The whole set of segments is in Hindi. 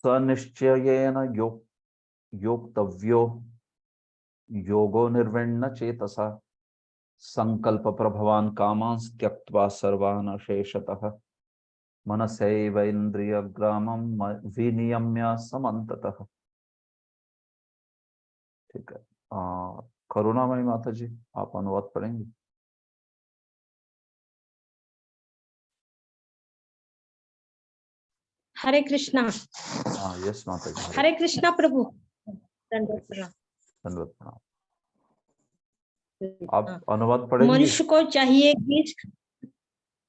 सनिश्चयेन योक्तव्यो योगो निर्विण्ण चेतसा संकल्प प्रभवान कामांस त्यक्त्वा सर्वान् अशेषतः मनसैव इंद्रियग्रामं विनियम्य समन्ततः। ठीक है। करुणामयी माता जी, आप अनुवाद पढ़ेंगे? हरे कृष्णा। हाँ, यस माता जी। हरे कृष्णा प्रभु। धन्यवाद प्रणाम। आप अनुवाद पढ़ेंगे? मनुष्य को चाहिए कि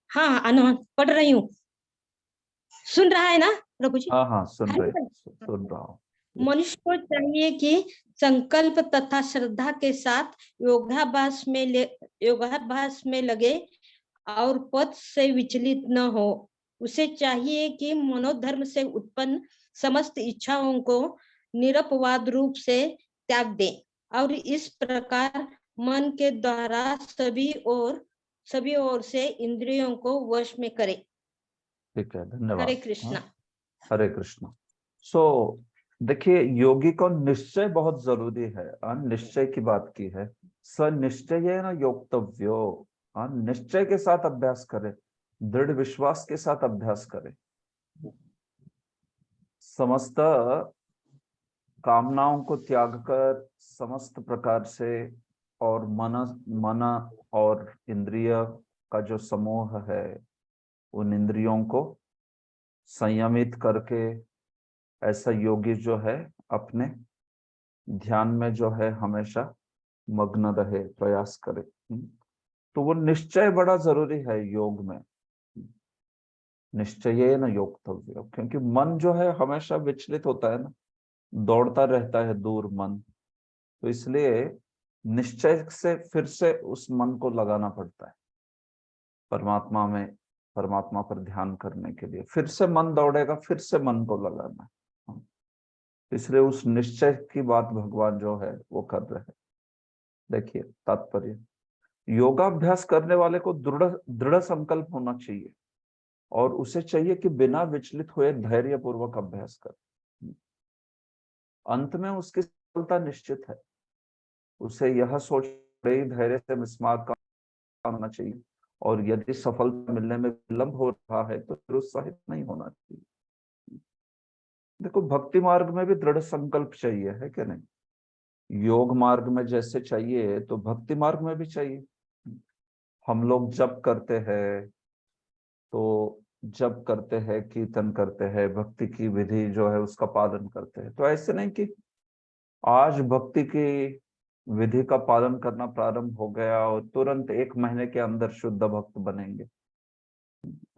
हाँ, अनुवाद पढ़ रही हूँ। सुन रहा है ना प्रभु जी? हाँ, सुन रहा हूँ। मनुष्य को चाहिए कि संकल्प तथा श्रद्धा के साथ योगाभ्यास में लगे और पथ से विचलित न हो। उसे चाहिए कि मनोधर्म से उत्पन्न समस्त इच्छाओं को निरपवाद रूप से त्याग दे और इस प्रकार मन के द्वारा सभी ओर से इंद्रियों को वश में करे। ठीक है, धन्यवाद। हरे कृष्णा। हरे कृष्णा। देखिए, योगी को निश्चय बहुत जरूरी है। निश्चय की बात की है। सनिश्चयेन योक्तव्यो, निश्चय के साथ अभ्यास करे, दृढ़ विश्वास के साथ अभ्यास करे। समस्त कामनाओं को त्याग कर समस्त प्रकार से और मन और इंद्रिय का जो समूह है, उन इंद्रियों को संयमित करके ऐसा योगी जो है अपने ध्यान में जो है हमेशा मग्न रहे, प्रयास करे। तो वो निश्चय बड़ा जरूरी है योग में। निश्चयेन योक्तव्य, क्योंकि मन जो है हमेशा विचलित होता है ना, दौड़ता रहता है दूर मन। तो इसलिए निश्चय से फिर से उस मन को लगाना पड़ता है परमात्मा में, परमात्मा पर ध्यान करने के लिए। फिर से मन दौड़ेगा, फिर से मन को लगाना है। इसलिए उस निश्चय की बात भगवान जो है वो कर रहे हैं। देखिए तात्पर्य, योगाभ्यास करने वाले को दृढ़ दृढ़ संकल्प होना चाहिए और उसे चाहिए कि बिना विचलित हुए धैर्य पूर्वक अभ्यास कर। अंत में उसकी सफलता निश्चित है। उसे यह सोच बड़े धैर्य से मिसमार्ग होना चाहिए और यदि सफलता मिलने में विलंब हो रहा है तो फिर उत्साहित नहीं होना चाहिए। देखो, भक्ति मार्ग में भी दृढ़ संकल्प चाहिए, है क्या नहीं? योग मार्ग में जैसे चाहिए तो भक्ति मार्ग में भी चाहिए। हम लोग जप करते हैं, तो जप करते हैं, कीर्तन करते हैं, भक्ति की विधि जो है उसका पालन करते हैं। तो ऐसे नहीं कि आज भक्ति की विधि का पालन करना प्रारंभ हो गया और तुरंत 1 महीने के अंदर शुद्ध भक्त बनेंगे।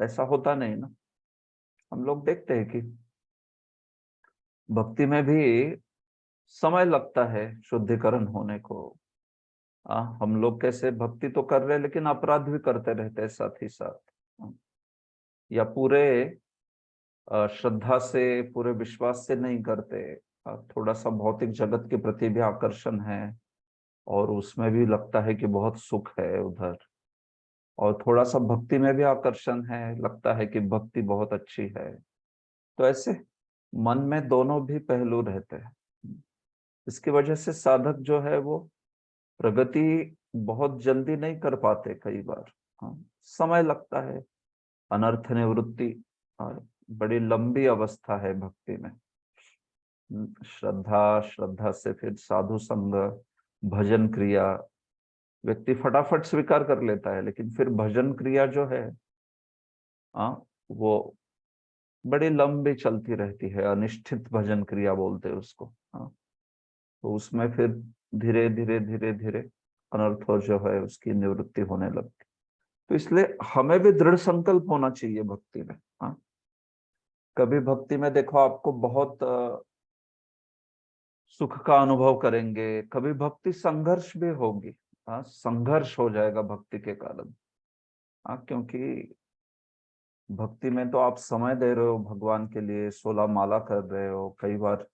ऐसा होता नहीं ना। हम लोग देखते हैं कि भक्ति में भी समय लगता है शुद्धिकरण होने को। हम लोग कैसे भक्ति तो कर रहे हैं लेकिन अपराध भी करते रहते हैं साथ ही साथ। या पूरे श्रद्धा से, पूरे विश्वास से नहीं करते। थोड़ा सा भौतिक जगत के प्रति भी आकर्षण है और उसमें भी लगता है कि बहुत सुख है उधर, और थोड़ा सा भक्ति में भी आकर्षण है, लगता है कि भक्ति बहुत अच्छी है। तो ऐसे मन में दोनों भी पहलू रहते हैं। इसकी वजह से साधक जो है वो प्रगति बहुत जल्दी नहीं कर पाते कई बार। समय लगता है। अनर्थ निवृत्ति बड़ी लंबी अवस्था है भक्ति में। श्रद्धा से फिर साधु संग, भजन क्रिया। व्यक्ति फटाफट स्वीकार कर लेता है लेकिन फिर भजन क्रिया जो है वो बड़ी लंबी चलती रहती है। अनिष्ठित भजन क्रिया बोलते हैं उसको। तो उसमें फिर धीरे धीरे धीरे धीरे अनर्थ जो है उसकी निवृत्ति होने लगती। तो इसलिए हमें भी दृढ़ संकल्प होना चाहिए भक्ति में। कभी भक्ति में देखो आपको बहुत सुख का अनुभव करेंगे, कभी भक्ति संघर्ष भी होगी। संघर्ष हो जाएगा भक्ति के कारण। क्योंकि भक्ति में तो आप समय दे रहे हो भगवान के लिए, 16 माला कर रहे हो। कई बार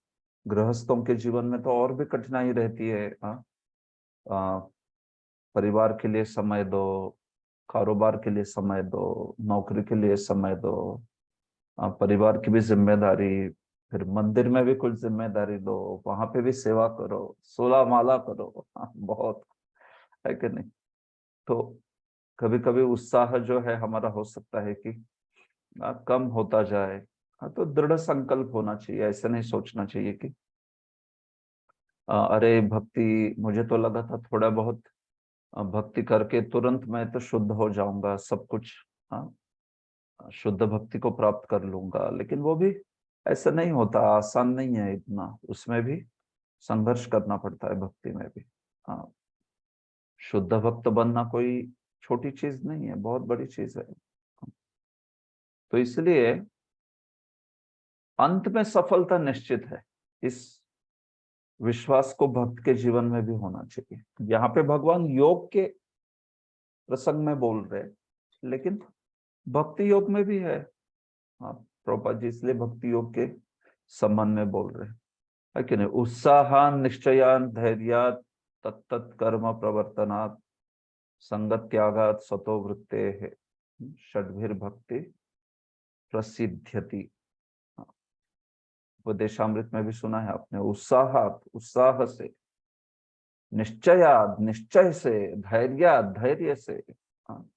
गृहस्थों के जीवन में तो और भी कठिनाई रहती है। परिवार के लिए समय दो, कारोबार के लिए समय दो, नौकरी के लिए समय दो, परिवार की भी जिम्मेदारी, फिर मंदिर में भी कुछ जिम्मेदारी लो, वहां पे भी सेवा करो, 16 माला करो। हाँ, बहुत है कि नहीं। तो कभी कभी उत्साह जो है हमारा हो सकता है कि कम होता जाए। हाँ, तो दृढ़ संकल्प होना चाहिए, ऐसे नहीं सोचना चाहिए कि अरे भक्ति, मुझे तो लगा था थोड़ा बहुत भक्ति करके तुरंत मैं तो शुद्ध हो जाऊंगा, सब कुछ, हाँ, शुद्ध भक्ति को प्राप्त कर लूंगा। लेकिन वो भी ऐसा नहीं होता, आसान नहीं है इतना, उसमें भी संघर्ष करना पड़ता है भक्ति में भी। हाँ, शुद्ध भक्त बनना कोई छोटी चीज नहीं है, बहुत बड़ी चीज है। तो इसलिए अंत में सफलता निश्चित है, इस विश्वास को भक्त के जीवन में भी होना चाहिए। यहाँ पे भगवान योग के प्रसंग में बोल रहे हैं, लेकिन भक्ति योग में भी है। हाँ, प्रभुपाद जी इसलिए भक्ति योग के संबंध में बोल रहे हैं, है कि नहीं। उत्साहान निश्चयान धैर्यात तत्त कर्म प्रवर्तनात् संगत त्यागात सतो वृत्ते है षड्भिर भक्ति प्रसिद्ध्यति। उपदेशामृत में भी सुना है आपने, उत्साहात उत्साह से, निश्चयात निश्चय से, धैर्यात धैर्य से। हाँ,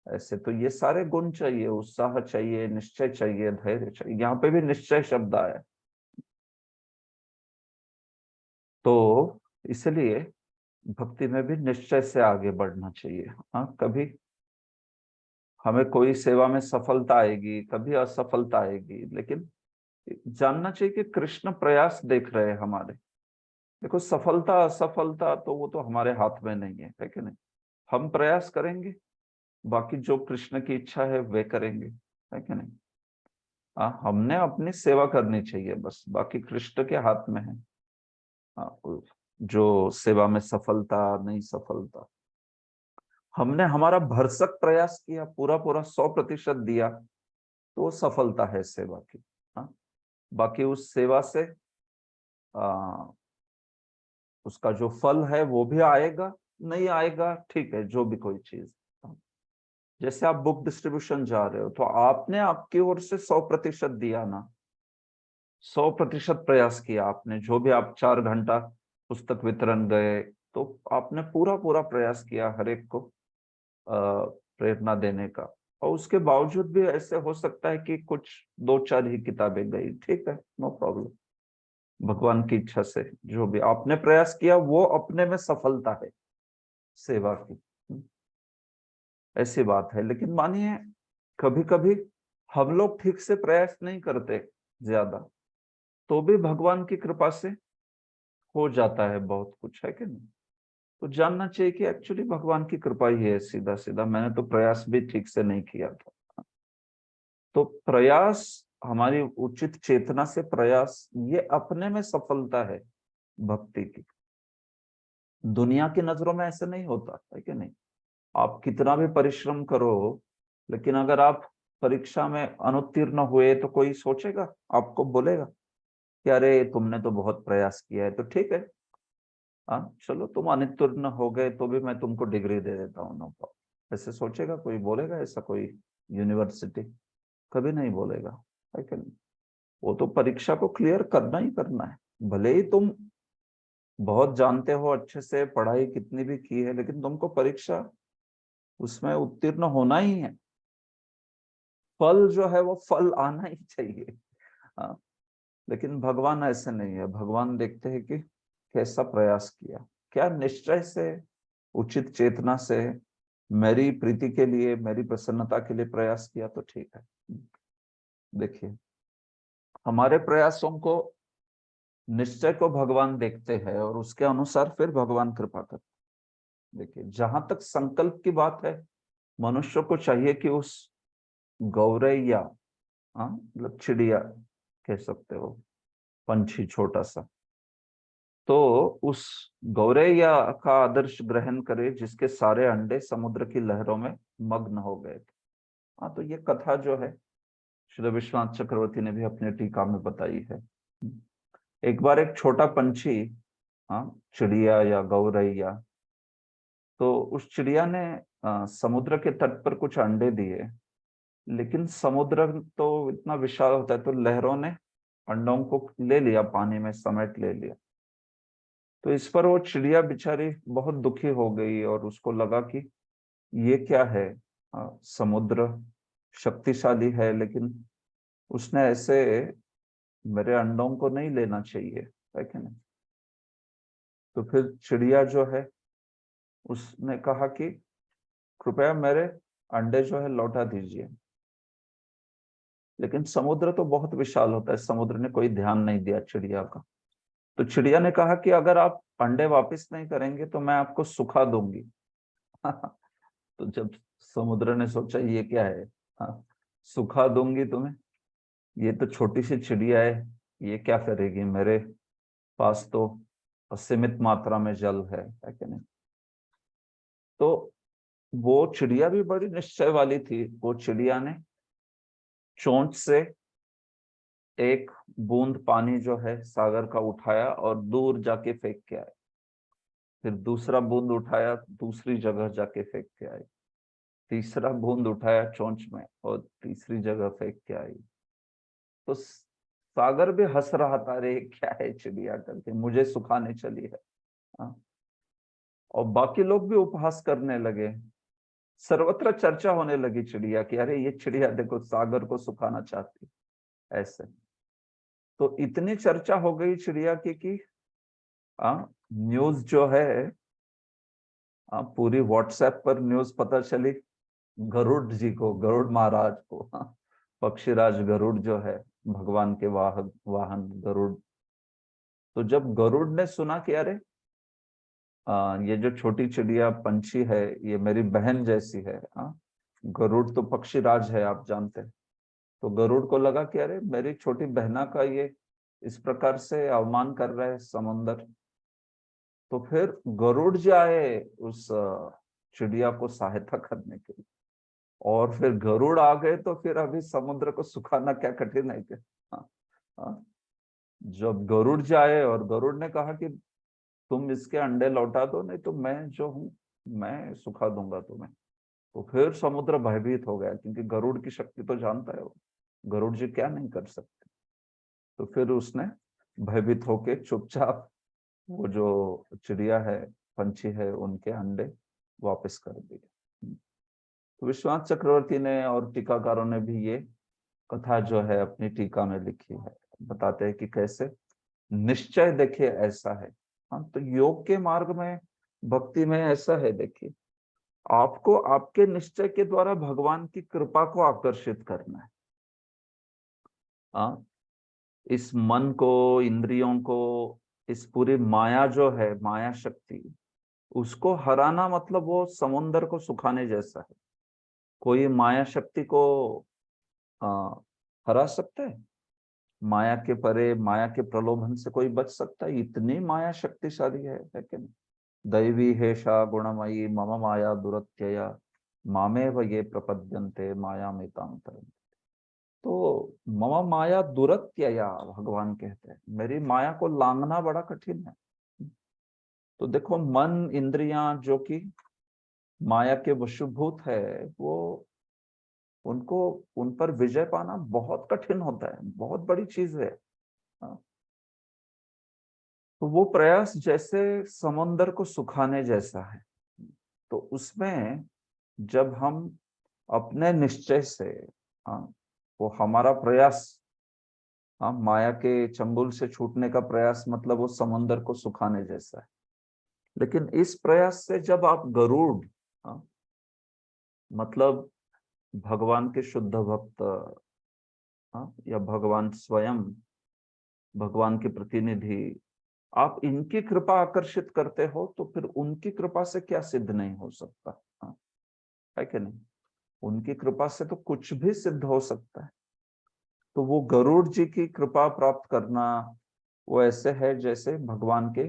ऐसे तो ये सारे गुण चाहिए, उत्साह चाहिए, निश्चय चाहिए, धैर्य चाहिए। यहाँ पे भी निश्चय शब्द आया। तो इसलिए भक्ति में भी निश्चय से आगे बढ़ना चाहिए। हाँ, कभी हमें कोई सेवा में सफलता आएगी, कभी असफलता आएगी, लेकिन जानना चाहिए कि कृष्ण प्रयास देख रहे हैं हमारे। देखो, सफलता असफलता तो वो तो हमारे हाथ में नहीं है कि नहीं। हम प्रयास करेंगे, बाकी जो कृष्ण की इच्छा है वे करेंगे, है कि नहीं। हाँ, हमने अपनी सेवा करनी चाहिए बस, बाकी कृष्ण के हाथ में है। हाँ, जो सेवा में सफलता नहीं सफलता, हमने हमारा भरसक प्रयास किया, पूरा पूरा 100% दिया, तो वो सफलता है सेवा की। हाँ, बाकी उस सेवा से आ, उसका जो फल है वो भी आएगा नहीं आएगा, ठीक है, जो भी कोई चीज। जैसे आप बुक डिस्ट्रीब्यूशन जा रहे हो, तो आपने आपकी ओर से 100% दिया ना, 100% प्रयास किया आपने। जो भी आप 4 घंटा पुस्तक वितरण गए, तो आपने पूरा पूरा प्रयास किया हर एक को प्रेरणा देने का। और उसके बावजूद भी ऐसे हो सकता है कि कुछ 2-4 ही किताबें गई, ठीक है, नो प्रॉब्लम। भगवान की इच्छा से जो भी आपने प्रयास किया वो अपने में सफलता है सेवा की। ऐसी बात है। लेकिन मानिए कभी कभी हम लोग ठीक से प्रयास नहीं करते ज्यादा, तो भी भगवान की कृपा से हो जाता है बहुत कुछ, है कि नहीं। तो जानना चाहिए कि एक्चुअली भगवान की कृपा ही है, सीधा सीधा, मैंने तो प्रयास भी ठीक से नहीं किया था। तो प्रयास, हमारी उचित चेतना से प्रयास, ये अपने में सफलता है भक्ति की। दुनिया की नजरों में ऐसे नहीं होता, है कि नहीं। आप कितना भी परिश्रम करो, लेकिन अगर आप परीक्षा में अनुत्तीर्ण हुए तो कोई सोचेगा, आपको बोलेगा कि अरे तुमने तो बहुत प्रयास किया है, तो ठीक है, हाँ चलो तुम अनुत्तीर्ण हो गए तो भी मैं तुमको डिग्री दे देता हूँ, नो प्रॉब्लम। ऐसे सोचेगा कोई, बोलेगा ऐसा कोई यूनिवर्सिटी? कभी नहीं बोलेगा, है कि नहीं। वो तो परीक्षा को क्लियर करना ही करना है, भले ही तुम बहुत जानते हो, अच्छे से पढ़ाई कितनी भी की है, लेकिन तुमको परीक्षा उसमें उत्तीर्ण होना ही है। फल जो है वो फल आना ही चाहिए। हाँ, लेकिन भगवान ऐसे नहीं है। भगवान देखते हैं कि कैसा प्रयास किया, क्या निश्चय से, उचित चेतना से, मेरी प्रीति के लिए, मेरी प्रसन्नता के लिए प्रयास किया, तो ठीक है। देखिए, हमारे प्रयासों को, निश्चय को भगवान देखते हैं और उसके अनुसार फिर भगवान कृपा करते हैं। देखिए, जहां तक संकल्प की बात है, मनुष्य को चाहिए कि उस गौरैया, हाँ मतलब चिड़िया कह सकते हो, पंछी छोटा सा, तो उस गौरैया का आदर्श ग्रहण करे जिसके सारे अंडे समुद्र की लहरों में मग्न हो गए थे। हाँ, तो ये कथा जो है श्री विश्वनाथ चक्रवर्ती ने भी अपने टीका में बताई है। एक बार एक छोटा पंछी, हाँ चिड़िया या गौरैया, तो उस चिड़िया ने समुद्र के तट पर कुछ अंडे दिए, लेकिन समुद्र तो इतना विशाल होता है, तो लहरों ने अंडों को ले लिया, पानी में समेट ले लिया। तो इस पर वो चिड़िया बेचारी बहुत दुखी हो गई और उसको लगा कि ये क्या है, समुद्र शक्तिशाली है लेकिन उसने ऐसे मेरे अंडों को नहीं लेना चाहिए, है कि नहीं। तो फिर चिड़िया जो है उसने कहा कि कृपया मेरे अंडे जो है लौटा दीजिए। लेकिन समुद्र तो बहुत विशाल होता है, समुद्र ने कोई ध्यान नहीं दिया चिड़िया का। तो चिड़िया ने कहा कि अगर आप अंडे वापस नहीं करेंगे तो मैं आपको सुखा दूंगी। तो जब समुद्र ने सोचा ये क्या है, सुखा दूंगी तुम्हें, ये तो छोटी सी चिड़िया है, ये क्या करेगी, मेरे पास तो असीमित मात्रा में जल है कि नहीं। तो वो चिड़िया भी बड़ी निश्चय वाली थी। वो चिड़िया ने चोंच से एक बूंद पानी जो है सागर का उठाया और दूर जाके फेंक के आया। फिर दूसरा बूंद उठाया, दूसरी जगह जाके फेंक के आई। तीसरा बूंद उठाया चोंच में और तीसरी जगह फेंक के आई। तो सागर भी हंस रहा था, अरे क्या है चिड़िया करके, मुझे सुखाने चली है। हाँ? और बाकी लोग भी उपहास करने लगे। सर्वत्र चर्चा होने लगी चिड़िया की, अरे ये चिड़िया देखो सागर को सुखाना चाहती, ऐसे। तो इतनी चर्चा हो गई चिड़िया की कि न्यूज जो है, पूरी व्हाट्सएप पर न्यूज पता चली गरुड़ जी को, गरुड़ महाराज को। पक्षीराज गरुड़ जो है, भगवान के वाहन गरुड़। तो जब गरुड़ ने सुना कि अरे ये जो छोटी चिड़िया पंछी है ये मेरी बहन जैसी है, गरुड़ तो पक्षीराज है आप जानते हैं। तो गरुड़ को लगा कि अरे मेरी छोटी बहना का ये इस प्रकार से अवमान कर रहे हैं समंदर। तो फिर गरुड़ जी आए उस चिड़िया को सहायता करने के लिए। और फिर गरुड़ आ गए तो फिर अभी समुद्र को सुखाना क्या कठिन है क्या। हाँ, हाँ। जब गरुड़ जी आए और गरुड़ ने कहा कि तुम इसके अंडे लौटा दो, नहीं तो मैं जो हूं मैं सुखा दूंगा तुम्हें। तो फिर समुद्र भयभीत हो गया, क्योंकि गरुड़ की शक्ति तो जानता है वो, गरुड़ जी क्या नहीं कर सकते। तो फिर उसने भयभीत होके चुपचाप वो जो चिड़िया है, पंछी है, उनके अंडे वापस कर दिए। तो विश्वनाथ चक्रवर्ती ने और टीकाकारों ने भी ये कथा जो है अपनी टीका में लिखी है। बताते हैं कि कैसे निश्चय देखिए ऐसा है। हाँ, तो योग के मार्ग में, भक्ति में ऐसा है। देखिए, आपको आपके निश्चय के द्वारा भगवान की कृपा को आकर्षित करना है। हाँ, इस मन को, इंद्रियों को, इस पूरी माया जो है, माया शक्ति, उसको हराना मतलब वो समुन्दर को सुखाने जैसा है। कोई माया शक्ति को आ, हरा सकता है? माया के परे, माया के प्रलोभन से कोई बच सकता है? इतनी माया शक्तिशाली है कि नहीं। दैवी हेषा गुणमयी मम माया दुरत्यया मामेव ये प्रपद्यन्ते माया में तरन्ते। तो मम माया दुरत्यया, भगवान कहते हैं मेरी माया को लांघना बड़ा कठिन है। तो देखो, मन इंद्रियां जो कि माया के वशीभूत है, वो उनको, उन पर विजय पाना बहुत कठिन होता है, बहुत बड़ी चीज है। हाँ। तो वो प्रयास जैसे समंदर को सुखाने जैसा है। तो उसमें जब हम अपने निश्चय से, हाँ, वो हमारा प्रयास, हाँ, माया के चंगुल से छूटने का प्रयास मतलब वो समंदर को सुखाने जैसा है। लेकिन इस प्रयास से जब आप गरुड़, हाँ, मतलब भगवान के शुद्ध भक्त, हाँ, या भगवान स्वयं, भगवान के प्रतिनिधि, आप इनकी कृपा आकर्षित करते हो तो फिर उनकी कृपा से क्या सिद्ध नहीं हो सकता। हाँ, है कि नहीं। उनकी कृपा से तो कुछ भी सिद्ध हो सकता है। तो वो गरुड़ जी की कृपा प्राप्त करना वो ऐसे है जैसे भगवान के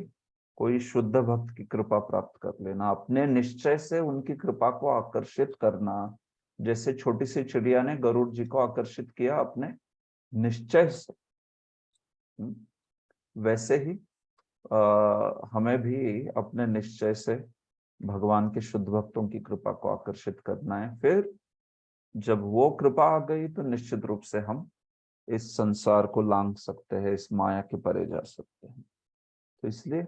कोई शुद्ध भक्त की कृपा प्राप्त कर लेना, अपने निश्चय से उनकी कृपा को आकर्षित करना। जैसे छोटी सी चिड़िया ने गरुड़ जी को आकर्षित किया अपने निश्चय से, वैसे ही हमें भी अपने निश्चय से भगवान के शुद्ध भक्तों की कृपा को आकर्षित करना है। फिर जब वो कृपा आ गई तो निश्चित रूप से हम इस संसार को लांघ सकते हैं, इस माया के परे जा सकते हैं। तो इसलिए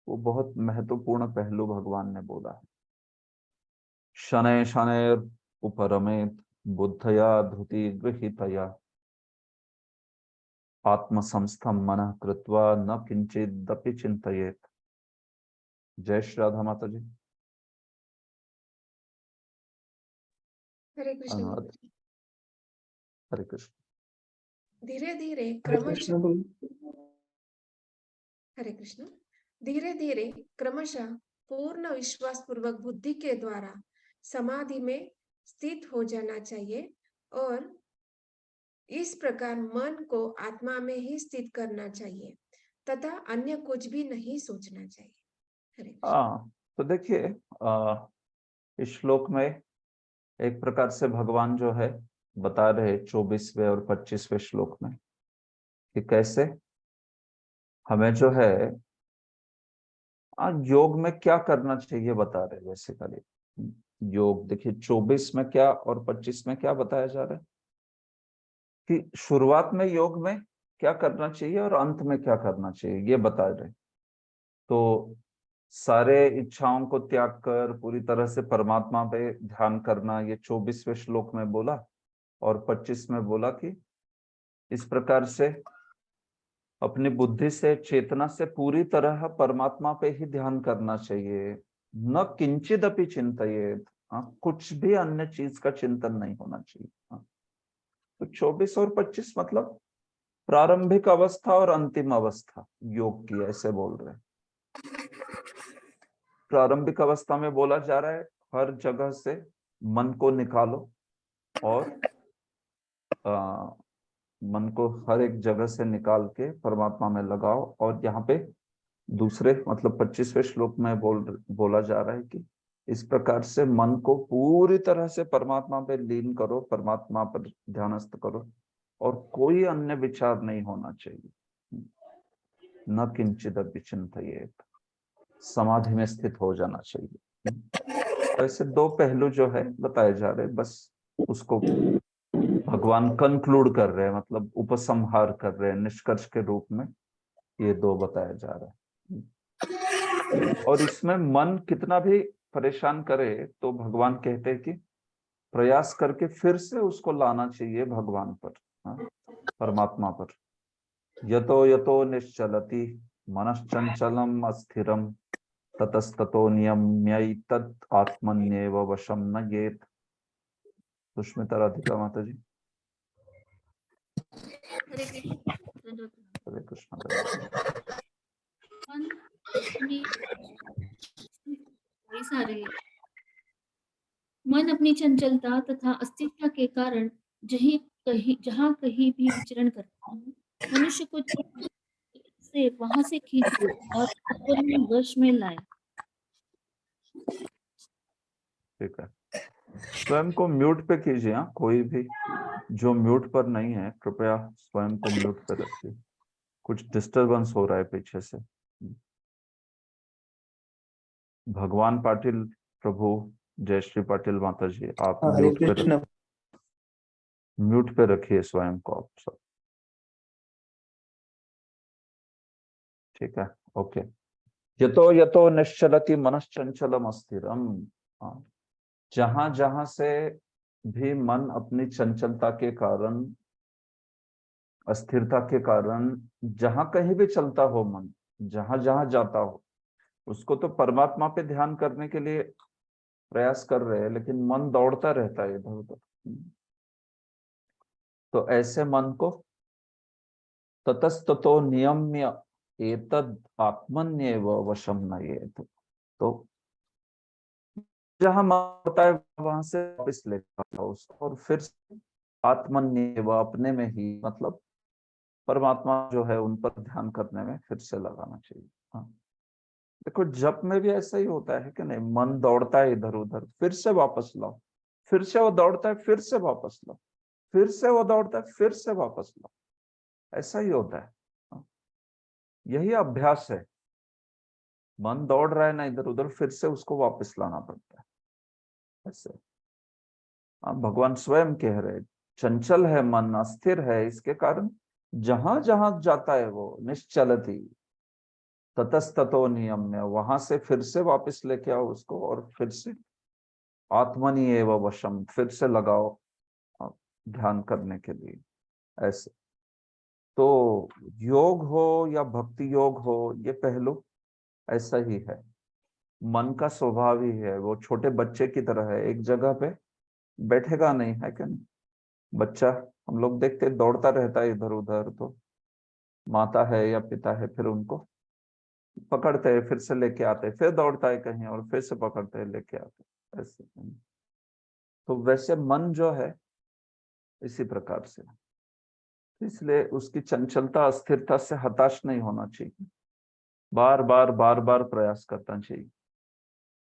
वो बहुत महत्वपूर्ण पहलू भगवान ने बोला है। शनैः शनैः उपरमेत बुद्धया धृति गृहीतया आत्मसंस्थं मनः कृत्वा न किंचिदपि चिंतयेत। जय श्री राधा माता जी। हरे कृष्ण अनुवाद। गुरुजी। हरे कृष्ण। धीरे धीरे हरे क्रमशः कृष्ण गुरु। हरे कृष्ण। धीरे धीरे क्रमशः पूर्ण विश्वास पूर्वक बुद्धि के द्वारा समाधि में स्थित हो जाना चाहिए और इस प्रकार मन को आत्मा में ही स्थित करना चाहिए तथा अन्य कुछ भी नहीं सोचना चाहिए। हरे कृष्ण। तो देखिए इस श्लोक में एक प्रकार से भगवान जो है बता रहे 24वें और 25वें श्लोक में कि कैसे हमें जो है योग में क्या करना चाहिए बता रहे। बेसिकली योग देखिए 24 में क्या और 25 में क्या बताया जा रहा है कि शुरुआत में योग में क्या करना चाहिए और अंत में क्या करना चाहिए ये बता रहे। तो सारे इच्छाओं को त्याग कर पूरी तरह से परमात्मा पे ध्यान करना ये 24वें श्लोक में बोला, और 25 में बोला कि इस प्रकार से अपनी बुद्धि से चेतना से पूरी तरह परमात्मा पे ही ध्यान करना चाहिए। न किंचित अपि चिंतयेत, कुछ भी अन्य चीज का चिंतन नहीं होना चाहिए। तो 24 और 25 मतलब प्रारंभिक अवस्था और अंतिम अवस्था योग की, ऐसे बोल रहे हैं। प्रारंभिक अवस्था में बोला जा रहा है हर जगह से मन को निकालो और मन को हर एक जगह से निकाल के परमात्मा में लगाओ। और यहाँ पे दूसरे मतलब 25वें श्लोक में बोला जा रहा है कि इस प्रकार से मन को पूरी तरह से परमात्मा पे लीन करो, परमात्मा पर ध्यानस्थ करो और कोई अन्य विचार नहीं होना चाहिए। न किंचित अपि चिंतयेत, समाधि में स्थित हो जाना चाहिए। तो ऐसे दो पहलू जो है बताए जा रहे, बस उसको भगवान कंक्लूड कर रहे हैं, मतलब उपसंहार कर रहे हैं, निष्कर्ष के रूप में ये दो बताया जा रहा है। और इसमें मन कितना भी परेशान करे तो भगवान कहते हैं कि प्रयास करके फिर से उसको लाना चाहिए भगवान पर, परमात्मा पर। यतो यतो निश्चलति मनश्चंचलम अस्थिरम ततस्ततो नियम्यैतत् आत्मन्येव वशम न येत। सुष्मिता राधिका माता जी। हरे कृष्ण। मन अपनी चंचलता तथा अस्थिरता के कारण जहाँ कहीं भी विचरण करता है, मनुष्य को से वहां से खींचे और अपने वश में लाए। ठीक है, स्वयं को म्यूट पे कीजिए। कोई भी जो म्यूट पर नहीं है कृपया स्वयं को म्यूट पे रखिए, कुछ डिस्टरबेंस हो रहा है पीछे से। भगवान पाटिल प्रभु, जयश्री पाटिल माता जी, आप हरे कृष्ण। म्यूट पे रखिए स्वयं को आप सब। ठीक है, ओके। यतो यतो निश्चलति मनश्चंचलम अस्थिरम, जहां जहां से भी मन अपनी चंचलता के कारण, अस्थिरता के कारण जहां कहीं भी चलता हो मन, जहां जहां जाता हो, उसको तो परमात्मा पे ध्यान करने के लिए प्रयास कर रहे हैं, लेकिन मन दौड़ता रहता है इधर उधर। तो ऐसे मन को ततस्ततो नियम्य एतद आत्मन्येव वशम नयेत। तो जहां मन होता है वहां से वापस ले जाओ उसको, और फिर आत्मन्येव अपने में ही, मतलब परमात्मा जो है उन पर ध्यान करने में फिर से लगाना चाहिए। हाँ, देखो जप में भी ऐसा ही होता है कि नहीं, मन दौड़ता है इधर उधर, फिर से वापस लाओ, फिर से वो दौड़ता है, फिर से वापस लाओ, फिर से वो दौड़ता है, फिर से वापस लाओ, ऐसा ही होता है। हाँ, यही अभ्यास है। मन दौड़ रहा है ना इधर उधर, फिर से उसको वापस लाना पड़ता है ऐसे। हाँ, भगवान स्वयं कह रहे चंचल है मन, अस्थिर है, इसके कारण जहां जहां जाता है वो निश्चलती ततस्ततो नियम्य, वहां से फिर से वापस लेके आओ उसको और फिर से आत्मनि एव वशम, फिर से लगाओ ध्यान करने के लिए। ऐसे तो योग हो या भक्ति योग हो, ये पहलू ऐसा ही है। मन का स्वभाव ही है, वो छोटे बच्चे की तरह है, एक जगह पे बैठेगा नहीं, है क्या नहीं? बच्चा हम लोग देखते दौड़ता रहता है इधर उधर, तो माता है या पिता है फिर उनको पकड़ते हैं, फिर से लेके आते हैं, फिर दौड़ता है कहीं और फिर से पकड़ते हैं लेके आते हैं, ऐसे। तो वैसे मन जो है इसी प्रकार से, इसलिए उसकी चंचलता अस्थिरता से हताश नहीं होना चाहिए, बार बार प्रयास करना चाहिए,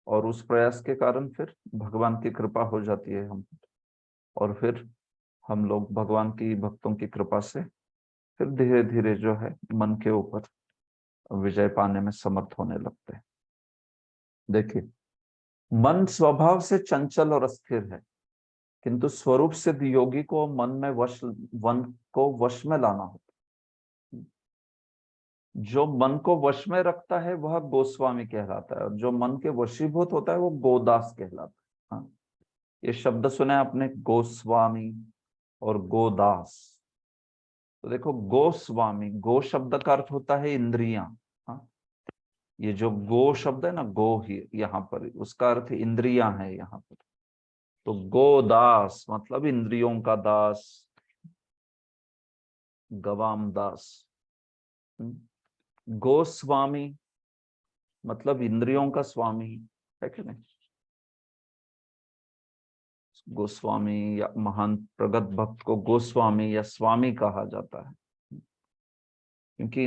और उस प्रयास के कारण फिर भगवान की कृपा हो जाती है हम, और फिर हम लोग भगवान की भक्तों की कृपा से फिर धीरे धीरे जो है मन के ऊपर विजय पाने में समर्थ होने लगते हैं। देखिए, मन स्वभाव से चंचल और अस्थिर है, किंतु स्वरूप सिद्ध योगी को मन को वश में लाना होता है। जो मन को वश में रखता है वह गोस्वामी कहलाता है, और जो मन के वशीभूत होता है वो गोदास कहलाता है। हाँ, ये शब्द सुने आपने, गोस्वामी और गोदास। तो देखो, गोस्वामी, गो शब्द का अर्थ होता है इंद्रियां। हाँ, ये जो गो शब्द है ना, गो ही यहाँ पर उसका अर्थ इंद्रियां है यहाँ पर। तो गोदास मतलब इंद्रियों का दास, गवाम दास। गोस्वामी मतलब इंद्रियों का स्वामी, है कि नहीं? गोस्वामी या महान प्रगत भक्त को गोस्वामी या स्वामी कहा जाता है, क्योंकि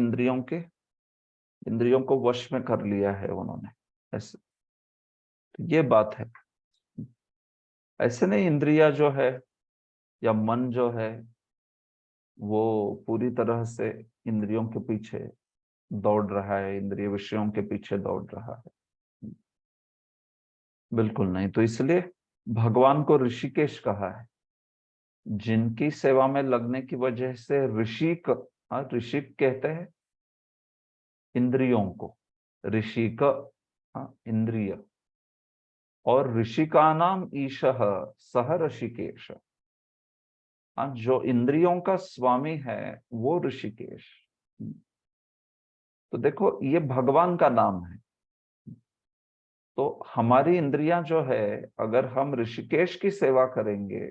इंद्रियों को वश में कर लिया है उन्होंने, ऐसे। तो ये बात है, ऐसे नहीं इंद्रिया जो है या मन जो है वो पूरी तरह से इंद्रियों के पीछे दौड़ रहा है, इंद्रिय विषयों के पीछे दौड़ रहा है, बिल्कुल नहीं। तो इसलिए भगवान को ऋषिकेश कहा है, जिनकी सेवा में लगने की वजह से ऋषि कहते हैं इंद्रियों को, ऋषिक इंद्रिय, और ऋषि का नाम ईशः सह ऋषिकेश। जो इंद्रियों का स्वामी है वो ऋषिकेश। तो देखो, ये भगवान का नाम है, तो हमारी इंद्रियां जो है, अगर हम ऋषिकेश की सेवा करेंगे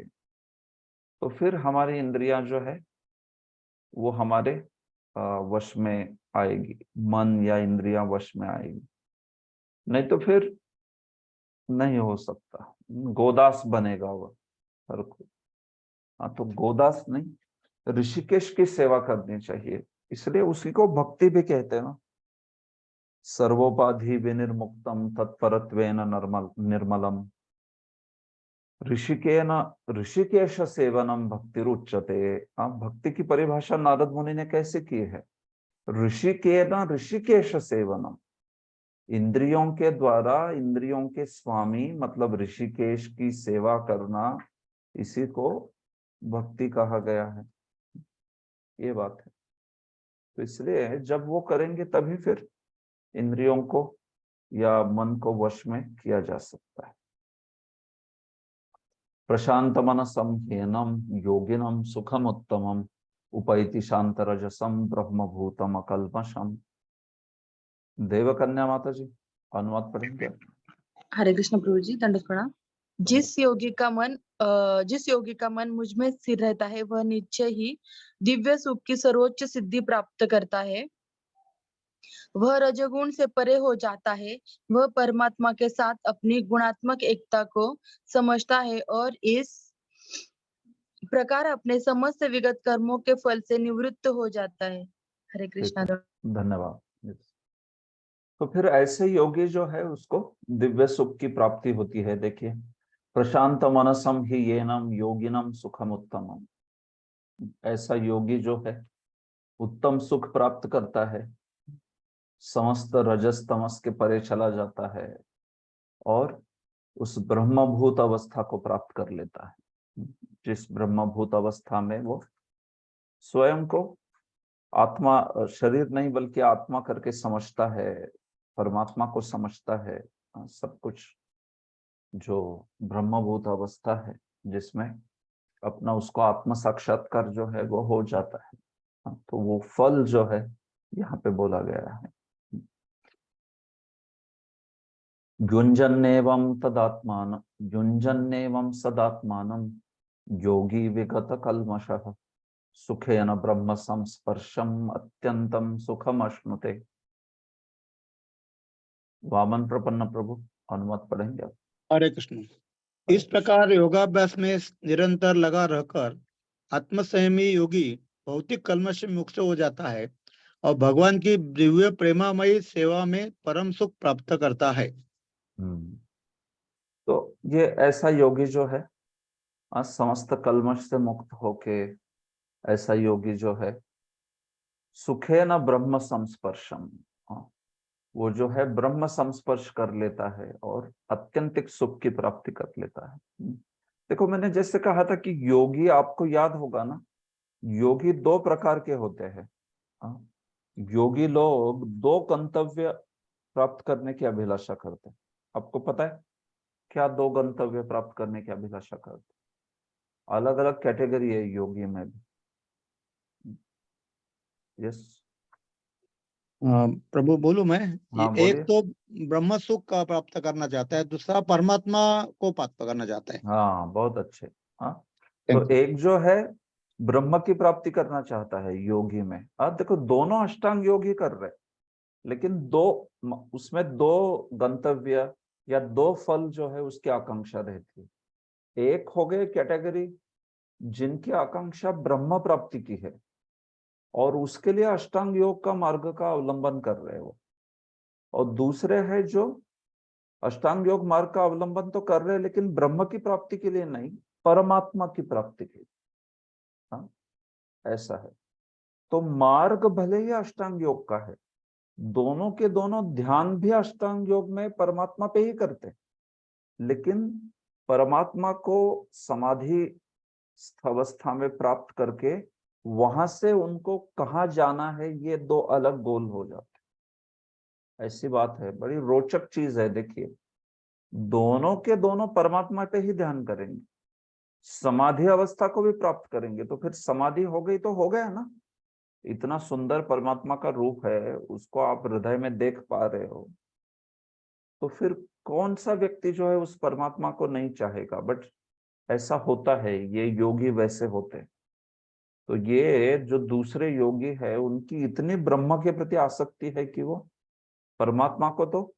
तो फिर हमारी इंद्रियां जो है वो हमारे वश में आएगी, मन या इंद्रियां वश में आएगी, नहीं तो फिर नहीं हो सकता, गोदास बनेगा वह हर कोई। हाँ, तो गोदास नहीं, ऋषिकेश की सेवा करनी चाहिए, इसलिए उसी को भक्ति भी कहते हैं ना। सर्वोपाधि विनिर्मुक्तम तत्परत्वेन निर्मलम ऋषिकेश सेवनम भक्तिरुच्यते। आप भक्ति की परिभाषा नारद मुनि ने कैसे की है? ऋषिकेश सेवनम, इंद्रियों के द्वारा इंद्रियों के स्वामी मतलब ऋषिकेश की सेवा करना, इसी को भक्ति कहा गया है, ये बात है। तो इसलिए जब वो करेंगे तभी फिर इंद्रियों को या मन को वश में किया जा सकता है। प्रशांत मनसम ह्येनम योगिनम सुखम उत्तमम उपैति शांत रजसम ब्रह्मभूतम अकल्मषम। देवकन्या माता जी अनुवाद पढ़ेंगे। हरे कृष्ण प्रभु जी, दंडवत प्रणाम। जिस योगी का मन मुझ में स्थिर रहता है वह निश्चय ही दिव्य सुख की सर्वोच्च सिद्धि प्राप्त करता है। वह रजोगुण से परे हो जाता है, वह परमात्मा के साथ अपनी गुणात्मक एकता को समझता है और इस प्रकार अपने समस्त विगत कर्मों के फल से निवृत्त हो जाता है। हरे कृष्णा। धन्यवाद। तो फिर ऐसे योगी जो है उसको दिव्य सुख की प्राप्ति होती है। देखिए, प्रशांत मनसम ही येनम योगिनम सुखम उत्तमम, ऐसा योगी जो है उत्तम सुख प्राप्त करता है, समस्त रजस तमस के परे चला जाता है और उस ब्रह्मभूत अवस्था को प्राप्त कर लेता है। जिस ब्रह्मभूत अवस्था में वो स्वयं को आत्मा, शरीर नहीं बल्कि आत्मा करके समझता है, परमात्मा को समझता है, सब कुछ जो ब्रह्मभूत अवस्था है जिसमें अपना उसको आत्म साक्षात्कार जो है वो हो जाता है। तो वो फल जो है यहाँ पे बोला गया है, युञ्जन्नेवं तदात्मान युञ्जन्नेवं सदात्मानं योगी विगत कल्मषः सुखेन ब्रह्म संस्पर्शम अत्यंतम सुखम अश्नुते। वामन प्रपन्न प्रभु अनुमत पढ़ेंगे आप। हरे कृष्ण। इस प्रकार योगाभ्यास में निरंतर लगा रहकर आत्मसंयमी योगी भौतिक कल्मश से मुक्त हो जाता है और भगवान की दिव्य प्रेमामयी सेवा में परम सुख प्राप्त करता है। तो ये ऐसा योगी जो है समस्त कल्मश से मुक्त होके, ऐसा योगी जो है सुखे न ब्रह्म संस्पर्शम, वो जो है ब्रह्म संस्पर्श कर लेता है और अत्यंतिक सुख की प्राप्ति कर लेता है। देखो मैंने जैसे कहा था कि योगी, आपको याद होगा ना, योगी दो प्रकार के होते हैं। योगी लोग दो गंतव्य प्राप्त करने की अभिलाषा करते हैं। आपको पता है क्या दो गंतव्य प्राप्त करने की अभिलाषा करते हैं? अलग अलग कैटेगरी है योगी में भी। यस प्रभु बोलूं मैं? हाँ, एक बोलिए। तो ब्रह्म सुख का प्राप्त करना चाहता है, दूसरा परमात्मा को प्राप्त करना चाहता है। हाँ, बहुत अच्छे। हाँ, Thank तो एक जो है ब्रह्म की प्राप्ति करना चाहता है योगी में। देखो दोनों अष्टांग योगी कर रहे, लेकिन उसमें दो गंतव्य या दो फल जो है उसकी आकांक्षा रहती है। एक हो गए कैटेगरी जिनकी आकांक्षा ब्रह्म प्राप्ति की है और उसके लिए अष्टांग योग का मार्ग का अवलंबन कर रहे हो, और दूसरे है जो अष्टांग योग मार्ग का अवलंबन तो कर रहे हैं लेकिन ब्रह्म की प्राप्ति के लिए नहीं, परमात्मा की प्राप्ति के लिए। हाँ, ऐसा है। तो मार्ग भले ही अष्टांग योग का है, दोनों के दोनों ध्यान भी अष्टांग योग में परमात्मा पे ही करते, लेकिन परमात्मा को समाधि अवस्था में प्राप्त करके वहां से उनको कहाँ जाना है ये दो अलग गोल हो जाते। ऐसी बात है, बड़ी रोचक चीज है। देखिए दोनों के दोनों परमात्मा पे ही ध्यान करेंगे, समाधि अवस्था को भी प्राप्त करेंगे, तो फिर समाधि हो गई तो हो गया ना। इतना सुंदर परमात्मा का रूप है, उसको आप हृदय में देख पा रहे हो, तो फिर कौन सा व्यक्ति जो है उस परमात्मा को नहीं चाहेगा। बट ऐसा होता है, ये योगी वैसे होते हैं। तो ये जो दूसरे योगी है उनकी इतनी ब्रह्म के प्रति आसक्ति है कि वो परमात्मा को तो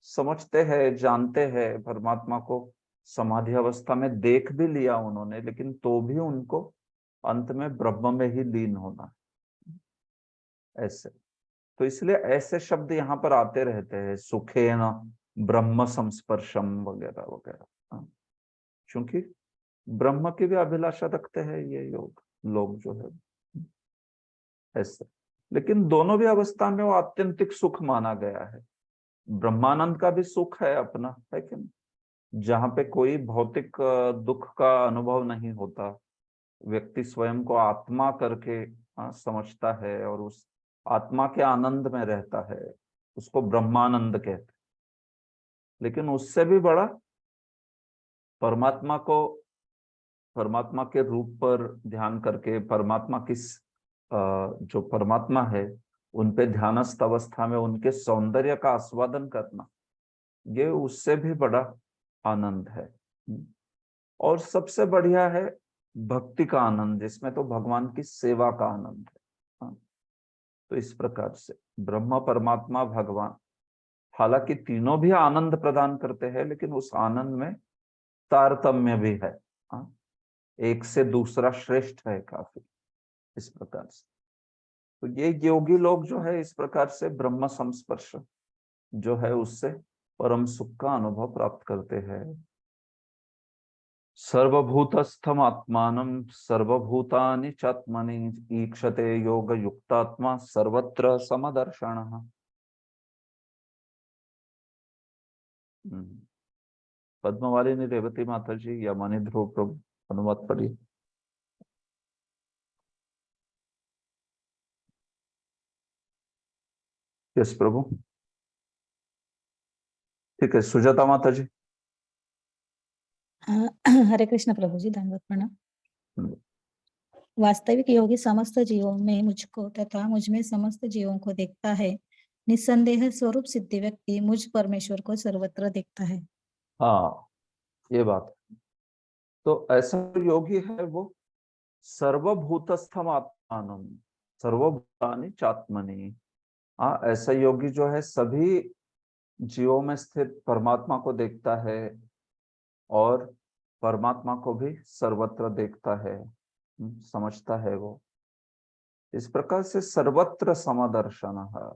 समझते हैं, जानते हैं, परमात्मा को समाधि अवस्था में देख भी लिया उन्होंने, लेकिन तो भी उनको अंत में ब्रह्म में ही लीन होना ऐसे। तो इसलिए ऐसे शब्द यहाँ पर आते रहते हैं, सुखे न ब्रह्म संस्पर्शम वगैरह वगैरह, क्योंकि ब्रह्म की भी अभिलाषा रखते हैं ये लोग जो है ऐसे। लेकिन दोनों भी अवस्था में वो आत्यंतिक सुख माना गया है। ब्रह्मानंद का भी सुख है अपना, है कि नहीं, जहाँ पे कोई भौतिक दुख का अनुभव नहीं होता, व्यक्ति स्वयं को आत्मा करके समझता है और उस आत्मा के आनंद में रहता है, उसको ब्रह्मानंद कहते हैं। लेकिन उससे भी बड़ा परमात्मा के रूप पर ध्यान करके, परमात्मा जो परमात्मा है उन पे ध्यानस्थ अवस्था में उनके सौंदर्य का आस्वादन करना, ये उससे भी बड़ा आनंद है। और सबसे बढ़िया है भक्ति का आनंद, जिसमें तो भगवान की सेवा का आनंद है। तो इस प्रकार से ब्रह्म, परमात्मा, भगवान, हालांकि तीनों भी आनंद प्रदान करते हैं, लेकिन उस आनंद में तारतम्य भी है। एक से दूसरा श्रेष्ठ है काफी, इस प्रकार से। तो ये योगी लोग जो है इस प्रकार से ब्रह्म संस्पर्श जो है उससे परम सुख का अनुभव प्राप्त करते हैं। सर्वभूतस्थम आत्मानं सर्वभूतानि चात्मनि ईक्षते योग युक्तात्मा सर्वत्र समदर्शनः। पद्मवालिनी रेवती माता जी या मणि ध्रुव प्रभु अनुवाद पढ़िए। यस प्रभु। ठीक है, सुजाता माता जी। हरे कृष्ण प्रभु जी, दंडवत प्रणाम। हम्म। वास्तविक योगी समस्त जीवों में मुझको तथा मुझ में समस्त जीवों को देखता है। निस्संदेह स्वरूप सिद्धि व्यक्ति मुझ परमेश्वर को सर्वत्र देखता है। हाँ, ये बात। तो ऐसा योगी है वो सर्वभूतस्थम आत्मानम सर्वभूतानि चात्मनि। हाँ, ऐसा योगी जो है सभी जीवों में स्थित परमात्मा को देखता है और परमात्मा को भी सर्वत्र देखता है, समझता है वो। इस प्रकार से सर्वत्र समदर्शन है।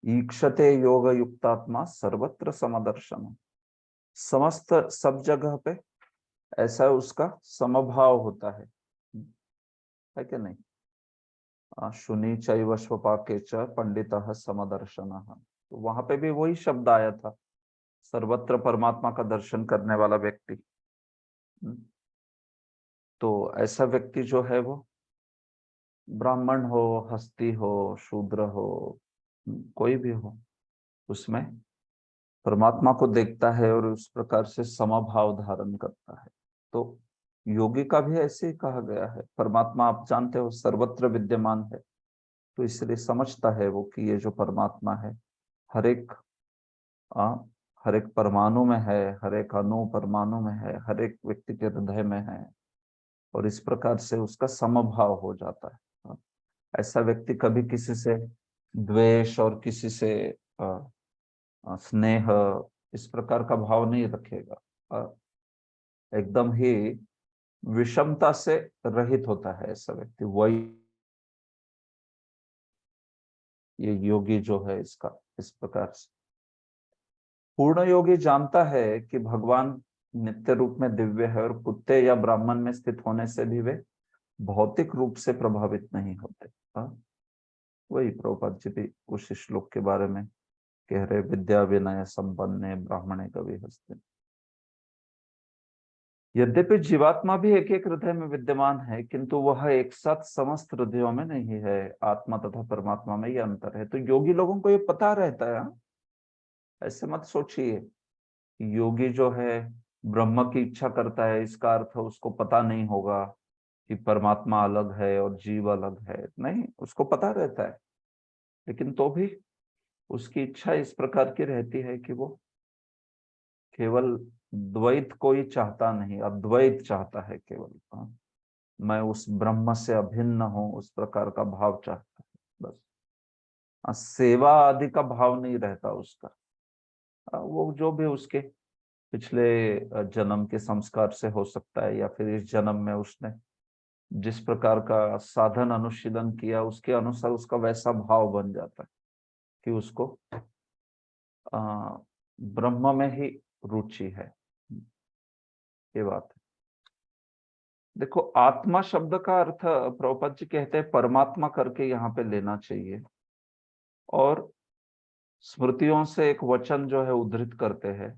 ईक्षते योग युक्तात्मा सर्वत्र समदर्शन। समस्त सब जगह पे ऐसा उसका समभाव होता है कि नहीं? शुनि चैव स्वपाके च पंडितः समदर्शनः। तो वहां पे भी वही शब्द आया था, सर्वत्र परमात्मा का दर्शन करने वाला व्यक्ति। तो ऐसा व्यक्ति जो है वो ब्राह्मण हो, हस्ती हो, शूद्र हो, कोई भी हो, उसमें परमात्मा को देखता है और उस प्रकार से समभाव धारण करता है। तो योगी का भी ऐसे ही कहा गया है। परमात्मा आप जानते हो सर्वत्र विद्यमान है, तो इसलिए समझता है वो कि ये जो परमात्मा है हर एक परमाणु में है, हर एक अणु परमाणु में है, हर एक व्यक्ति के हृदय में है, और इस प्रकार से उसका समभाव हो जाता है। ऐसा व्यक्ति कभी किसी से द्वेष और किसी से स्नेह इस प्रकार का भाव नहीं रखेगा। एकदम ही विषमता से रहित होता है ऐसा व्यक्ति। वही ये योगी जो है इसका इस प्रकार से पूर्ण योगी जानता है कि भगवान नित्य रूप में दिव्य है और कुत्ते या ब्राह्मण में स्थित होने से भी वे भौतिक रूप से प्रभावित नहीं होते। वही प्रभुपाद जी भी उस श्लोक के बारे में कह रहे, विद्या विनय संपन्ने ब्राह्मणे कवि हस्ते। यद्यपि जीवात्मा भी एक एक हृदय में विद्यमान है, किंतु वह एक साथ समस्त हृदयों में नहीं है। आत्मा तथा परमात्मा में यह अंतर है। तो योगी लोगों को ये पता रहता है। ऐसे मत सोचिए योगी जो है ब्रह्म की इच्छा करता है, इसका अर्थ उसको पता नहीं होगा कि परमात्मा अलग है और जीव अलग है। नहीं, उसको पता रहता है, लेकिन तो भी उसकी इच्छा इस प्रकार की रहती है कि वो केवल द्वैत को ही चाहता नहीं, अद्वैत चाहता है केवल। मैं उस ब्रह्म से अभिन्न हूं, उस प्रकार का भाव चाहता है बस। सेवा आदि का भाव नहीं रहता उसका। वो जो भी उसके पिछले जन्म के संस्कार से हो सकता है, या फिर इस जन्म में उसने जिस प्रकार का साधन अनुशीलन किया उसके अनुसार उसका वैसा भाव बन जाता है कि उसको ब्रह्म में ही रुचि है। ये बात है। देखो, आत्मा शब्द का अर्थ प्रभुपाद जी कहते हैं परमात्मा करके यहाँ पे लेना चाहिए। और स्मृतियों से एक वचन जो है उद्धृत करते हैं,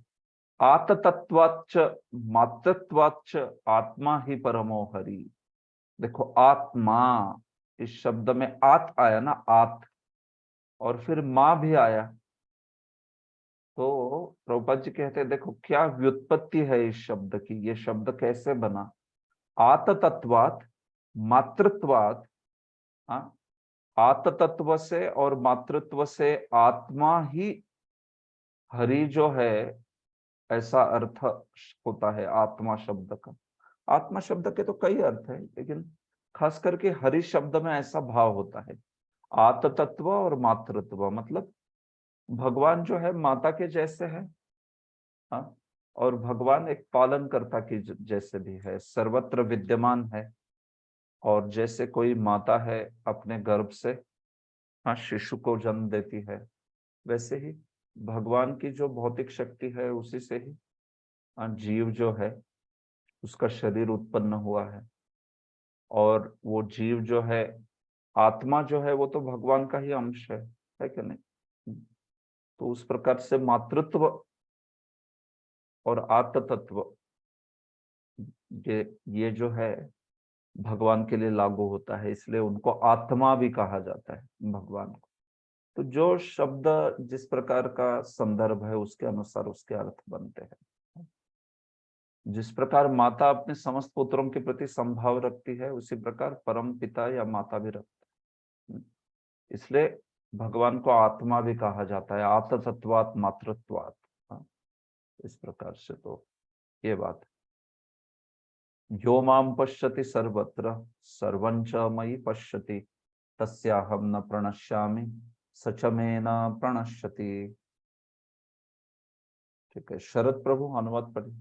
आततत्वाच्च मातृत्वाच्च आत्मा ही परमो हरि। देखो, आत्मा इस शब्द में आत आया ना, आत, और फिर मां भी आया। तो प्रभुपाद जी कहते हैं देखो क्या व्युत्पत्ति है इस शब्द की, ये शब्द कैसे बना। आततत्वात मातृत्वात, आततत्व से और मातृत्व से आत्मा ही हरि जो है, ऐसा अर्थ होता है आत्मा शब्द का। आत्मा शब्द के तो कई अर्थ है, लेकिन खास करके हरि शब्द में ऐसा भाव होता है। आततत्व और मातृत्व मतलब भगवान जो है माता के जैसे है, और भगवान एक पालनकर्ता की जैसे भी है, सर्वत्र विद्यमान है। और जैसे कोई माता है अपने गर्भ से शिशु को जन्म देती है, वैसे ही भगवान की जो भौतिक शक्ति है उसी से ही जीव जो है उसका शरीर उत्पन्न हुआ है। और वो जीव जो है, आत्मा जो है, वो तो भगवान का ही अंश है कि नहीं? तो उस प्रकार से मातृत्व और आत्तत्व ये जो है भगवान के लिए लागू होता है, इसलिए उनको आत्मा भी कहा जाता है भगवान को। तो जो शब्द जिस प्रकार का संदर्भ है उसके अनुसार उसके अर्थ बनते हैं। जिस प्रकार माता अपने समस्त पुत्रों के प्रति संभाव रखती है, उसी प्रकार परम पिता या माता भी रखते हैं। इसलिए भगवान को आत्मा भी कहा जाता है, आत्मतत्वात् मातृत्वात्। हाँ, इस प्रकार से तो ये बात है। यो माम पश्यति सर्वत्र सर्वं च मयि पश्यति तस्याहं न प्रणश्यामि स च मे न प्रणश्यति। ठीक है, शरद प्रभु अनुवाद पढ़िए।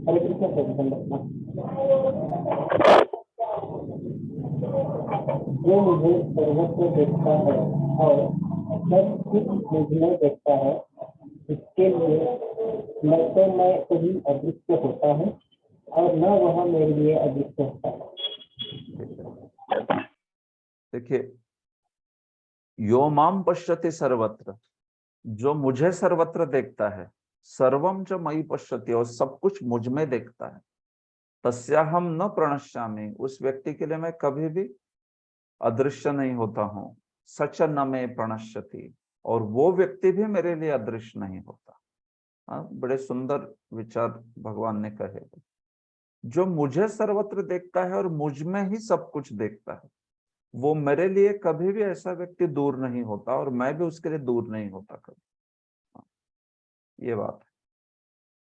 हरे कृष्ण प्रभु। जो मुझे सर्वत्र देखता है और सब कुछ मुझमें देखता है, इसके लिए न तो मैं कभी अदृश्य होता हूँ और न वह मेरे लिए अदृश्य होता है। देखिए, यो माम पश्यति सर्वत्र, जो मुझे सर्वत्र देखता है, सर्वम च मयि पश्यति, और सब कुछ मुझ में देखता है, तस्याहम न प्रणश्यामि, उस व्यक्ति के लिए मैं कभी भी अदृश्य नहीं होता हूँ, सच न में प्रणश्यति, और वो व्यक्ति भी मेरे लिए अदृश्य नहीं होता। हाँ, बड़े सुंदर विचार भगवान ने कहे। जो मुझे सर्वत्र देखता है और मुझ में ही सब कुछ देखता है, वो मेरे लिए कभी भी ऐसा व्यक्ति दूर नहीं होता और मैं भी उसके लिए दूर नहीं होता कभी। ये बात है।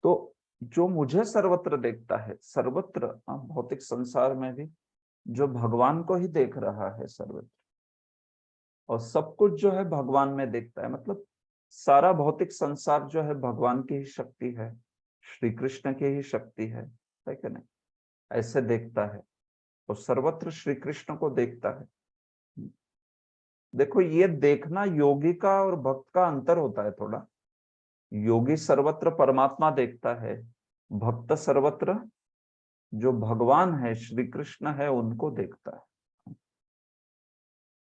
तो जो मुझे सर्वत्र देखता है, सर्वत्र भौतिक संसार में भी जो भगवान को ही देख रहा है सर्वत्र, और सब कुछ जो है भगवान में देखता है, मतलब सारा भौतिक संसार जो है भगवान की ही शक्ति है, श्री कृष्ण की ही शक्ति है कि नहीं? ऐसे देखता है और सर्वत्र श्री कृष्ण को देखता है। देखो, ये देखना योगी का और भक्त का अंतर होता है थोड़ा। योगी सर्वत्र परमात्मा देखता है, भक्त सर्वत्र जो भगवान है, श्री कृष्ण है, उनको देखता है,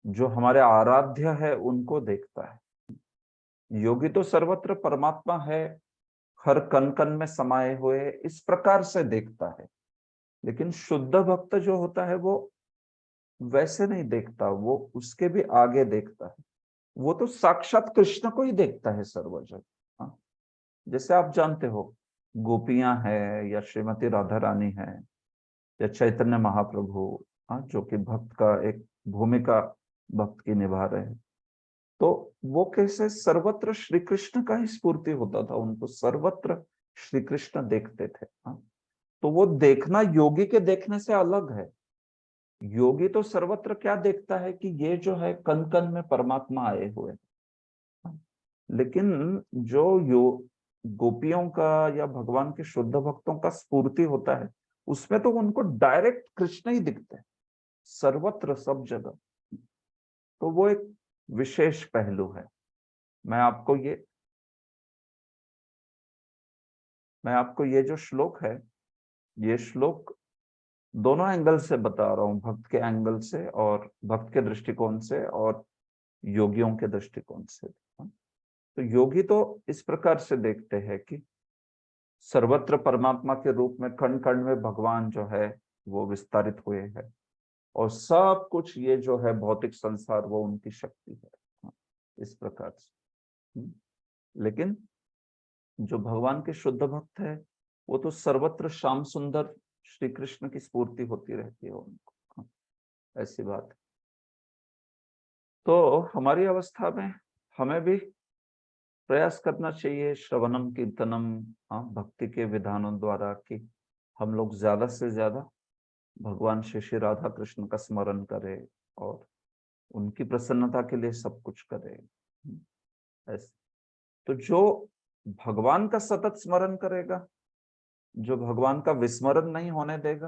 जो हमारे आराध्य है उनको देखता है। योगी तो सर्वत्र परमात्मा है, हर कण कण में समाये हुए, इस प्रकार से देखता है। लेकिन शुद्ध भक्त जो होता है वो वैसे नहीं देखता, वो उसके भी आगे देखता है। वो तो साक्षात कृष्ण को ही देखता है सर्व जगह। जैसे आप जानते हो, गोपियां है या श्रीमती राधा रानी है या चैतन्य महाप्रभु, जो कि भक्त का एक भूमिका भक्त की निभा रहे हैं, तो वो कैसे सर्वत्र श्री कृष्ण का ही स्फूर्ति होता था, उनको सर्वत्र श्री कृष्ण देखते थे। तो वो देखना योगी के देखने से अलग है। योगी तो सर्वत्र क्या देखता है कि ये जो है कण कण में परमात्मा आए हुए, लेकिन जो गोपियों का या भगवान के शुद्ध भक्तों का स्फूर्ति होता है, उसमें तो उनको डायरेक्ट कृष्ण ही दिखते हैं सर्वत्र सब जगह। तो वो एक विशेष पहलू है। मैं आपको ये जो श्लोक है, ये श्लोक दोनों एंगल से बता रहा हूं, भक्त के एंगल से और भक्त के दृष्टिकोण से और योगियों के दृष्टिकोण से। तो योगी तो इस प्रकार से देखते हैं कि सर्वत्र परमात्मा के रूप में कण कण में भगवान जो है वो विस्तारित हुए हैं, और सब कुछ ये जो है भौतिक संसार वो उनकी शक्ति है, इस प्रकार से। लेकिन जो भगवान के शुद्ध भक्त है, वो तो सर्वत्र श्याम सुंदर श्री कृष्ण की स्फूर्ति होती रहती है उनको। ऐसी बात। तो हमारी अवस्था में हमें भी प्रयास करना चाहिए, श्रवणम कीर्तनम, भक्ति के विधानों द्वारा, कि हम लोग ज्यादा से ज्यादा भगवान श्री राधा कृष्ण का स्मरण करें और उनकी प्रसन्नता के लिए सब कुछ करें। ऐसे तो जो भगवान का सतत स्मरण करेगा, जो भगवान का विस्मरण नहीं होने देगा,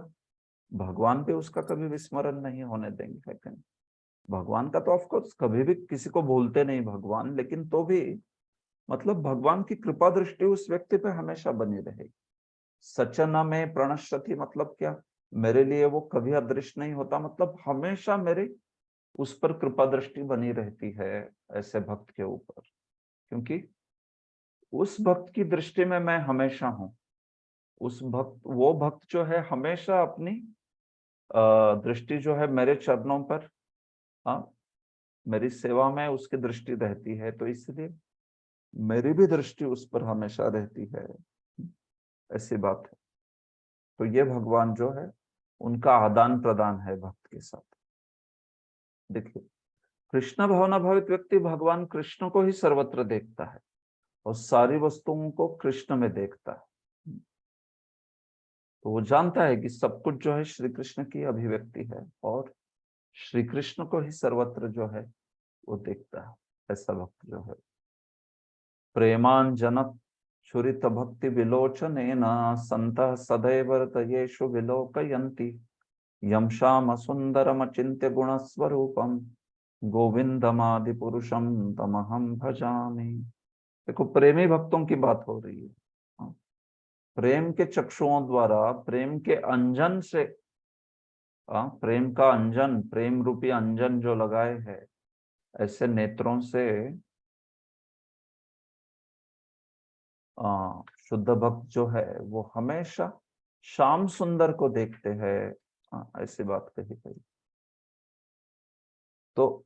भगवान भी उसका कभी विस्मरण नहीं होने देंगे। लेकिन भगवान का तो ऑफकोर्स कभी भी किसी को भूलते नहीं भगवान, लेकिन तो भी मतलब भगवान की कृपा दृष्टि उस व्यक्ति पे हमेशा बनी रहेगी। सचना में प्रणश्यति मतलब क्या? मेरे लिए वो कभी अदृश्य नहीं होता, मतलब हमेशा मेरी उस पर कृपा दृष्टि बनी रहती है ऐसे भक्त के ऊपर, क्योंकि उस भक्त की दृष्टि में मैं हमेशा हूं। उस भक्त, वो भक्त जो है हमेशा अपनी दृष्टि जो है मेरे चरणों पर, हाँ, मेरी सेवा में उसकी दृष्टि रहती है, तो इसलिए मेरी भी दृष्टि उस पर हमेशा रहती है, ऐसी बात है। तो ये भगवान जो है उनका आदान प्रदान है भक्त के साथ। देखिए, कृष्ण भावनाभावित व्यक्ति भगवान कृष्ण को ही सर्वत्र देखता है और सारी वस्तुओं को कृष्ण में देखता है। तो वो जानता है कि सब कुछ जो है श्री कृष्ण की अभिव्यक्ति है और श्री कृष्ण को ही सर्वत्र जो है वो देखता है। ऐसा भक्त जो है प्रेमांजन छुरित भक्ति विलोचनेन संतः सदैव रतयेषु विलोकयन्ति यम श्याम सुंदरम अचिंत्य गुण स्वरूपम गोविंदमादि पुरुषम तमहम भजामि। देखो, प्रेमी भक्तों की बात हो रही है। हाँ, प्रेम के चक्षुओं द्वारा, प्रेम के अंजन से, प्रेम का अंजन, प्रेम रूपी अंजन जो लगाए है, ऐसे नेत्रों से शुद्ध भक्त जो है वो हमेशा श्याम सुंदर को देखते हैं। ऐसी बात कही गई। तो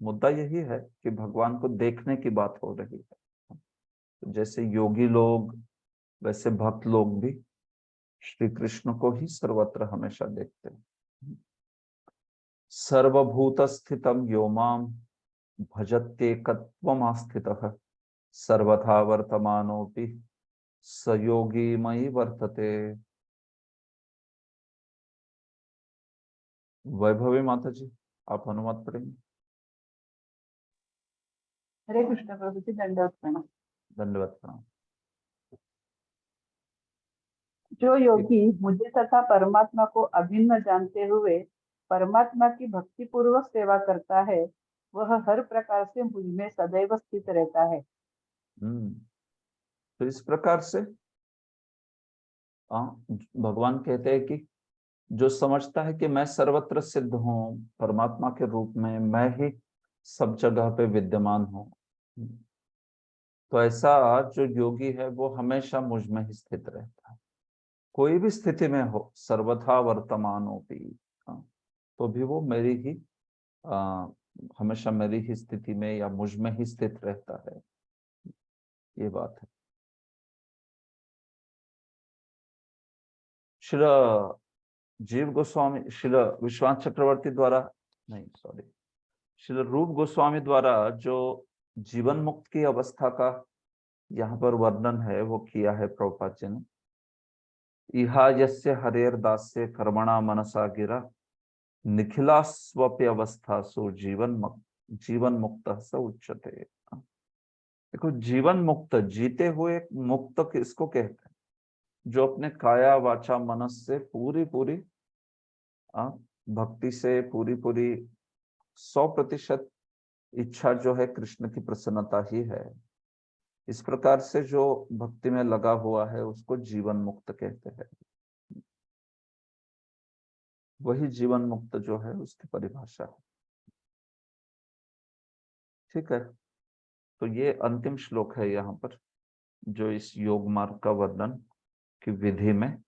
मुद्दा यही है कि भगवान को देखने की बात हो रही है। तो जैसे योगी लोग, वैसे भक्त लोग भी श्री कृष्ण को ही सर्वत्र हमेशा देखते हैं। सर्वभूत स्थितम यो माम भजत्येकत्वमास्थितः सर्वथा वर्तमानोपि सयोगी मयि वर्तते। वैभवी माता जी, आप अनुवाद पढ़ेंगे। हरे कृष्ण प्रभु जी, दंडवत प्रणाम। दंडवत प्रणाम। जो योगी मुझे तथा परमात्मा को अभिन्न जानते हुए परमात्मा की भक्ति पूर्वक सेवा करता है, वह हर प्रकार से मुझ में सदैव स्थित रहता है। तो इस प्रकार से भगवान कहते हैं कि जो समझता है कि मैं सर्वत्र सिद्ध हूँ, परमात्मा के रूप में मैं ही सब जगह पे विद्यमान हूँ, तो ऐसा जो योगी है वो हमेशा मुझ में ही स्थित रहता है। कोई भी स्थिति में हो, सर्वथा वर्तमानोपि, तो भी वो मेरी ही हमेशा मेरी ही स्थिति में या मुझ में ही स्थित रहता है। ये बात है। श्री जीव गोस्वामी, श्री विश्वास चक्रवर्ती द्वारा, नहीं सॉरी, श्री रूप गोस्वामी द्वारा जो जीवन मुक्त की अवस्था का यहाँ पर वर्णन है वो किया है प्रभुपाद जी ने। इहा यस्य हरेर दास्य कर्मणा मनसा गिरा निखिला स्वप्य अवस्था सो जीवन मुक्त स उच्यते। देखो, जीवन मुक्त, जीते हुए मुक्त किसको कहते हैं? जो अपने काया वाचा मनस से पूरी पूरी भक्ति से पूरी पूरी 100% इच्छा जो है कृष्ण की प्रसन्नता ही है। इस प्रकार से जो भक्ति में लगा हुआ है उसको जीवन मुक्त कहते हैं। वही जीवन मुक्त जो है उसकी परिभाषा है। ठीक है, तो ये अंतिम श्लोक है यहाँ पर, जो इस योग मार्ग का वर्णन की विधि में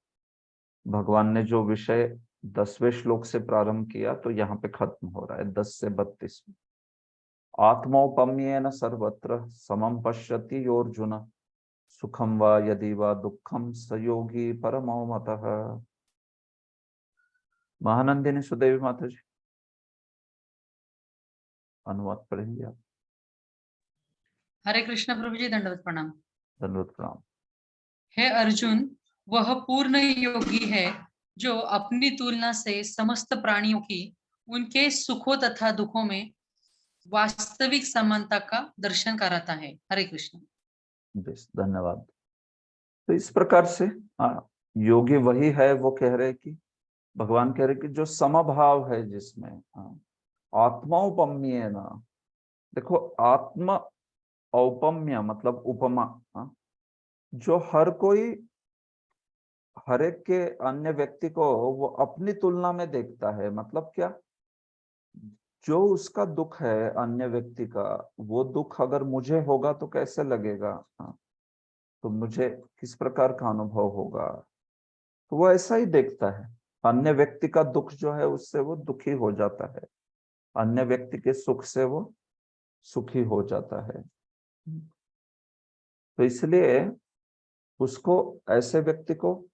भगवान ने जो विषय 10वें श्लोक से प्रारंभ किया, तो यहाँ पे खत्म हो रहा है 10 से 32 में। आत्मौपम्येन सर्वत्र समं पश्यति योर्जुन सुखम वा यदि वा दुखम सयोगी परमो मतः। महानंदिनी सुदेवी माता जी, अनुवाद पढ़ेंगे आप। हरे कृष्ण प्रभु जी, दंडवत प्रणाम। दंडवत प्रणाम। हे अर्जुन, वह पूर्ण योगी है जो अपनी तुलना से समस्त प्राणियों की उनके सुखों तथा दुखों में वास्तविक समानता का दर्शन कराता है। हरे कृष्ण। धन्यवाद। तो इस प्रकार से योगी वही है, वो कह रहे कि भगवान कह रहे कि जो समभाव है जिसमें आत्मौपम्य ना। देखो, आत्म औपम्य मतलब उपमा, जो हर कोई हर एक के अन्य व्यक्ति को वो अपनी तुलना में देखता है। मतलब क्या? जो उसका दुख है अन्य व्यक्ति का, वो दुख अगर मुझे होगा तो कैसे लगेगा? तो मुझे किस प्रकार का अनुभव होगा, तो वो ऐसा ही देखता है। अन्य व्यक्ति का दुख जो है उससे वो दुखी हो जाता है, अन्य व्यक्ति के सुख से वो सुखी हो जाता है। तो इसलिए उसको, ऐसे व्यक्ति को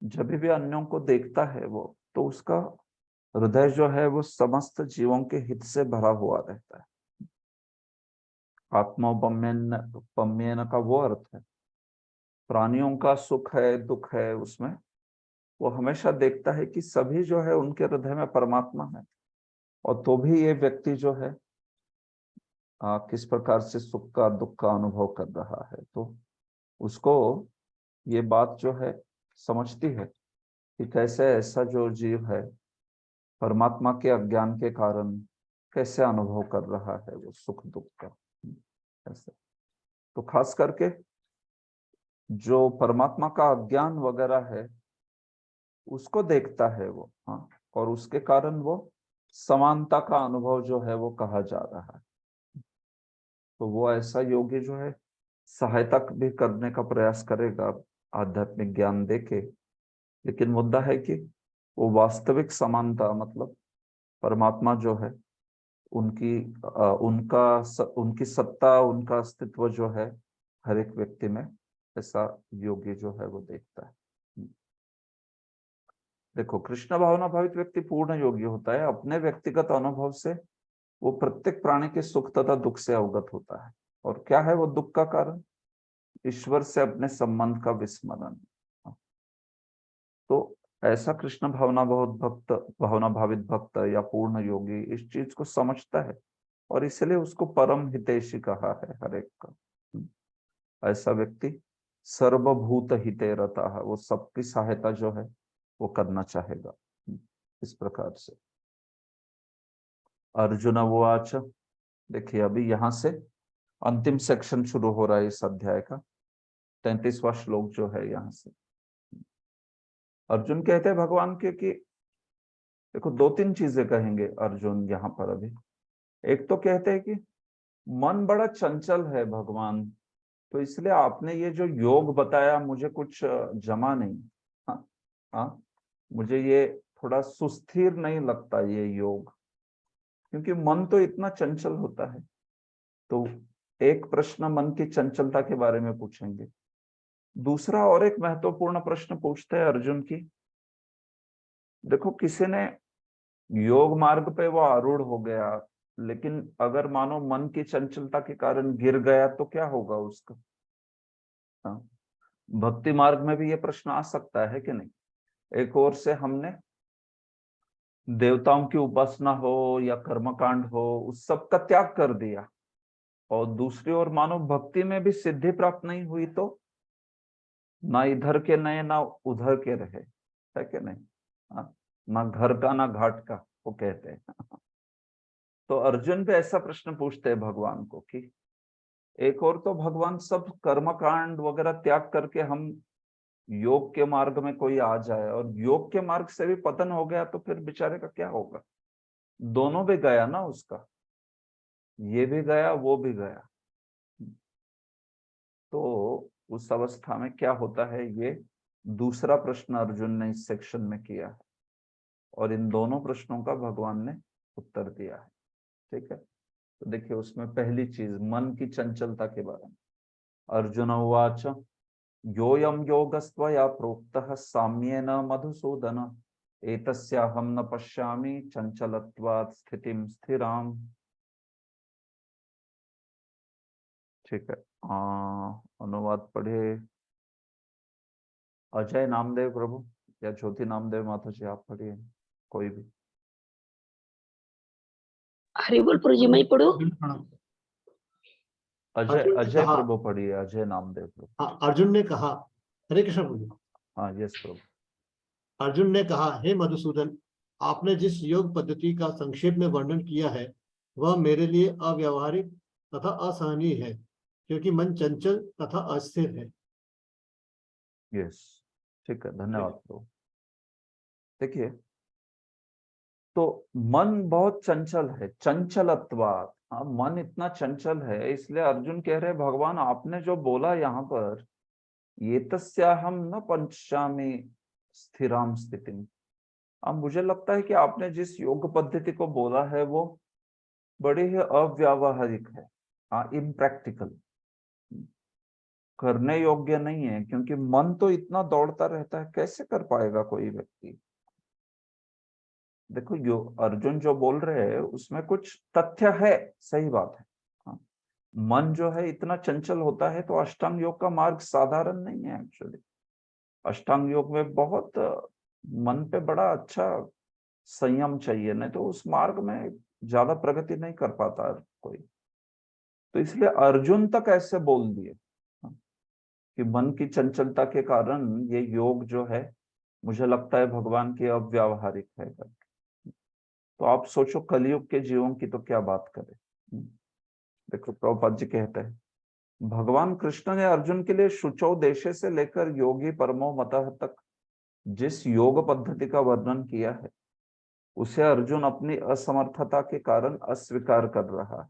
जब भी अन्यों को देखता है वो, तो उसका हृदय जो है वो समस्त जीवों के हित से भरा हुआ रहता है। आत्मोपम्यन का वो अर्थ है, प्राणियों का सुख है दुख है, उसमें वो हमेशा देखता है कि सभी जो है उनके हृदय में परमात्मा है, और तो भी ये व्यक्ति जो है किस प्रकार से सुख का दुख का अनुभव कर रहा है। तो उसको ये बात जो है समझती है कि कैसे ऐसा जो जीव है परमात्मा के अज्ञान के कारण कैसे अनुभव कर रहा है वो सुख दुख का ऐसे। तो खास करके जो परमात्मा का अज्ञान वगैरह है उसको देखता है वो, हाँ, और उसके कारण वो समानता का अनुभव जो है वो कहा जा रहा है। तो वो ऐसा योगी जो है सहायता भी करने का प्रयास करेगा आध्यात्मिक ज्ञान देके, लेकिन मुद्दा है कि वो वास्तविक समानता, मतलब परमात्मा जो है उनकी उनकी सत्ता, उनका अस्तित्व जो है हर एक व्यक्ति में, ऐसा योगी जो है वो देखता है। देखो, कृष्ण भावना भावित व्यक्ति पूर्ण योगी होता है। अपने व्यक्तिगत अनुभव से वो प्रत्येक प्राणी के सुख तथा दुख से अवगत होता है। और क्या है वो दुख का कारण? ईश्वर से अपने संबंध का विस्मरण। तो ऐसा कृष्ण भावना भावित भक्त या पूर्ण योगी इस चीज को समझता है, और इसलिए उसको परम हितैषी कहा है हर एक का। ऐसा व्यक्ति सर्वभूत हिते रता है, वो सबकी सहायता जो है वो करना चाहेगा। इस प्रकार से अर्जुन उवाच, देखिए अभी यहाँ से अंतिम सेक्शन शुरू हो रहा है इस अध्याय का, 33वां श्लोक जो है यहाँ से। अर्जुन कहते हैं भगवान के कि देखो, दो तीन चीजें कहेंगे अर्जुन यहाँ पर अभी। एक तो कहते हैं कि मन बड़ा चंचल है भगवान, तो इसलिए आपने ये जो योग बताया मुझे कुछ जमा नहीं। हाँ, हाँ, मुझे ये थोड़ा सुस्थिर नहीं लगता ये योग, क्योंकि मन तो इतना चंचल होता है। तो एक प्रश्न मन की चंचलता के बारे में पूछेंगे। दूसरा और एक महत्वपूर्ण प्रश्न पूछते हैं अर्जुन की, देखो किसी ने योग मार्ग पे वो आरूढ़ हो गया, लेकिन अगर मानो मन की चंचलता के कारण गिर गया तो क्या होगा उसका? हाँ, भक्ति मार्ग में भी ये प्रश्न आ सकता है कि नहीं? एक ओर से हमने देवताओं की उपासना हो या कर्मकांड हो उस सब का त्याग कर दिया, और दूसरी ओर मानो भक्ति में भी सिद्धि प्राप्त नहीं हुई, तो ना इधर के नए ना उधर के रहे, है कि नहीं? हाँ, ना घर का ना घाट का, वो कहते हैं। तो अर्जुन भी ऐसा प्रश्न पूछते हैं भगवान को कि एक और तो भगवान सब कर्मकांड वगैरह त्याग करके हम योग के मार्ग में कोई आ जाए, और योग के मार्ग से भी पतन हो गया, तो फिर बेचारे का क्या होगा? दोनों भी गया ना उसका, ये भी गया वो भी गया। तो उस अवस्था में क्या होता है, ये दूसरा प्रश्न अर्जुन ने इस सेक्शन में किया है, और इन दोनों प्रश्नों का भगवान ने उत्तर दिया है। ठीक है, तो देखिए उसमें पहली चीज मन की चंचलता के बारे में। अर्जुन उवाच योऽयं योगस्त्वया प्रोक्तः साम्येन मधुसूदन एतस्याहं न पश्यामि चंचलत्वात् स्थितिं स्थिराम। ठीक है, अनुवाद पढ़े अजय नामदेव प्रभु या ज्योति नामदेव माता जी, आप पढ़िए कोई भी। हरिबोल प्रभु जी, मैं पढ़ूं? अजय प्रभु पढ़िए, अजय नामदेव प्रभु। हाँ, अर्जुन ने कहा, हरे कृष्ण प्रभु। हाँ, यस प्रभु। अर्जुन ने कहा, हे मधुसूदन, आपने जिस योग पद्धति का संक्षेप में वर्णन किया है वह मेरे लिए अव्यवहारिक तथा असहनीय है, क्योंकि मन चंचल तथा अस्थिर है। यस, ठीक है, धन्यवाद प्रभु। देखिए, तो मन बहुत चंचल है, चंचलत्वात्, हाँ, मन इतना चंचल है, इसलिए अर्जुन कह रहे भगवान आपने जो बोला यहाँ पर, ये तस्याहम न पंचामी स्थिराम स्थितिम। अब मुझे लगता है कि आपने जिस योग पद्धति को बोला है वो बड़ी ही अव्यावहारिक है, हाँ, इम्प्रैक्टिकल, करने योग्य नहीं है, क्योंकि मन तो इतना दौड़ता रहता है, कैसे कर पाएगा कोई व्यक्ति। देखो, जो अर्जुन जो बोल रहे हैं उसमें कुछ तथ्य है, सही बात है। हाँ, मन जो है इतना चंचल होता है, तो अष्टांग योग का मार्ग साधारण नहीं है एक्चुअली। अष्टांग योग में बहुत मन पे बड़ा अच्छा संयम चाहिए, नहीं तो उस मार्ग में ज्यादा प्रगति नहीं कर पाता कोई। तो इसलिए अर्जुन तक ऐसे बोल दिए कि मन की चंचलता के कारण ये योग जो है, मुझे लगता है भगवान की अव्यावहारिक है। तो आप सोचो कलयुग के जीवों की तो क्या बात करें। देखो, प्रभुपाद जी कहते हैं भगवान कृष्ण ने अर्जुन के लिए शुचौ देशे से लेकर योगी परमो मतः तक जिस योग पद्धति का वर्णन किया है, उसे अर्जुन अपनी असमर्थता के कारण अस्वीकार कर रहा है।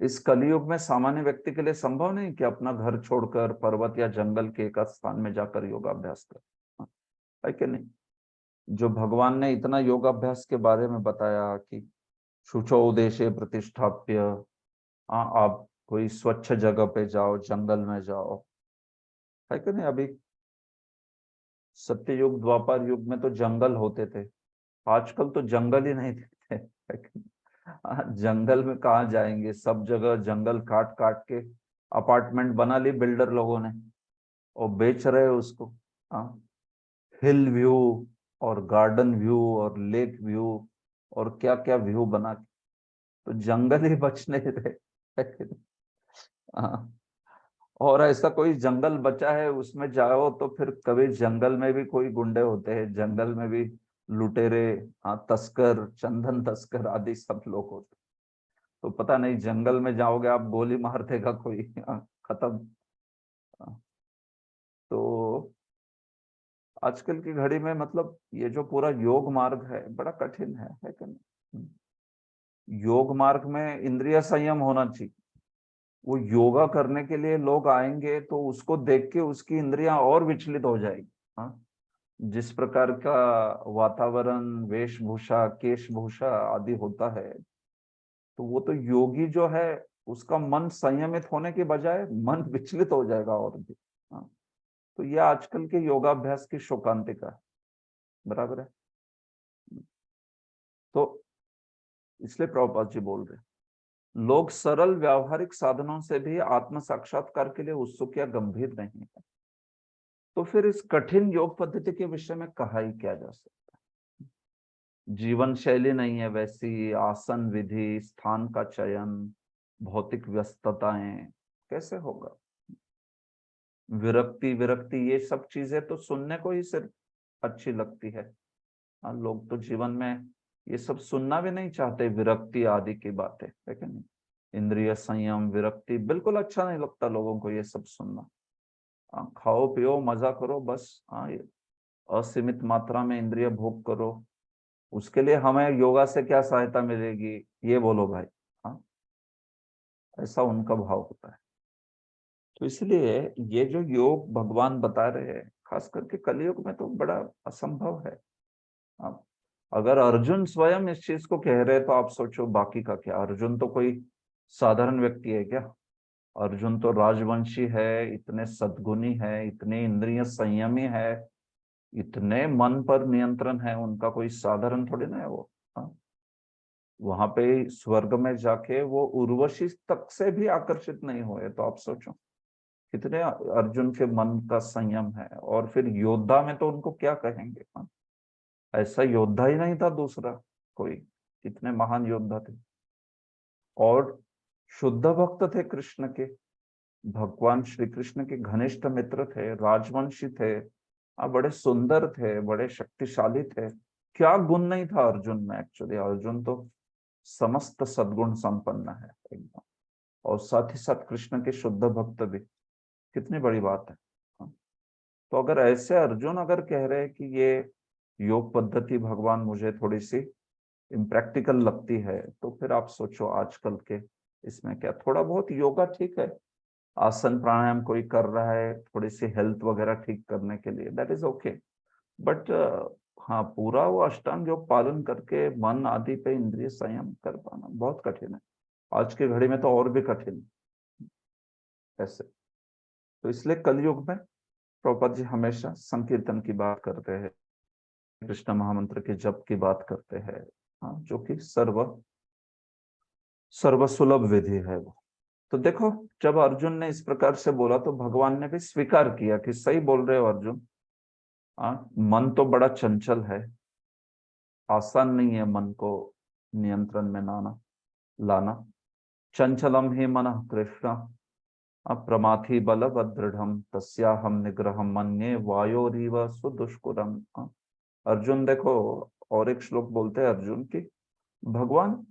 इस कलयुग में सामान्य व्यक्ति के लिए संभव नहीं कि अपना घर छोड़कर पर्वत या जंगल के एक स्थान में जाकर योगाभ्यास करे, है कि नहीं। जो भगवान ने इतना योगाभ्यास के बारे में बताया कि शुचौ देशे प्रतिष्ठाप्य, आप कोई स्वच्छ जगह पे जाओ, जंगल में जाओ, है कि नहीं। अभी सत्ययुग द्वापर युग में तो जंगल होते थे, आजकल तो जंगल ही नहीं दिखते, है कि नहीं? जंगल में कहाँ जाएंगे, सब जगह जंगल काट काट के अपार्टमेंट बना ली बिल्डर लोगों ने और बेच रहे हैं उसको। हिल व्यू और गार्डन व्यू और लेक व्यू और क्या क्या व्यू बना के, तो जंगल ही बच नहीं रहे, है कि नहीं? हाँ, और ऐसा कोई जंगल बचा है उसमें जाओ तो फिर कभी जंगल में भी कोई गुंडे होते हैं, जंगल में भी लुटेरे, तस्कर, चंदन तस्कर आदि सब लोग होते। तो पता नहीं जंगल में जाओगे आप, गोली मार देगा कोई, खत्म। तो आजकल की घड़ी में मतलब ये जो पूरा योग मार्ग है बड़ा कठिन है कि नहीं। योग मार्ग में इंद्रिय संयम होना चाहिए। वो योगा करने के लिए लोग आएंगे तो उसको देख के उसकी इंद्रियां और विचलित हो जाएगी। हाँ, जिस प्रकार का वातावरण, वेशभूषा, केशभूषा आदि होता है, तो वो तो योगी जो है उसका मन संयमित होने के बजाय मन विचलित हो जाएगा और भी। हाँ, तो ये आजकल के योगाभ्यास की शोकांतिका है, बराबर है। तो इसलिए प्रभुपाद जी बोल रहे लोग सरल व्यावहारिक साधनों से भी आत्म साक्षात्कार के लिए उत्सुक या गंभीर नहीं है, तो फिर इस कठिन योग पद्धति के विषय में कहा ही क्या जा सकता है। जीवन शैली नहीं है वैसी, आसन विधि, स्थान का चयन, भौतिक व्यस्तताएं, कैसे होगा। विरक्ति विरक्ति ये सब चीजें तो सुनने को ही सिर्फ अच्छी लगती है। लोग तो जीवन में ये सब सुनना भी नहीं चाहते, विरक्ति आदि की बातें, है कि नहीं। इंद्रिय संयम, विरक्ति, बिल्कुल अच्छा नहीं लगता लोगों को ये सब सुनना। खाओ पियो मजा करो बस, असीमित मात्रा में इंद्रिय भोग करो, उसके लिए हमें योगा से क्या सहायता मिलेगी, ये बोलो भाई। हाँ, ऐसा उनका भाव होता है। तो इसलिए ये जो योग भगवान बता रहे हैं, खास करके कलयुग में तो बड़ा असंभव है। अगर अर्जुन स्वयं इस चीज को कह रहे तो आप सोचो बाकी का क्या। अर्जुन तो कोई साधारण व्यक्ति है क्या। अर्जुन तो राजवंशी है, इतने सद्गुणी है, इतने इंद्रिय संयमी है, इतने मन पर नियंत्रण है उनका, कोई साधारण थोड़ी ना है वो। वहां पे स्वर्ग में जाके वो उर्वशी तक से भी आकर्षित नहीं हुए, तो आप सोचो कितने अर्जुन के मन का संयम है। और फिर योद्धा में तो उनको क्या कहेंगे, ऐसा योद्धा ही नहीं था दूसरा कोई, कितने महान योद्धा थे। और शुद्ध भक्त थे कृष्ण के, भगवान श्री कृष्ण के घनिष्ठ मित्र थे, राजवंशी थे, बड़े सुंदर थे, बड़े शक्तिशाली थे। क्या गुण नहीं था अर्जुन में एक्चुअली। अर्जुन तो समस्त सद्गुण संपन्न है एकदम, और साथ ही साथ कृष्ण के शुद्ध भक्त भी, कितनी बड़ी बात है। तो अगर ऐसे अर्जुन अगर कह रहे हैं कि ये योग पद्धति भगवान मुझे थोड़ी सी इम्प्रैक्टिकल लगती है तो फिर आप सोचो आजकल के इसमें क्या, थोड़ा बहुत योगा ठीक है, आसन प्राणायाम कोई कर रहा है थोड़ी सी हेल्थ वगैरह ठीक करने के लिए, दैट इज ओके। बट हाँ, पूरा वो अष्टांग योग पालन करके मन आदि पे इंद्रिय संयम कर पाना बहुत कठिन है, आज की घड़ी में तो और भी कठिन ऐसे। तो इसलिए कलयुग में प्रभुपाद जी हमेशा संकीर्तन की बात करते हैं, कृष्ण महामंत्र के जप की बात करते हैं, हाँ, जो कि सर्वसुलभ विधि है वो। तो देखो, जब अर्जुन ने इस प्रकार से बोला तो भगवान ने भी स्वीकार किया कि सही बोल रहे हो अर्जुन, हाँ, मन तो बड़ा चंचल है, आसान नहीं है मन को नियंत्रण में लाना। चंचलम ही मन कृष्ण अप्रमाथी बलवदृढ़ तस्याहम निग्रहम मन्ये वायोरीव सुदुष्कुरम। अर्जुन देखो, और एक श्लोक बोलते हैं अर्जुन की, भगवान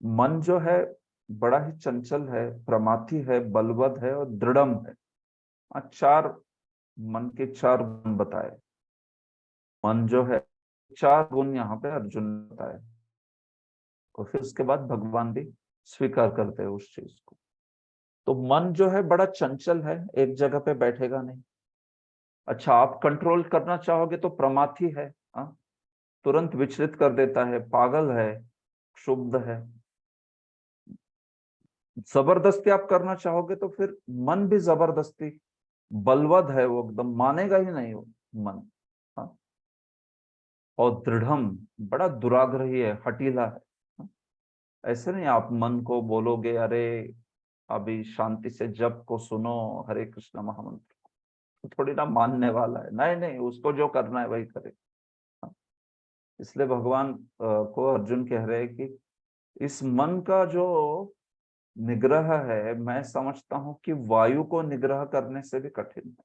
मन जो है बड़ा ही चंचल है, प्रमाथी है, बलवद है और दृढ़म है। चार मन के चार गुण बताए, मन जो है चार गुण यहाँ पे अर्जुन ने बताए, और फिर उसके बाद भगवान भी स्वीकार करते हैं उस चीज को। तो मन जो है बड़ा चंचल है, एक जगह पे बैठेगा नहीं। अच्छा, आप कंट्रोल करना चाहोगे तो प्रमाथी है, तुरंत विचलित कर देता है, पागल है, क्षुब्ध है। जबरदस्ती आप करना चाहोगे तो फिर मन भी जबरदस्ती बलवद है, वो एकदम मानेगा ही नहीं वो मन। हाँ, और दृढ़म बड़ा दुराग्रही है, हठीला है। हाँ? ऐसे नहीं आप मन को बोलोगे अरे अभी शांति से जप को सुनो, हरे कृष्ण महामंत्र, तो थोड़ी ना मानने वाला है, नहीं नहीं, उसको जो करना है वही करे। हाँ? इसलिए भगवान को अर्जुन कह रहे हैं कि इस मन का जो निग्रह है, मैं समझता हूं कि वायु को निग्रह करने से भी कठिन है।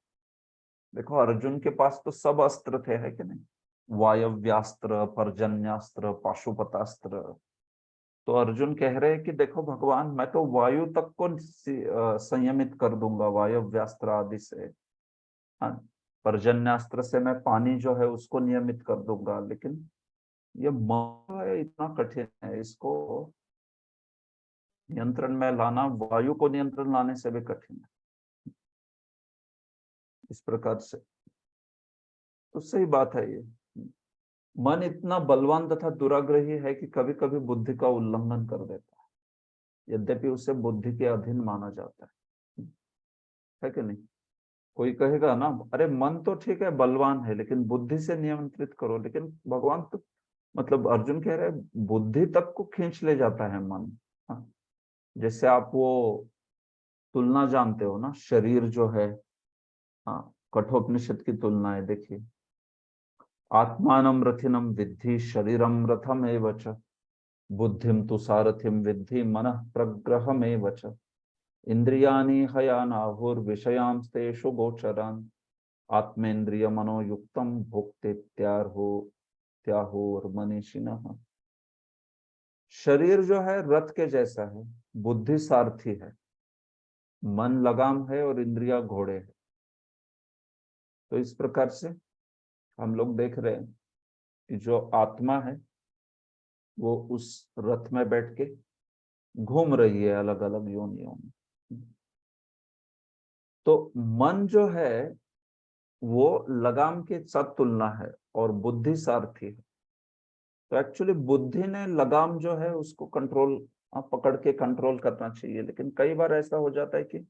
देखो अर्जुन के पास तो सब अस्त्र थे, है कि नहीं, वायव्यास्त्र, पर्जन्यास्त्र, पाशुपतास्त्र। तो अर्जुन कह रहे हैं कि देखो भगवान, मैं तो वायु तक को संयमित कर दूंगा वायव्यास्त्र आदि से, हाँ, पर्जन्यास्त्र से मैं पानी जो है उसको नियमित कर दूंगा, लेकिन ये मन है इतना कठिन है, इसको नियंत्रण में लाना वायु को नियंत्रण लाने से भी कठिन है। इस प्रकार से तो सही बात है ये, मन इतना बलवान तथा दुराग्रही है कि कभी कभी बुद्धि का उल्लंघन कर देता है, यद्यपि उसे बुद्धि के अधीन माना जाता है कि नहीं। कोई कहेगा ना, अरे मन तो ठीक है बलवान है लेकिन बुद्धि से नियंत्रित करो, लेकिन भगवान तो मतलब अर्जुन कह रहे हैं बुद्धि तक को खींच ले जाता है मन। हाँ, जैसे आप वो तुलना जानते हो ना, शरीर जो है, हाँ, कठोपनिषद की तुलना है, देखिए, आत्मानम रथिनम विद्धि शरीरम रथम एव च बुद्धिम तु सारथिम विद्धि मनः प्रग्रहम एव च इंद्रियाणि हयानाहुर्विषयांस्तेषु गोचरान् आत्मेन्द्रिय मनोयुक्तम भोक्तेत्याहुर्मनीषिणः। शरीर जो है रथ के जैसा है, बुद्धि सारथी है, मन लगाम है और इंद्रिया घोड़े है। तो इस प्रकार से हम लोग देख रहे हैं कि जो आत्मा है वो उस रथ में बैठ के घूम रही है अलग अलग योनियों में। तो मन जो है वो लगाम के साथ तुलना है और बुद्धि सारथी है। तो एक्चुअली बुद्धि ने लगाम जो है उसको कंट्रोल, पकड़ के कंट्रोल करना चाहिए, लेकिन कई बार ऐसा हो जाता है कि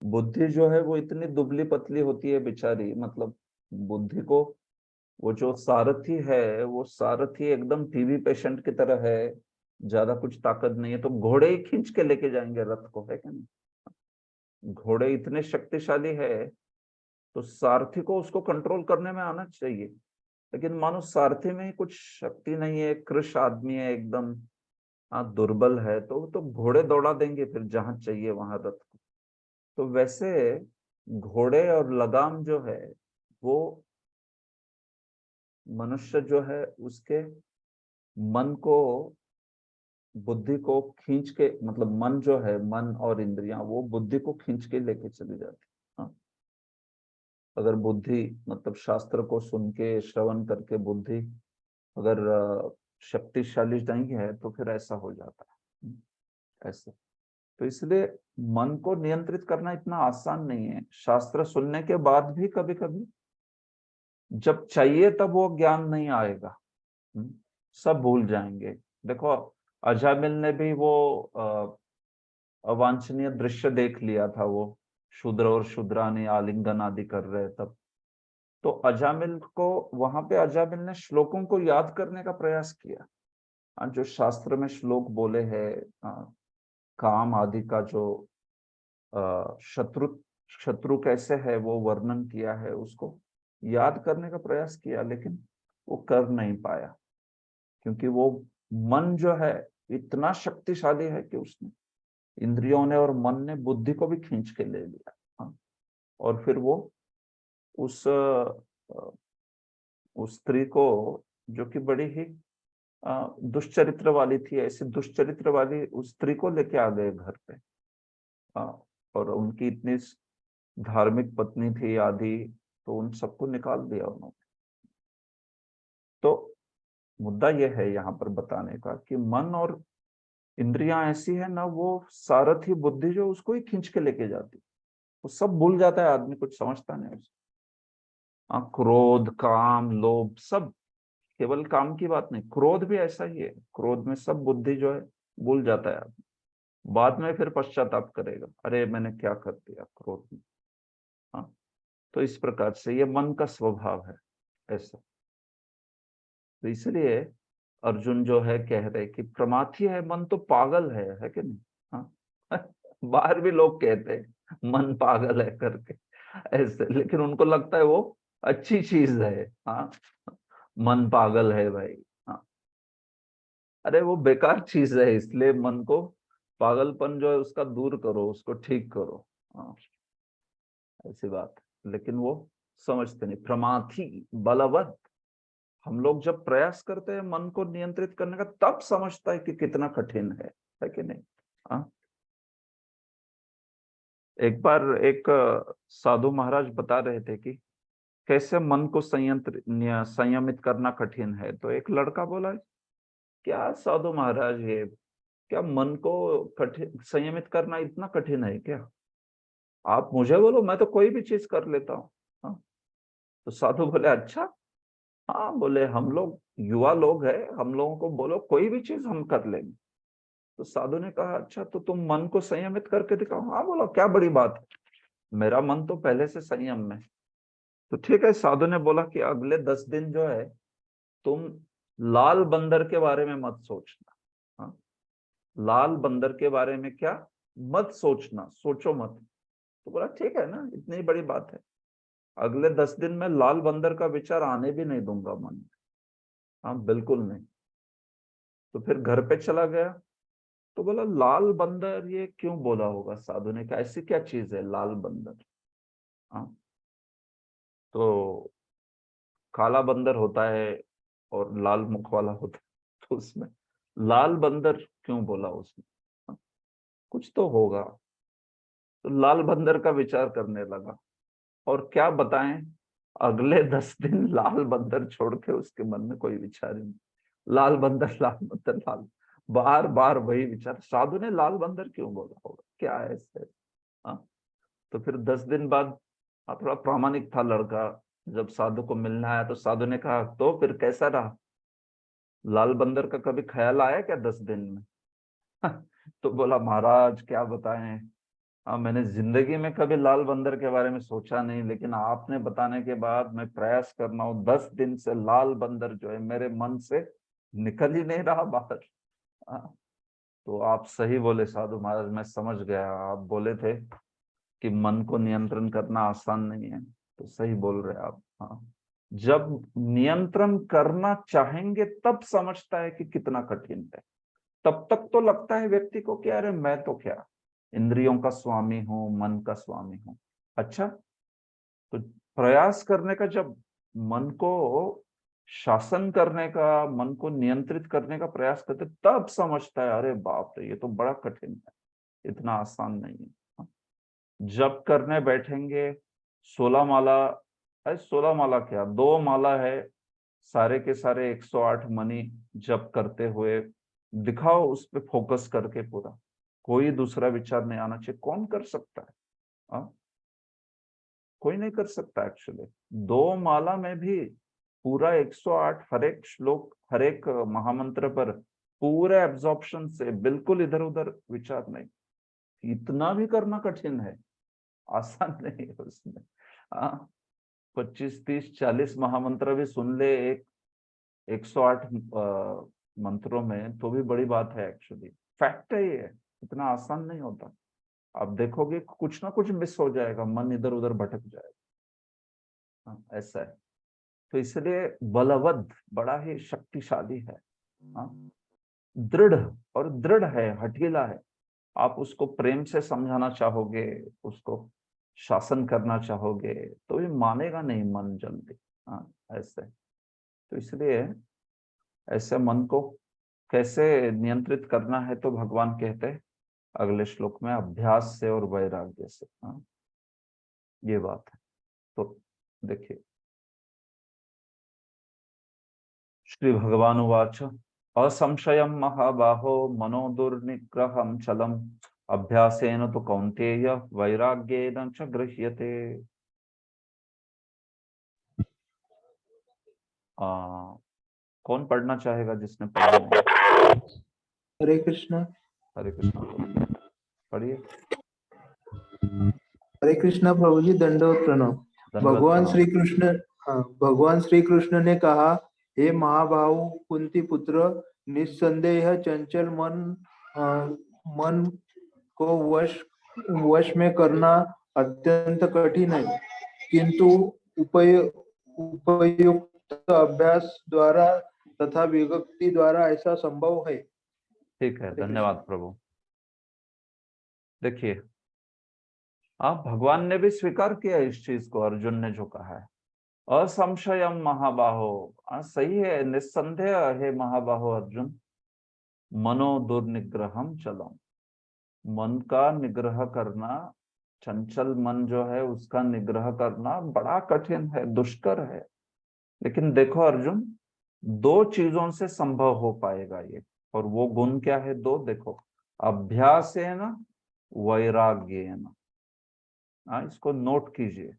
बुद्धि जो है वो इतनी दुबली पतली होती है बेचारी, मतलब बुद्धि को, वो जो सारथी है वो सारथी एकदम टीबी पेशेंट की तरह है, ज्यादा कुछ ताकत नहीं है, तो घोड़े ही खींच के लेके जाएंगे रथ को, है कि नहीं। घोड़े इतने शक्तिशाली है तो सारथी को उसको कंट्रोल करने में आना चाहिए, लेकिन मानो सारथी में ही कुछ शक्ति नहीं है, कृष आदमी है एकदम, दुर्बल है, तो घोड़े दौड़ा देंगे फिर जहां चाहिए वहां रथ को। तो वैसे घोड़े और लगाम जो है वो मनुष्य जो है उसके मन को, बुद्धि को खींच के, मतलब मन जो है, मन और इंद्रियां वो बुद्धि को खींच के लेके चली जाती। हाँ, अगर बुद्धि मतलब शास्त्र को सुन के श्रवण करके बुद्धि अगर शक्तिशाली नहीं है तो फिर ऐसा हो जाता है ऐसे। तो इसलिए मन को नियंत्रित करना इतना आसान नहीं है। शास्त्र सुनने के बाद भी कभी कभी जब चाहिए तब वो ज्ञान नहीं आएगा, सब भूल जाएंगे। देखो अजामिल ने भी वो अवांछनीय दृश्य देख लिया था, वो शूद्र और शूद्रानी आलिंगन आदि कर रहे तब। तो अजामिल को वहां पे अजामिल ने श्लोकों को याद करने का प्रयास किया, जो शास्त्र में श्लोक बोले हैं, काम आदि का जो शत्रु कैसे है वो वर्णन किया है, उसको याद करने का प्रयास किया, लेकिन वो कर नहीं पाया, क्योंकि वो मन जो है इतना शक्तिशाली है कि उसने इंद्रियों ने और मन ने बुद्धि को भी खींच के ले लिया। और फिर वो उस स्त्री को, जो कि बड़ी ही दुष्चरित्र वाली थी, ऐसी दुष्चरित्र वाली उस स्त्री को लेके आ गए घर पे, और उनकी इतनी धार्मिक पत्नी थी आदि, तो उन सबको निकाल दिया उन्होंने। तो मुद्दा यह है यहाँ पर बताने का कि मन और इंद्रियां ऐसी है ना, वो सारथी बुद्धि जो उसको ही खींच के लेके जाती, वो सब भूल जाता है आदमी, कुछ समझता नहीं उसको। क्रोध, काम, लोभ, सब, केवल काम की बात नहीं, क्रोध भी ऐसा ही है। क्रोध में सब बुद्धि जो है भूल जाता है आदमी, बाद में फिर पश्चाताप करेगा, अरे मैंने क्या कर दिया क्रोध में। हाँ, तो इस प्रकार से ये मन का स्वभाव है ऐसा। तो इसलिए अर्जुन जो है कह रहे कि प्रमाथी है मन, तो पागल है कि नहीं। हाँ बाहर भी लोग कहते हैं मन पागल है करके ऐसे, लेकिन उनको लगता है वो अच्छी चीज है। हाँ, मन पागल है भाई। हाँ, अरे वो बेकार चीज है, इसलिए मन को पागलपन जो है उसका दूर करो, उसको ठीक करो। हाँ, ऐसी बात। लेकिन वो समझते नहीं। प्रमाथी, बलवत। हम लोग जब प्रयास करते हैं मन को नियंत्रित करने का, तब समझता है कि कितना कठिन है कि नहीं। हाँ, एक बार एक साधु महाराज बता रहे थे कि कैसे मन को संयमित करना कठिन है। तो एक लड़का बोला, क्या साधु महाराज, ये क्या मन को संयमित करना इतना कठिन है क्या? आप मुझे बोलो, मैं तो कोई भी चीज कर लेता हूँ। हाँ? तो साधु बोले, अच्छा। हाँ, बोले हम लोग युवा लोग हैं, हम लोगों को बोलो कोई भी चीज हम कर लेंगे। तो साधु ने कहा, अच्छा तो तुम मन को संयमित करके दिखाओ। हाँ, बोला क्या बड़ी बात है, मेरा मन तो पहले से संयम में। तो ठीक है, साधु ने बोला कि अगले 10 दिन जो है तुम लाल बंदर के बारे में मत सोचना। हाँ? लाल बंदर के बारे में क्या मत सोचना, सोचो मत। तो बोला ठीक है ना, इतनी बड़ी बात है, अगले 10 दिन में लाल बंदर का विचार आने भी नहीं दूंगा मन में। हाँ, बिल्कुल नहीं। तो फिर घर पे चला गया, तो बोला लाल बंदर ये क्यों बोला होगा साधु ने, कहा ऐसी क्या चीज है लाल बंदर। हाँ, तो काला बंदर होता है और लाल मुख वाला होता है, तो उसमें लाल बंदर क्यों बोला उसने। हाँ, कुछ तो होगा। तो लाल बंदर का विचार करने लगा, और क्या बताएं, अगले 10 दिन लाल बंदर छोड़ के उसके मन में कोई विचार ही नहीं। लाल बंदर, लाल बंदर, लाल, बार बार वही विचार। साधु ने लाल बंदर क्यों बोला होगा, क्या है ऐसे। हाँ, तो फिर 10 दिन बाद, थोड़ा प्रामाणिक था लड़का, जब साधु को मिलना आया तो साधु ने कहा, तो फिर कैसा रहा, लाल बंदर का कभी ख्याल आया क्या 10 दिन में? तो बोला, महाराज क्या बताएं, मैंने जिंदगी में कभी लाल बंदर के बारे में सोचा नहीं, लेकिन आपने बताने के बाद मैं प्रयास कर रहा हूँ, 10 दिन से लाल बंदर जो है मेरे मन से निकल ही नहीं रहा बाहर। तो आप सही बोले साधु महाराज, मैं समझ गया, आप बोले थे कि मन को नियंत्रण करना आसान नहीं है, तो सही बोल रहे आप। हाँ, जब नियंत्रण करना चाहेंगे तब समझता है कि कितना कठिन है। तब तक तो लगता है व्यक्ति को कि अरे मैं तो क्या इंद्रियों का स्वामी हूं, मन का स्वामी हूं। अच्छा, तो प्रयास करने का, जब मन को शासन करने का, मन को नियंत्रित करने का प्रयास करते, तब समझता है अरे बाप रे, ये तो बड़ा कठिन है, इतना आसान नहीं है। जब करने बैठेंगे 16 माला, अरे 16 माला क्या, 2 माला है सारे के सारे 108 मनी जप करते हुए दिखाओ, उस पे फोकस करके पूरा, कोई दूसरा विचार नहीं आना चाहिए। कौन कर सकता है? कोई नहीं कर सकता एक्चुअली। 2 माला में भी पूरा 108 हर एक श्लोक, हर एक महामंत्र पर पूरे एब्जॉर्प्शन से, बिल्कुल इधर उधर विचार नहीं। इतना भी करना कठिन है, आसान नहीं है उसमें। 25, 30, 40 महामंत्र भी सुन ले एक 108 मंत्रों में, तो भी बड़ी बात है एक्चुअली। फैक्ट है ये, इतना आसान नहीं होता। आप देखोगे कुछ ना कुछ मिस हो जाएगा, मन इधर उधर भटक जाएगा। ऐसा है। तो इसलिए बलवद बड़ा ही शक्तिशाली है, दृढ़, और दृढ़ है, हठीला है। आप उसको प्रेम से समझाना चाहोगे, उसको शासन करना चाहोगे, तो ये मानेगा नहीं मन जल्दी। ऐसे। तो इसलिए ऐसे मन को कैसे नियंत्रित करना है, तो भगवान कहते हैं अगले श्लोक में, अभ्यास से और वैराग्य से। ये बात है। तो देखिए, श्री भगवान उवाच असंशयं महाबाहो मनो दुर्निग्रहं चलम् अभ्यासेन तो कौन्तेय वैराग्येन च गृह्यते। कौन पढ़ना चाहेगा जिसने पढ़ा नहीं? हरे कृष्णा। हरे कृष्णा, पढ़िए। हरे कृष्णा प्रभु जी, दंडवत प्रणाम। भगवान श्री कृष्ण, हाँ, भगवान श्री कृष्ण ने कहा, हे महाबाहु कुंती पुत्र, निस्संदेह चंचल मन को वश में करना अत्यंत कठिन है, किंतु उपयुक्त अभ्यास द्वारा तथा विभक्ति द्वारा ऐसा संभव है। ठीक है, धन्यवाद प्रभु। देखिए, आप भगवान ने भी स्वीकार किया इस चीज को, अर्जुन ने जो कहा है, असंशयम महाबाहो। सही है, निस्संदेह है महाबाहो अर्जुन, मनो दुर्निग्रहम चलम। मन का निग्रह करना, चंचल मन जो है उसका निग्रह करना बड़ा कठिन है, दुष्कर है। लेकिन देखो अर्जुन, 2 चीजों से संभव हो पाएगा ये, और वो गुण क्या है? 2 देखो, अभ्यासेन वैराग्येन। इसको नोट कीजिए।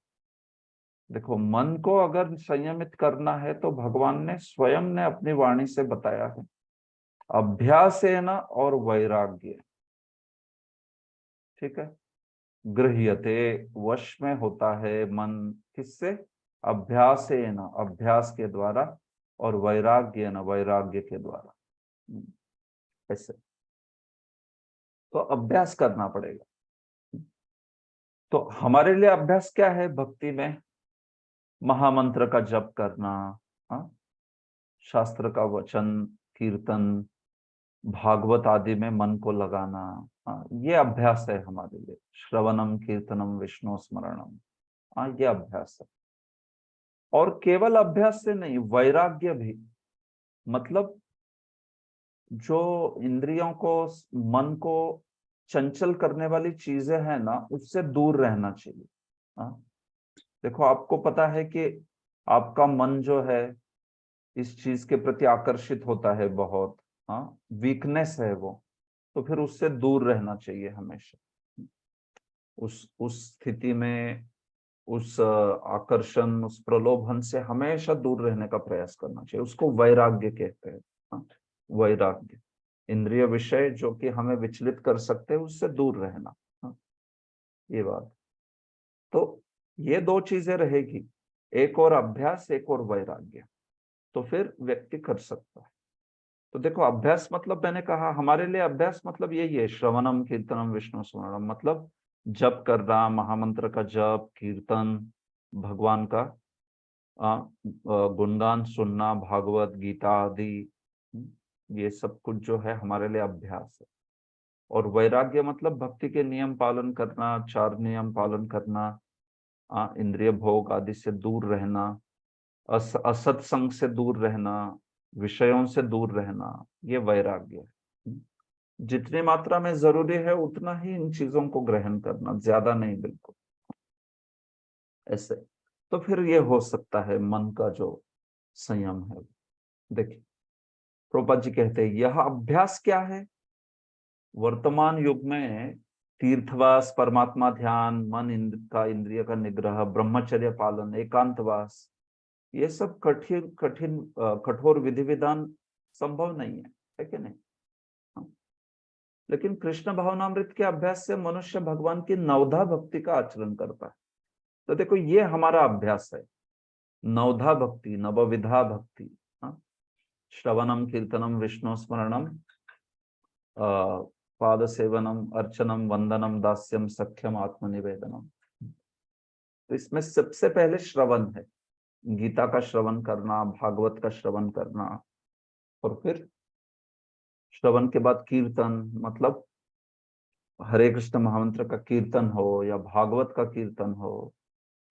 देखो, मन को अगर संयमित करना है तो भगवान ने स्वयं ने अपनी वाणी से बताया है, अभ्यासेन और वैराग्य। ठीक है, गृह्यते, वश में होता है मन, किससे? अभ्यासेन, अभ्यास के द्वारा, और वैराग्येन, वैराग्य के द्वारा। ऐसे तो अभ्यास करना पड़ेगा। तो हमारे लिए अभ्यास क्या है भक्ति में? महामंत्र का जप करना, शास्त्र का वचन, कीर्तन, भागवत आदि में मन को लगाना, ये अभ्यास है हमारे लिए। श्रवणम कीर्तनम विष्णु स्मरणम, ये अभ्यास है। और केवल अभ्यास से नहीं, वैराग्य भी, मतलब जो इंद्रियों को, मन को चंचल करने वाली चीजें हैं ना, उससे दूर रहना चाहिए। देखो, आपको पता है कि आपका मन जो है इस चीज के प्रति आकर्षित होता है बहुत, वीकनेस है वो, तो फिर उससे दूर रहना चाहिए हमेशा। उस स्थिति में, उस आकर्षण, उस प्रलोभन से हमेशा दूर रहने का प्रयास करना चाहिए। उसको वैराग्य कहते हैं। वैराग्य, इंद्रिय विषय जो कि हमें विचलित कर सकते हैं, उससे दूर रहना। ये बात। तो ये 2 चीजें रहेगी, एक और अभ्यास, एक और वैराग्य, तो फिर व्यक्ति कर सकता है। तो देखो, अभ्यास मतलब मैंने कहा, हमारे लिए अभ्यास मतलब यही है, श्रवणम कीर्तनम विष्णु स्मरणम, मतलब जप करना, महामंत्र का जप, कीर्तन, भगवान का गुणगान सुनना, भागवत गीता आदि, ये सब कुछ जो है हमारे लिए अभ्यास है। और वैराग्य मतलब भक्ति के नियम पालन करना, 4 नियम पालन करना, इंद्रिय भोग आदि से दूर रहना, असत्संग से दूर रहना, विषयों से दूर रहना, ये वैराग्य है। जितनी मात्रा में जरूरी है उतना ही इन चीजों को ग्रहण करना, ज्यादा नहीं, बिल्कुल ऐसे। तो फिर ये हो सकता है मन का जो संयम है। देखिए प्रभुपाद जी कहते हैं यह अभ्यास क्या है? वर्तमान युग में तीर्थवास, परमात्मा ध्यान, का इंद्रिय का निग्रह, ब्रह्मचर्य पालन, एकांतवास, ये सब कठोर विधि विधान संभव नहीं है कि नहीं? लेकिन कृष्ण भावनामृत के अभ्यास से मनुष्य भगवान की नवधा भक्ति का आचरण करता है। तो देखो ये हमारा अभ्यास है, नवधा भक्ति, नवविधा भक्ति। श्रवणम, कीर्तनम, विष्णु स्मरणम, पाद सेवनम, अर्चनम, वंदनम, दास्यम, सख्यम, आत्मनिवेदनम। तो इसमें सबसे पहले श्रवण है, गीता का श्रवण करना, भागवत का श्रवण करना, और फिर श्रवण के बाद कीर्तन, मतलब हरे कृष्ण महामंत्र का कीर्तन हो या भागवत का कीर्तन हो,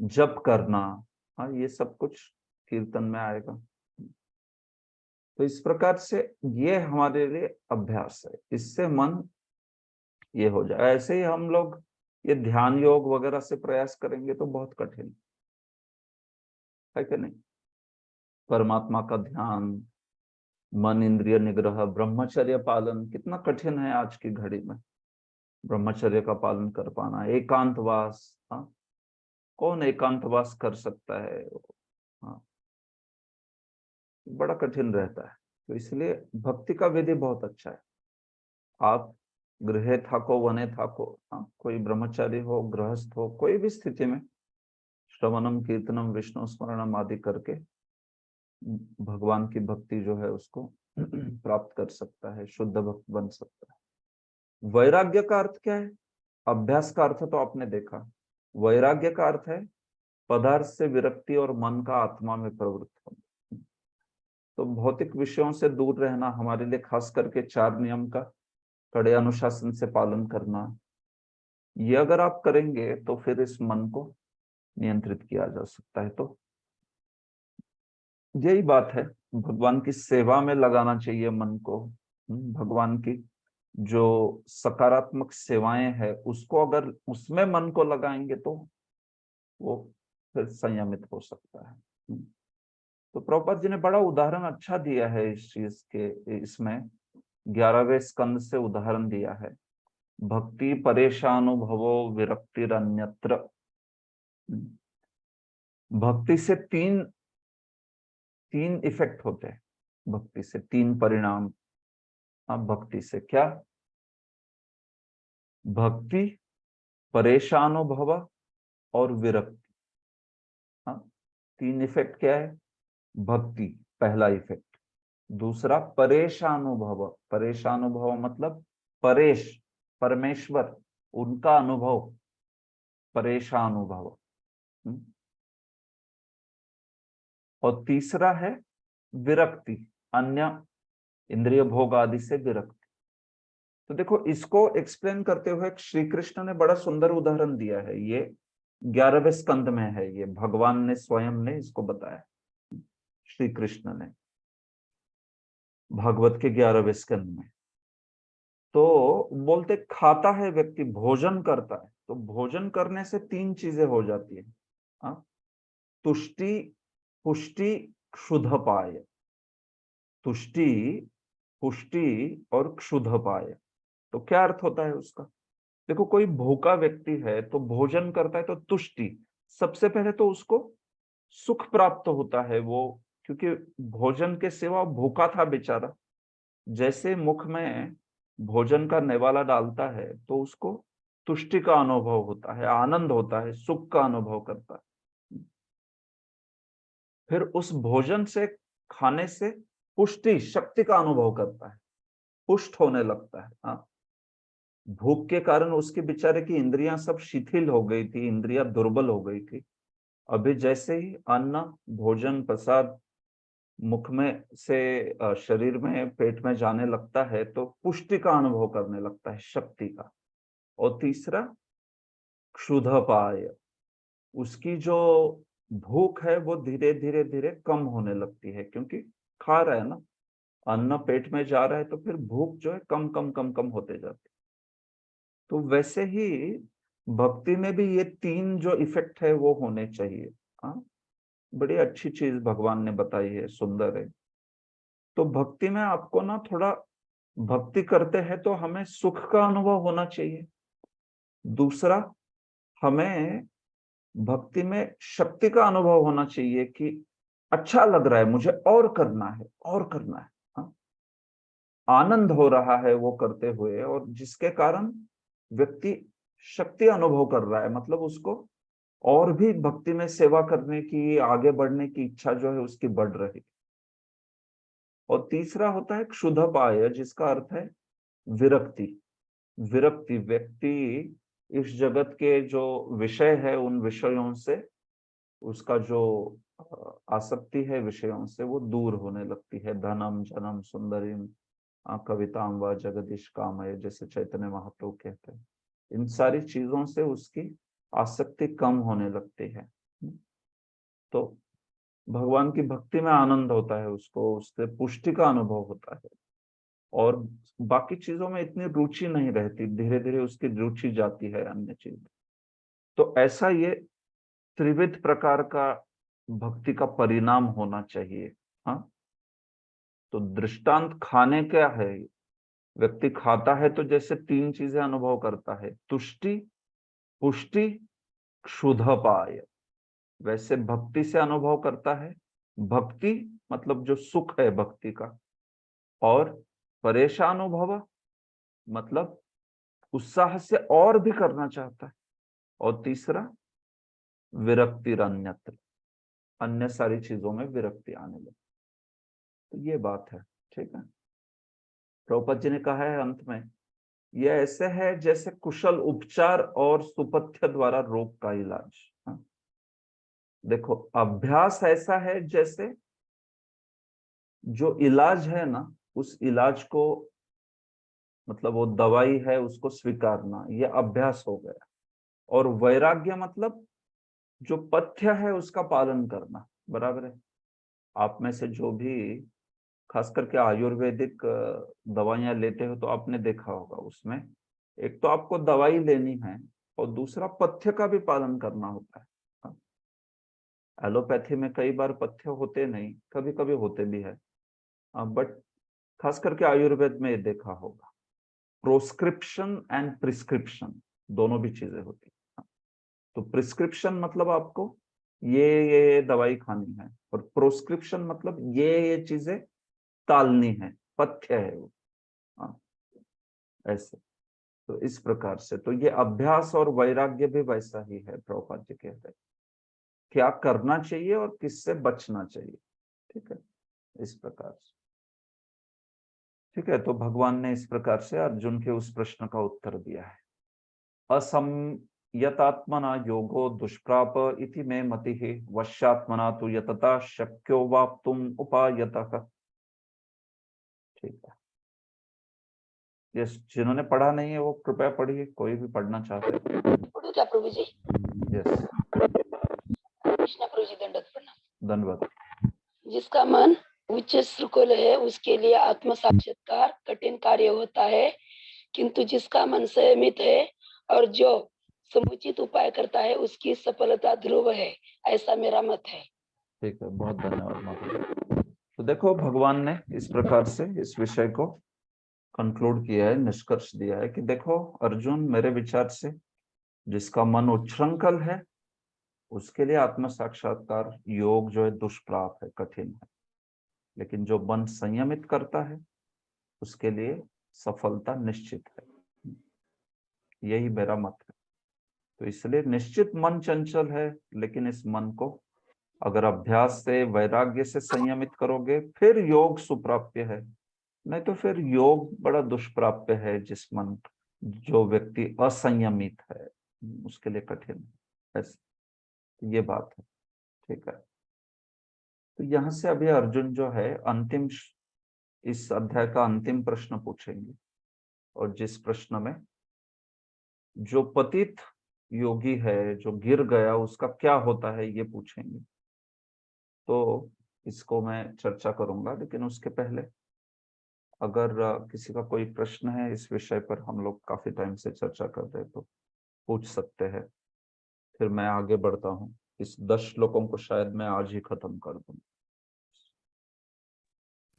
जप करना, हाँ ये सब कुछ कीर्तन में आएगा। तो इस प्रकार से ये हमारे लिए अभ्यास है, इससे मन ये हो जाए। ऐसे ही हम लोग ये ध्यान योग वगैरह से प्रयास करेंगे तो बहुत कठिन है कि नहीं? परमात्मा का ध्यान, मन इंद्रिय निग्रह, ब्रह्मचर्य पालन कितना कठिन है आज की घड़ी में। ब्रह्मचर्य का पालन कर पाना, एकांतवास, हाँ कौन एकांतवास कर सकता है? हाँ बड़ा कठिन रहता है। तो इसलिए भक्ति का विधि बहुत अच्छा है। आप गृहे थाको वने थाको, हाँ कोई ब्रह्मचारी हो, गृहस्थ हो, कोई भी स्थिति में श्रवणम, कीर्तनम, विष्णु स्मरणम आदि करके भगवान की भक्ति जो है उसको प्राप्त कर सकता है, शुद्ध भक्त बन सकता है। वैराग्य का अर्थ क्या है? अभ्यास का अर्थ तो आपने देखा। वैराग्य का अर्थ है पदार्थ से विरक्ति और मन का आत्मा में प्रवृत्त होना। तो भौतिक विषयों से दूर रहना हमारे लिए खास करके 4 नियम का कड़े अनुशासन से पालन करना, ये अगर आप करेंगे तो फिर इस मन को नियंत्रित किया जा सकता है। तो यही बात है, भगवान की सेवा में लगाना चाहिए मन को। भगवान की जो सकारात्मक सेवाएं हैं उसको अगर उसमें मन को लगाएंगे तो वो फिर संयमित हो सकता है। तो प्रभुपाद जी ने बड़ा उदाहरण अच्छा दिया है इस चीज के, इसमें 11वें स्कंद से उदाहरण दिया है। भक्ति परेशानुभवो विरक्तिरन्यत्र। भक्ति से तीन इफेक्ट होते हैं, भक्ति से 3 परिणाम। अब भक्ति से क्या? भक्ति, परेशानुभव और विरक्ति। हाँ 3 इफेक्ट क्या है? भक्ति पहला इफेक्ट, दूसरा परेशानुभव। परेशानुभव मतलब परेश, परमेश्वर, उनका अनुभव, परेशानुभव। और तीसरा है विरक्ति, अन्य इंद्रिय भोग आदि से विरक्ति। तो देखो इसको एक्सप्लेन करते हुए श्री कृष्ण ने बड़ा सुंदर उदाहरण दिया है। ये 11वें स्कंद में है, ये भगवान ने स्वयं ने इसको बताया, श्री कृष्ण ने भागवत के 11वें स्कंद में। तो बोलते खाता है व्यक्ति, भोजन करता है, तो भोजन करने से 3 चीजें हो जाती है। तुष्टि, पुष्टि, क्षुधपाय। तुष्टि, पुष्टि और क्षुधपाय। तो क्या अर्थ होता है उसका? देखो कोई भूखा व्यक्ति है तो भोजन करता है तो तुष्टि, सबसे पहले तो उसको सुख प्राप्त होता है वो, क्योंकि भोजन के सिवा भूखा था बेचारा। जैसे मुख में भोजन का नेवाला डालता है तो उसको तुष्टि का अनुभव होता है, आनंद होता है, सुख का अनुभव करता है। फिर उस भोजन से, खाने से पुष्टि, शक्ति का अनुभव करता है, पुष्ट होने लगता है। हाँ भूख के कारण उसके बेचारे की इंद्रियां सब शिथिल हो गई थी, इंद्रियां दुर्बल हो गई थी। अभी जैसे ही अन्न, भोजन, प्रसाद मुख में से शरीर में, पेट में जाने लगता है तो पुष्टि का अनुभव करने लगता है, शक्ति का। और तीसरा क्षुधपाय, उसकी जो भूख है वो धीरे धीरे धीरे कम होने लगती है, क्योंकि खा रहा है ना, अन्न पेट में जा रहा है, तो फिर भूख जो है कम कम कम कम होते जाती है। तो वैसे ही भक्ति में भी ये 3 जो इफेक्ट है वो होने चाहिए। हाँ बड़ी अच्छी चीज भगवान ने बताई है, सुंदर है। तो भक्ति में आपको ना थोड़ा, भक्ति करते हैं तो हमें सुख का अनुभव होना चाहिए। दूसरा, हमें भक्ति में शक्ति का अनुभव होना चाहिए कि अच्छा लग रहा है, मुझे और करना है, और करना है। हाँ? आनंद हो रहा है वो करते हुए, और जिसके कारण व्यक्ति शक्ति अनुभव कर रहा है, मतलब उसको और भी भक्ति में सेवा करने की, आगे बढ़ने की इच्छा जो है उसकी बढ़ रही। और तीसरा होता है क्षुधपाय, जिसका अर्थ है विरक्ति। विरक्ति, व्यक्ति इस जगत के जो विषय है उन विषयों से, उसका जो आसक्ति है विषयों से, वो दूर होने लगती है। धनम जनम सुंदरीम कविताम व जगदीश कामय, जैसे चैतन्य महाप्रभु कहते हैं। इन सारी चीजों से उसकी आसक्ति कम होने लगती है। तो भगवान की भक्ति में आनंद होता है उसको, उससे पुष्टि का अनुभव होता है, और बाकी चीजों में इतनी रुचि नहीं रहती, धीरे धीरे उसकी रुचि जाती है अन्य चीज। तो ऐसा ये त्रिविध प्रकार का भक्ति का परिणाम होना चाहिए। हाँ, तो दृष्टांत खाने क्या है? व्यक्ति खाता है तो जैसे 3 चीजें अनुभव करता है, तुष्टि, पुष्टि, क्षुधपाय। वैसे भक्ति से अनुभव करता है। भक्ति मतलब जो सुख है भक्ति का, और परेशानुभव मतलब उत्साह से और भी करना चाहता है। और तीसरा विरक्तिरन्यत्र, अन्य सारी चीजों में विरक्ति आने लगी। तो ये बात है, ठीक है। प्रभुपाद जी ने कहा है अंत में, यह ऐसे है जैसे कुशल उपचार और सुपथ्य द्वारा रोग का इलाज। हाँ? देखो, अभ्यास ऐसा है जैसे जो इलाज है ना, उस इलाज को, मतलब वो दवाई है उसको स्वीकारना, ये अभ्यास हो गया। और वैराग्य मतलब जो पथ्य है उसका पालन करना। बराबर है। आप में से जो भी खास करके आयुर्वेदिक दवाइयां लेते हो तो आपने देखा होगा, उसमें एक तो आपको दवाई लेनी है और दूसरा पथ्य का भी पालन करना होता है। एलोपैथी में कई बार पथ्य होते नहीं, कभी कभी होते भी है, बट खास करके आयुर्वेद में ये देखा होगा, प्रोस्क्रिप्शन एंड प्रिस्क्रिप्शन दोनों भी चीजें होती है। तो प्रिस्क्रिप्शन मतलब आपको ये दवाई खानी है, और प्रोस्क्रिप्शन मतलब ये चीजें टालनी है, पथ्य है वो। हाँ, ऐसे। तो इस प्रकार से तो ये अभ्यास और वैराग्य भी वैसा ही है। प्रभुपाद जी कहते हैं क्या करना चाहिए और किससे बचना चाहिए। ठीक है, इस प्रकार से। ठीक है, तो भगवान ने इस प्रकार से अर्जुन के उस प्रश्न का उत्तर दिया है। असंयतात्मना योगो दुष्प्राप इति मे मतिः, वश्यात्मना तु यतता शक्यो वाप्तुम उपायतः। ठीक है, यस, जिन्होंने पढ़ा नहीं है वो कृपया पढ़िए, कोई भी पढ़ना चाहते हैं। पढ़ू क्या प्रभु जी? यस, कृष्ण प्रभु जी, दंडवत प्रणाम। धन्यवाद। जिसका मन उच्च श्रुकुल है उसके लिए आत्म साक्षात्कार कठिन कार्य होता है, किंतु जिसका मन संयमित है और जो समुचित उपाय करता है उसकी सफलता ध्रुव है, ऐसा मेरा मत है। ठीक है, बहुत धन्यवाद माता। तो देखो, भगवान ने इस प्रकार से इस विषय को कंक्लूड किया है, निष्कर्ष दिया है कि देखो अर्जुन, मेरे विचार से जिसका मन उच्छृंखल है उसके लिए आत्म साक्षात्कार योग जो है दुष्प्राप है, कठिन है। लेकिन जो मन संयमित करता है उसके लिए सफलता निश्चित है। यही मेरा मत है। तो इसलिए निश्चित मन चंचल है, लेकिन इस मन को अगर अभ्यास से, वैराग्य से संयमित करोगे फिर योग सुप्राप्य है, नहीं तो फिर योग बड़ा दुष्प्राप्य है। जिस मन, जो व्यक्ति असंयमित है उसके लिए कठिन है। ऐसे ये बात है। ठीक है, तो यहाँ से अभी अर्जुन जो है अंतिम, इस अध्याय का अंतिम प्रश्न पूछेंगे, और जिस प्रश्न में जो पतित योगी है, जो गिर गया, उसका क्या होता है ये पूछेंगे। तो इसको मैं चर्चा करूंगा, लेकिन उसके पहले अगर किसी का कोई प्रश्न है इस विषय पर, हम लोग काफी टाइम से चर्चा कर रहे हैं, तो पूछ सकते हैं, फिर मैं आगे बढ़ता हूँ। इस 10 श्लोकों को शायद मैं आज ही खत्म कर दूं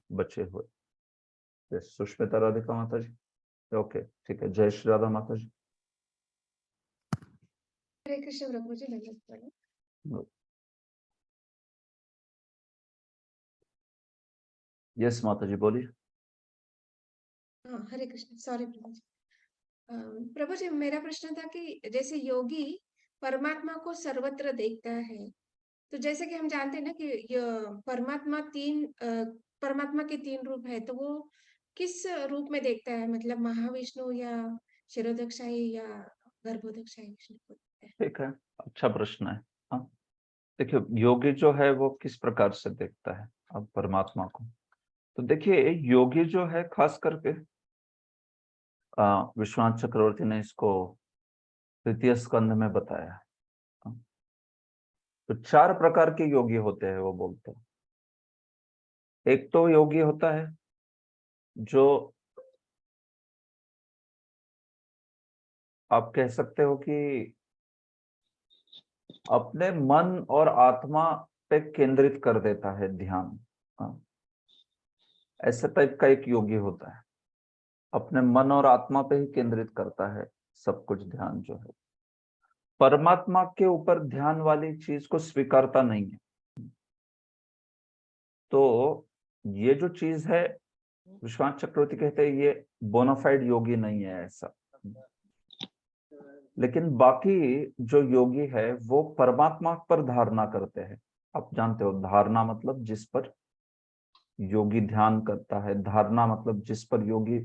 बचे हुए। सुष्मिता राधिका माता जी, ओके ठीक है। जय श्री राधा माता जी। हरे कृष्ण प्रभु जी, नमस्कार। यस माता जी बोलिए। हाँ, हरे कृष्ण, सॉरी प्रभु जी। प्रभु जी, मेरा प्रश्न था कि जैसे योगी परमात्मा को सर्वत्र देखता है, तो जैसे कि हम जानते हैं ना कि परमात्मा के 3 रूप है, तो वो किस रूप में देखता है? मतलब महाविष्णु या क्षीरोदक्षाई या गर्भोदक्षाई विष्णु को देखता है? ठीक है, अच्छा प्रश्न है। हाँ, देखिए योगी जो है वो किस प्रकार से देखता है अब परमात्मा को, तो देखिए योगी जो है खास करके विश्वनाथ चक्रवर्ती ने इसको तृतीय स्कंध में बताया है। तो 4 प्रकार के योगी होते हैं वो बोलते हैं। एक तो योगी होता है जो आप कह सकते हो कि अपने मन और आत्मा पे केंद्रित कर देता है ध्यान। ऐसे टाइप का एक योगी होता है, अपने मन और आत्मा पे ही केंद्रित करता है सब कुछ ध्यान जो है। परमात्मा के ऊपर ध्यान वाली चीज को स्वीकारता नहीं है। तो ये जो चीज है विश्वनाथ चक्रवर्ती कहते हैं ये बोनाफाइड योगी नहीं है ऐसा। लेकिन बाकी जो योगी है वो परमात्मा पर धारणा करते हैं। आप जानते हो धारणा मतलब जिस पर योगी ध्यान करता है, धारणा मतलब जिस पर योगी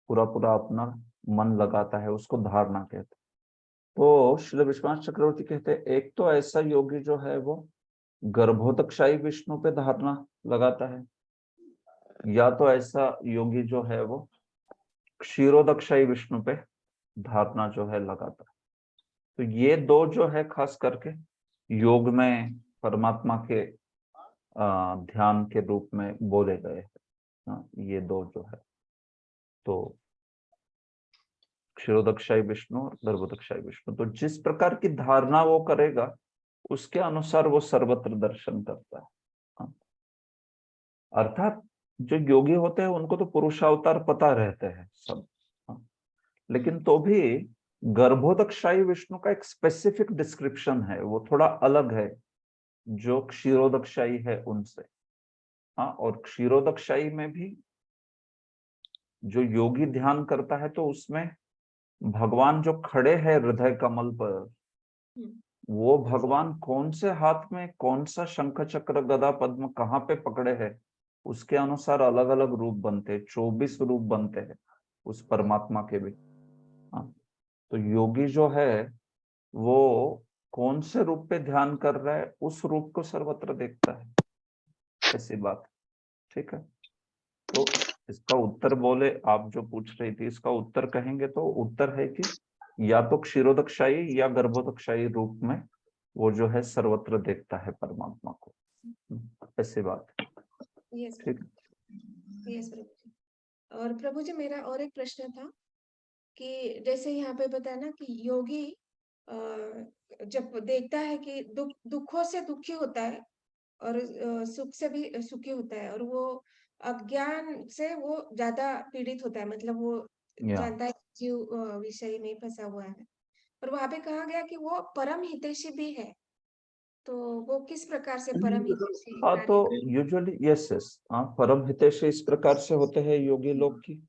पूरा पूरा अपना मन लगाता है, उसको धारणा कहते हैं। तो श्री विश्वनाथ चक्रवर्ती कहते हैं एक तो ऐसा योगी जो है वो गर्भोदकशाही विष्णु पे धारणा लगाता है, या तो ऐसा योगी जो है वो क्षीरोदकशाही विष्णु पे धारणा जो है लगाता है। तो ये 2 जो है खास करके योग में परमात्मा के ध्यान के रूप में बोले गए हैं। ये 2 जो है, तो क्षीरोदकशाही विष्णु और गर्भोदकशाही विष्णु। तो जिस प्रकार की धारणा वो करेगा उसके अनुसार वो सर्वत्र दर्शन करता है। अर्थात जो योगी होते हैं उनको तो पुरुषावतार पता रहते हैं सब, लेकिन तो भी गर्भोदकशाही विष्णु का एक स्पेसिफिक डिस्क्रिप्शन है, वो थोड़ा अलग है जो क्षीरोदकशाही है उनसे। हाँ, और क्षीरोदकशाही में भी जो योगी ध्यान करता है तो उसमें भगवान जो खड़े हैं हृदय कमल पर, वो भगवान कौन से हाथ में कौन सा शंख चक्र गदा पद्म कहाँ पे पकड़े हैं उसके अनुसार अलग अलग रूप बनते हैं। 24 रूप बनते हैं उस परमात्मा के भी। हाँ, तो योगी जो है वो कौन से रूप पे ध्यान कर रहा है उस रूप को सर्वत्र देखता है, ऐसी बात। ठीक है, तो इसका उत्तर बोले आप जो पूछ रही थी, इसका उत्तर कहेंगे तो उत्तर है कि या तो क्षीरोदकशाही या गर्भोदकशाही रूप में वो जो है सर्वत्र देखता है परमात्मा को, ऐसी बात। यस ठीक, यस प्रभु जी। और प्रभु जी, मेरा और एक प्रश्न था कि जैसे यहाँ पे बताया ना कि योगी जब देखता है कि दुखों से दुखी होता है और सुख से भी सुखी होता है, और वो अज्ञान से वो ज्यादा पीड़ित होता है, मतलब वो जानता है कि जीव विषय में फंसा हुआ है, और वहां पे कहा गया कि वो परम हितैषी भी है। तो वो किस प्रकार से परम हितैषी हाँ, तो प्राणी? यूजुअली यस यस, हाँ, परम हितैषी इस प्रकार से होते हैं योगी लोग की।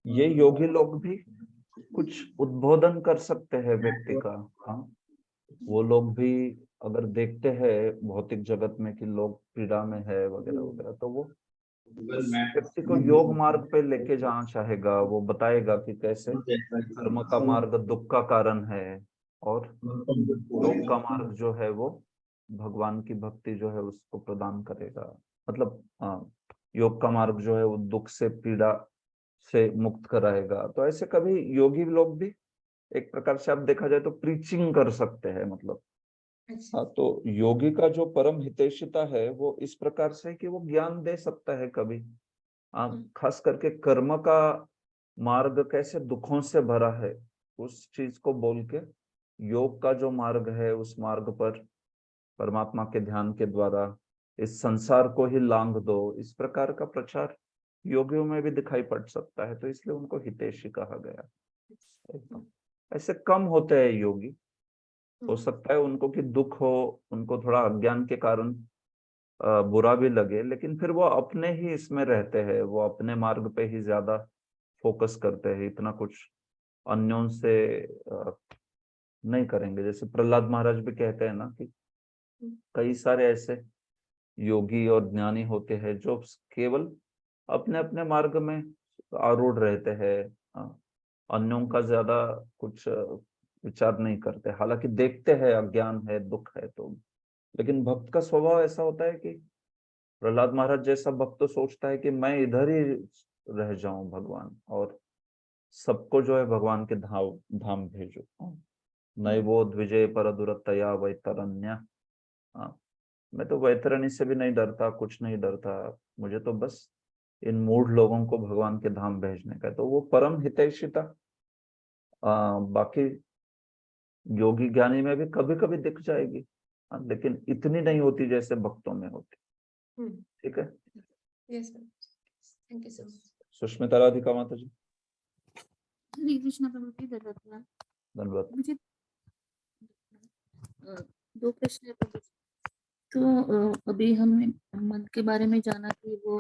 ये योगी लोग भी कुछ उद्बोधन कर सकते हैं व्यक्ति का। हाँ, वो लोग भी अगर देखते हैं भौतिक जगत में कि लोग पीड़ा में है वगैरह वगैरह, तो वो उस व्यक्ति को योग मार्ग पे लेके जाना चाहेगा। वो बताएगा कि कैसे कर्म का मार्ग दुख का कारण है और योग का मार्ग जो है वो भगवान की भक्ति जो है उसको प्रदान करेगा। मतलब योग का मार्ग जो है वो दुख से पीड़ा से मुक्त कराएगा। तो ऐसे कभी योगी लोग भी एक प्रकार से आप देखा जाए तो प्रीचिंग कर सकते हैं। मतलब हाँ, तो योगी का जो परम हितैषिता है वो इस प्रकार से है कि वो ज्ञान दे सकता है कभी। खास करके कर्म का मार्ग कैसे दुखों से भरा है उस चीज को बोल के योग का जो मार्ग है उस मार्ग पर परमात्मा के ध्यान के द्वारा इस संसार को ही लांघ दो, इस प्रकार का प्रचार योगियों में भी दिखाई पड़ सकता है, तो इसलिए उनको हितैषी कहा गया। एकदम ऐसे कम होते हैं योगी, हो सकता है उनको कि दुख हो, उनको थोड़ा अज्ञान के कारण बुरा भी लगे, लेकिन फिर वो अपने ही इसमें रहते हैं, वो अपने मार्ग पे ही ज्यादा फोकस करते हैं, इतना कुछ अन्यों से नहीं करेंगे। जैसे प्रहलाद महाराज भी कहते हैं ना कि कई सारे ऐसे योगी और ज्ञानी होते हैं जो केवल अपने अपने मार्ग में आरूढ़ रहते हैं, अन्यों का ज्यादा कुछ विचार नहीं करते, हालांकि देखते हैं अज्ञान है, दुख है तो। लेकिन भक्त का स्वभाव ऐसा होता है कि प्रहलाद महाराज जैसा भक्त तो सोचता है कि मैं इधर ही रह जाऊं भगवान, और सबको जो है भगवान के धाम भेजो। नैवो द्विजय पर दुरतया वैतरण्य। मैं तो वैतरणी से भी नहीं डरता, कुछ नहीं डरता, मुझे तो बस इन मूढ़ लोगों को भगवान के धाम भेजने का। तो वो परम हितैषिता बाकी योगी ज्ञानी में भी कभी कभी दिख जाएगी, लेकिन इतनी नहीं होती जैसे भक्तों में होती। ठीक है, yes sir, thank you sir. Sushmita Radhika माता जी। हरे कृष्ण प्रभु जी, धन्यवाद। धन्यवाद। मुझे दो प्रश्न है प्रभु जी। तो अभी हमने मन के बारे में जाना कि वो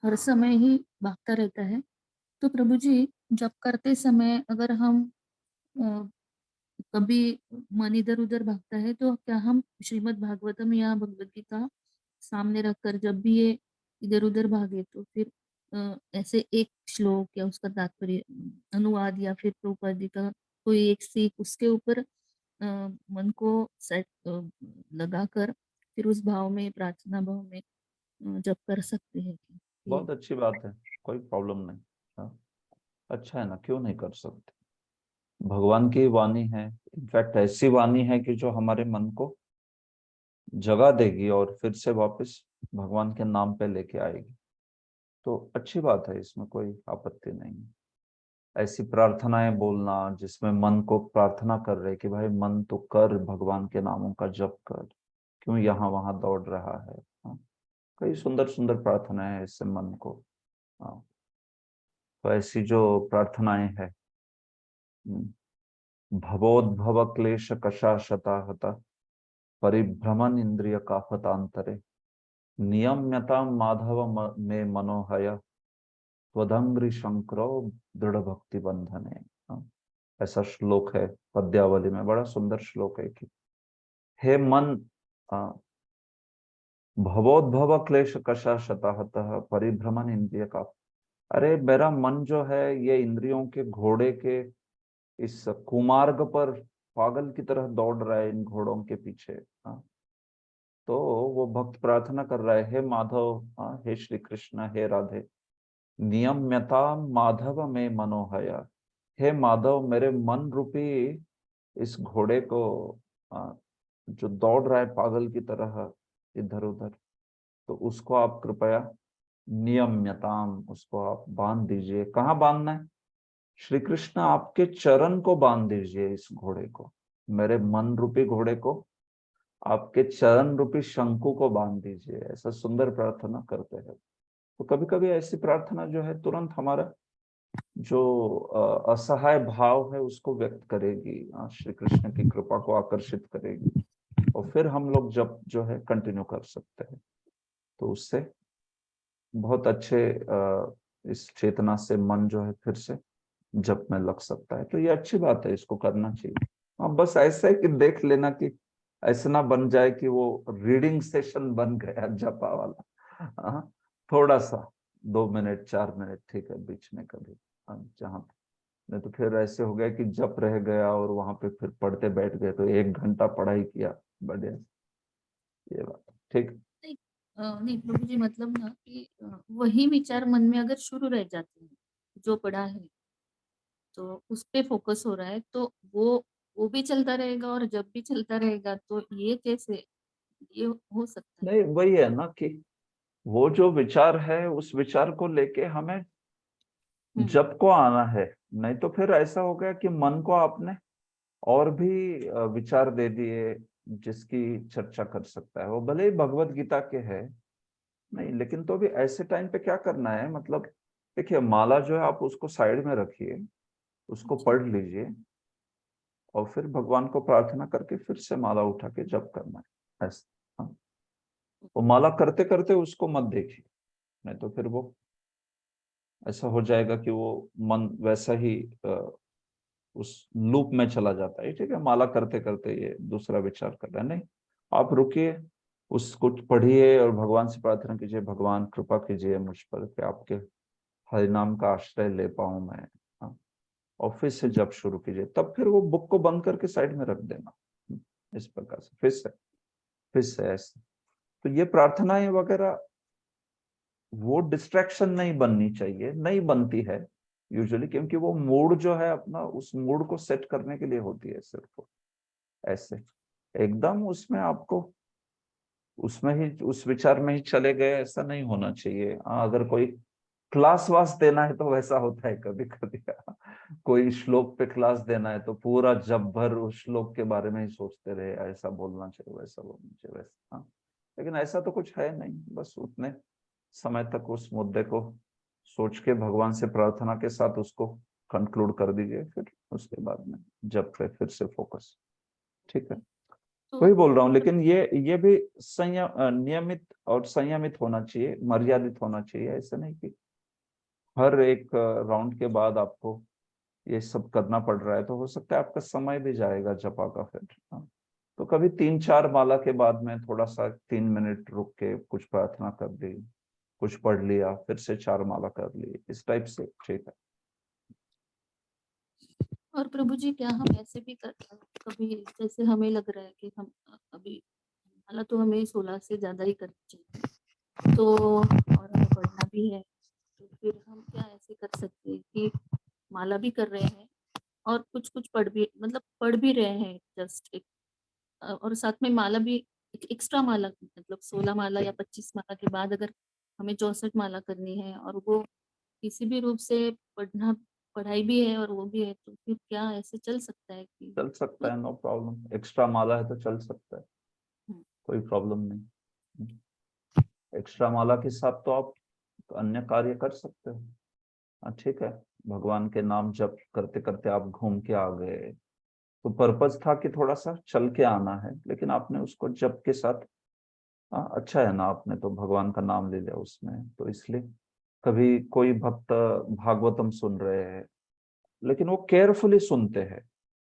हर समय ही भागता रहता है, तो प्रभु जी जब करते समय अगर हम कभी मन इधर उधर भागता है, तो क्या हम श्रीमद् भागवतम या भगवद गीता सामने रखकर जब भी ये इधर उधर भागे तो फिर ऐसे एक श्लोक या उसका तात्पर्य अनुवाद या फिर प्रभुपाद जी का कोई एक सीख उसके ऊपर मन को सेट लगाकर फिर उस भाव में, प्रार्थना भाव में जब कर सकते हैं? बहुत अच्छी बात है, कोई प्रॉब्लम नहीं। हाँ, अच्छा है ना, क्यों नहीं कर सकते। भगवान की वाणी है, इनफैक्ट ऐसी वाणी है कि जो हमारे मन को जगा देगी और फिर से वापस भगवान के नाम पे लेके आएगी। तो अच्छी बात है, इसमें कोई आपत्ति नहीं है। ऐसी प्रार्थनाएं बोलना जिसमें मन को प्रार्थना कर रहे कि भाई मन तो कर, भगवान के नामों का जप कर, क्यों यहाँ वहां दौड़ रहा है। हाँ, कई सुंदर सुंदर प्रार्थनाएं हैं इससे मन को। हाँ, तो ऐसी जो प्रार्थनाएं है, भवोद्भव क्लेश कषाशता हता परिभ्रमण इंद्रिय काफतांतरे नियम्यता माधव में मनोहय त्वदंग्रि शंकरो दृढ़ भक्ति बंधने। ऐसा श्लोक है पद्यावली में, बड़ा सुंदर श्लोक है कि हे मन, भवोद्भव क्लेश कषाशतः परिभ्रमण इंद्रिय का, अरे मेरा मन जो है ये इंद्रियों के घोड़े के इस कुमार्ग पर पागल की तरह दौड़ रहा है, इन घोड़ों के पीछे। तो वो भक्त प्रार्थना कर रहा है, हे माधव, हे श्री कृष्ण, हे राधे, नियम्यता माधव में मनोहया, हे माधव मेरे मन रूपी इस घोड़े को जो दौड़ रहा है पागल की तरह इधर उधर, तो उसको आप कृपया नियम्यताम, उसको आप बांध दीजिए। कहाँ बांधना है? श्री कृष्ण आपके चरण को बांध दीजिए, इस घोड़े को, मेरे मन रूपी घोड़े को आपके चरण रूपी शंकु को बांध दीजिए। ऐसा सुंदर प्रार्थना करते हैं। तो कभी कभी ऐसी प्रार्थना जो है तुरंत हमारा जो असहाय भाव है उसको व्यक्त करेगी, श्री कृष्ण की कृपा को आकर्षित करेगी, और फिर हम लोग जब जो है कंटिन्यू कर सकते हैं। तो उससे बहुत अच्छे इस चेतना से मन जो है फिर से जप में लग सकता है। तो ये अच्छी बात है, इसको करना चाहिए। हाँ, बस ऐसा है कि देख लेना कि ऐसा ना बन जाए कि वो रीडिंग सेशन बन गया जपा वाला। हाँ, थोड़ा सा 2 मिनट 4 मिनट ठीक है बीच में कभी, जहाँ नहीं तो फिर ऐसे हो गया कि जप रह गया और वहां पे फिर पढ़ते बैठ गए तो 1 घंटा पढ़ाई किया, बढ़िया। ये बात ठीक। नहीं प्रभु जी, मतलब ना कि वही विचार मन में अगर शुरू रह जाते हैं जो पढ़ा है, तो उस पे फोकस हो रहा है, तो वो भी चलता रहेगा और जब भी चलता रहेगा, तो ये कैसे ये हो सकता है? नहीं, वही है ना कि वो जो विचार है उस विचार को लेके हमें जप को आना है। नहीं तो फिर ऐसा हो गया कि मन को आपने और भी विचार दे दिए, जिसकी चर्चा कर सकता है, वो भले ही भगवत गीता के है नहीं, लेकिन तो भी ऐसे टाइम पे क्या करना है, मतलब देखिए माला जो है आप उसको साइड में रखिए, उसको पढ़ लीजिए और फिर भगवान को प्रार्थना करके फिर से माला उठा के जप करना है ऐसा। हाँ, वो माला करते करते उसको मत देखिए, नहीं तो फिर वो ऐसा हो जाएगा कि वो मन वैसा ही उस लूप में चला जाता है। ठीक है, माला करते करते ये दूसरा विचार कर रहा है, नहीं, आप रुकिए, उसको पढ़िए और भगवान से प्रार्थना कीजिए, भगवान कृपा कीजिए मुझ पर कि आपके हरिनाम का आश्रय ले पाऊं मैं। हाँ, और फिर से जब शुरू कीजिए, तब फिर वो बुक को बंद करके साइड में रख देना, इस प्रकार से फिर से ऐसे। तो ये प्रार्थनाएं वगैरह वो डिस्ट्रैक्शन नहीं बननी चाहिए, नहीं बनती है यूजुअली, क्योंकि वो मूड जो है अपना, उस मूड को सेट करने के लिए होती है सिर्फ। ऐसे एकदम उसमें आपको उसमें ही उस विचार में ही चले गए, ऐसा नहीं होना चाहिए। अगर कोई क्लास वास देना है तो वैसा होता है कभी कभी कोई श्लोक पे क्लास देना है तो पूरा जब भर उस श्लोक के बारे में ही सोचते रहे, ऐसा बोलना चाहिए, वैसा बोलना चाहिए, वैसा। हाँ, लेकिन ऐसा तो कुछ है नहीं, बस उतने समय तक उस मुद्दे को सोच के भगवान से प्रार्थना के साथ उसको कंक्लूड कर दीजिए, फिर उसके बाद में जब फिर से फोकस। ठीक है, वही बोल रहा हूँ, लेकिन ये भी नियमित और संयमित होना चाहिए, मर्यादित होना चाहिए। ऐसा नहीं कि हर एक राउंड के बाद आपको ये सब करना पड़ रहा है, तो हो सकता है आपका समय भी जाएगा जपा का फिर। हाँ, तो कभी 3-4 माला के बाद में थोड़ा सा 3 मिनट रुक के कुछ प्रार्थना कर दी, कुछ पढ़ लिया, फिर से 4 माला कर ली, इस टाइप से। ठीक है। और प्रभु जी क्या हम ऐसे भी करते हैं कभी, जैसे हमें लग रहा है कि हम अभी माला तो हमें 16 से ज्यादा ही करनी चाहिए, तो और हमें पढ़ना भी है, तो फिर हम क्या ऐसे कर सकते हैं कि माला भी कर रहे हैं और कुछ कुछ पढ़ भी रहे हैं जस्ट एक, और साथ में माला भी एक एक्स्ट्रा माला, मतलब 16 माला या 25 माला के बाद अगर हमें 64 माला करनी है और वो किसी भी रूप से पढ़ाई भी है और वो भी है, तो फिर क्या ऐसे चल सकता है कि चल सकता है, नो प्रॉब्लम, एक्स्ट्रा माला है तो चल सकता है, कोई प्रॉब्लम नहीं। एक्स्ट्रा माला के साथ तो आप अन्य कार्य कर सकते हो। हाँ, ठीक है, भगवान के नाम जप करते करते आप घूम के आ गए, तो पर्पस था कि थोड़ा सा चल के आना है, लेकिन आपने उसको जप के साथ, हाँ अच्छा है ना, आपने तो भगवान का नाम ले लिया उसमें, तो इसलिए कभी कोई भक्त भागवतम सुन रहे हैं, लेकिन वो केयरफुली सुनते हैं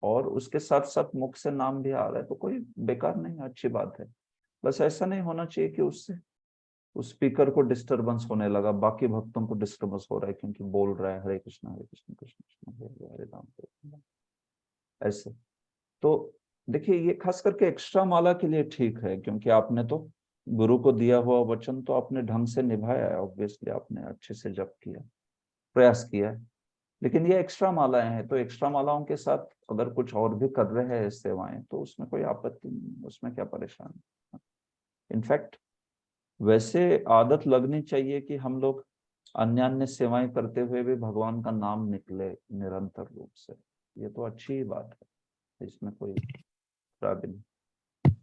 और उसके साथ साथ मुख से नाम भी आ रहा है, तो कोई बेकार नहीं, अच्छी बात है। बस ऐसा नहीं होना चाहिए कि उससे उस स्पीकर को डिस्टरबेंस होने लगा, बाकी भक्तों को डिस्टरबेंस हो रहा है क्योंकि बोल रहा है हरे कृष्ण कृष्ण कृष्ण हरे राम हरे राम, ऐसे। तो देखिए ये खास करके एक्स्ट्रा माला के लिए ठीक है, क्योंकि आपने तो गुरु को दिया हुआ वचन तो आपने ढंग से निभाया है, ऑब्वियसली आपने अच्छे से जप किया, प्रयास किया है। लेकिन ये एक्स्ट्रा मालाएं हैं, तो एक्स्ट्रा मालाओं के साथ अगर कुछ और भी कर रहे हैं सेवाएं, तो उसमें कोई आपत्ति नहीं, उसमें क्या परेशानी। इनफैक्ट वैसे आदत लगनी चाहिए कि हम लोग अन्य अन्य सेवाएं करते हुए भी भगवान का नाम निकले निरंतर रूप से, ये तो अच्छी ही बात है, इसमें कोई खराबी नहीं।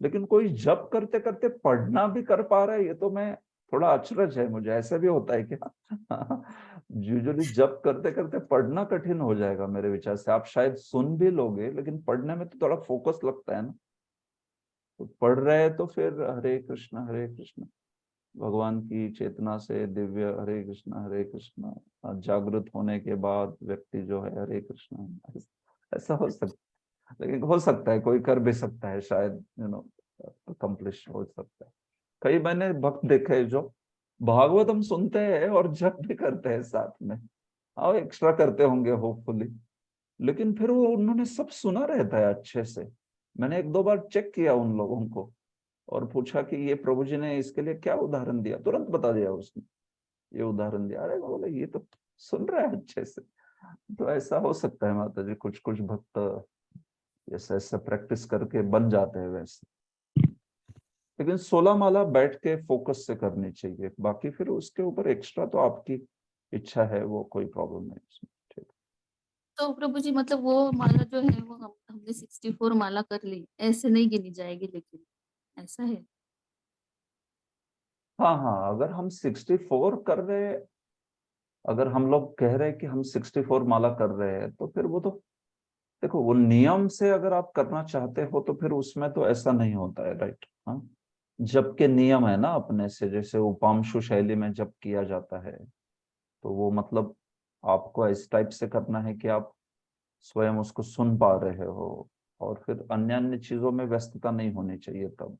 लेकिन कोई जप करते करते पढ़ना भी कर पा रहा है, ये तो मैं थोड़ा अचरज है मुझे, ऐसा भी होता है क्या? यूजुअली जप करते करते पढ़ना कठिन हो जाएगा मेरे विचार से। आप शायद सुन भी लोगे, लेकिन पढ़ने में तो थोड़ा फोकस लगता है ना, तो पढ़ रहे हैं तो फिर हरे कृष्ण भगवान की चेतना से दिव्य हरे कृष्ण जागृत होने के बाद व्यक्ति जो है हरे कृष्ण, ऐसा हो सकता है। लेकिन हो सकता है कोई कर भी सकता है, शायद अकम्प्लिश हो सकता है। कई मैंने भक्त देखे हैं जो भागवतम सुनते हैं और जप भी करते हैं साथ में, और एक्स्ट्रा करते होंगे होपफुली, लेकिन फिर वो उन्होंने सब सुना रहता है अच्छे से। मैंने 1-2 बार चेक किया उन लोगों को और पूछा कि ये प्रभु जी ने इसके लिए क्या उदाहरण दिया, तुरंत बता दिया उसने, ये उदाहरण दिया। अरे बोले ये तो सुन रहा है अच्छे से। तो ऐसा हो सकता है माता जी, कुछ कुछ भक्त ऐसा ऐसा प्रैक्टिस करके बन जाते हैं वैसे। लेकिन 16 माला बैठ के फोकस से करनी चाहिए, बाकी फिर उसके ऊपर एक्स्ट्रा तो आपकी इच्छा है, वो कोई प्रॉब्लम नहीं उसमें। ठीक। तो प्रभु जी मतलब वो माला जो है वो हमने 64 माला कर ली, ऐसे नहीं गिनी जाएगी, लेकिन ऐसा है? हाँ हाँ, अगर हम 64 कर रहे, अगर हम लोग कह रहे हैं कि हम 64 माला कर रहे हैं, तो फिर वो तो देखो, वो नियम से अगर आप करना चाहते हो तो फिर उसमें तो ऐसा नहीं होता है, राइट? हाँ, जप के नियम है ना अपने से, जैसे उपांशु शैली में जप किया जाता है, तो वो मतलब आपको इस टाइप से करना है कि आप स्वयं उसको सुन पा रहे हो, और फिर अन्य अन्य चीजों में व्यस्तता नहीं होनी चाहिए, तब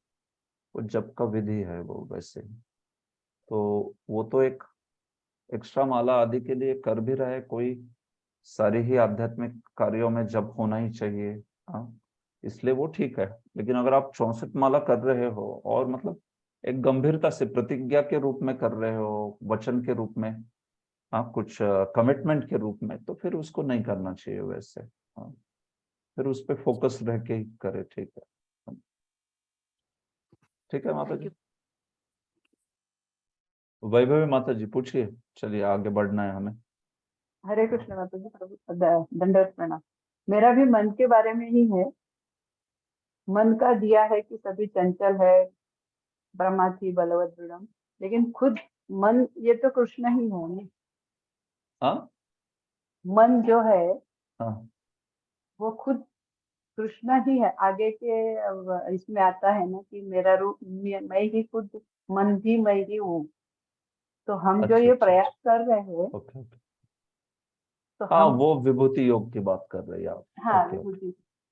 वो जप का विधि है वो वैसे। तो वो तो एक एक्स्ट्रा माला आदि के लिए कर भी रहे कोई, सारी ही आध्यात्मिक कार्यों में जप होना ही चाहिए। हाँ, इसलिए वो ठीक है। लेकिन अगर आप 64 माला कर रहे हो और मतलब एक गंभीरता से प्रतिज्ञा के रूप में कर रहे हो, वचन के रूप में, हाँ, कुछ कमिटमेंट के रूप में, तो फिर उसको नहीं करना चाहिए वैसे। हाँ, फिर उस पर फोकस रह के ही करे, ठीक है। ठीक है माता थैंक जी। यू। वैभवी माता जी पूछिए, चलिए आगे बढ़ना है हमें। हरे कृष्ण माता जी, प्रभु दंडवत प्रणाम। मेरा भी मन के बारे में ही है। मन का दिया है कि सभी चंचल है, ब्रह्माथी बलवत दृढ़म, लेकिन खुद मन ये तो कृष्ण ही है ना। हाँ मन जो है हाँ वो खुद कृष्ण ही है। आगे के इसमें आता है ना कि मेरा रूप मैं ही खुद, मन भी मैं ही हूँ। तो हम जो अच्छा ये अच्छा प्रयास अच्छा, कर रहे हैं, ओके ओके। तो हाँ, हम, वो विभूति योग की बात कर रही हैं आप। हाँ ओके ओके, विभूति।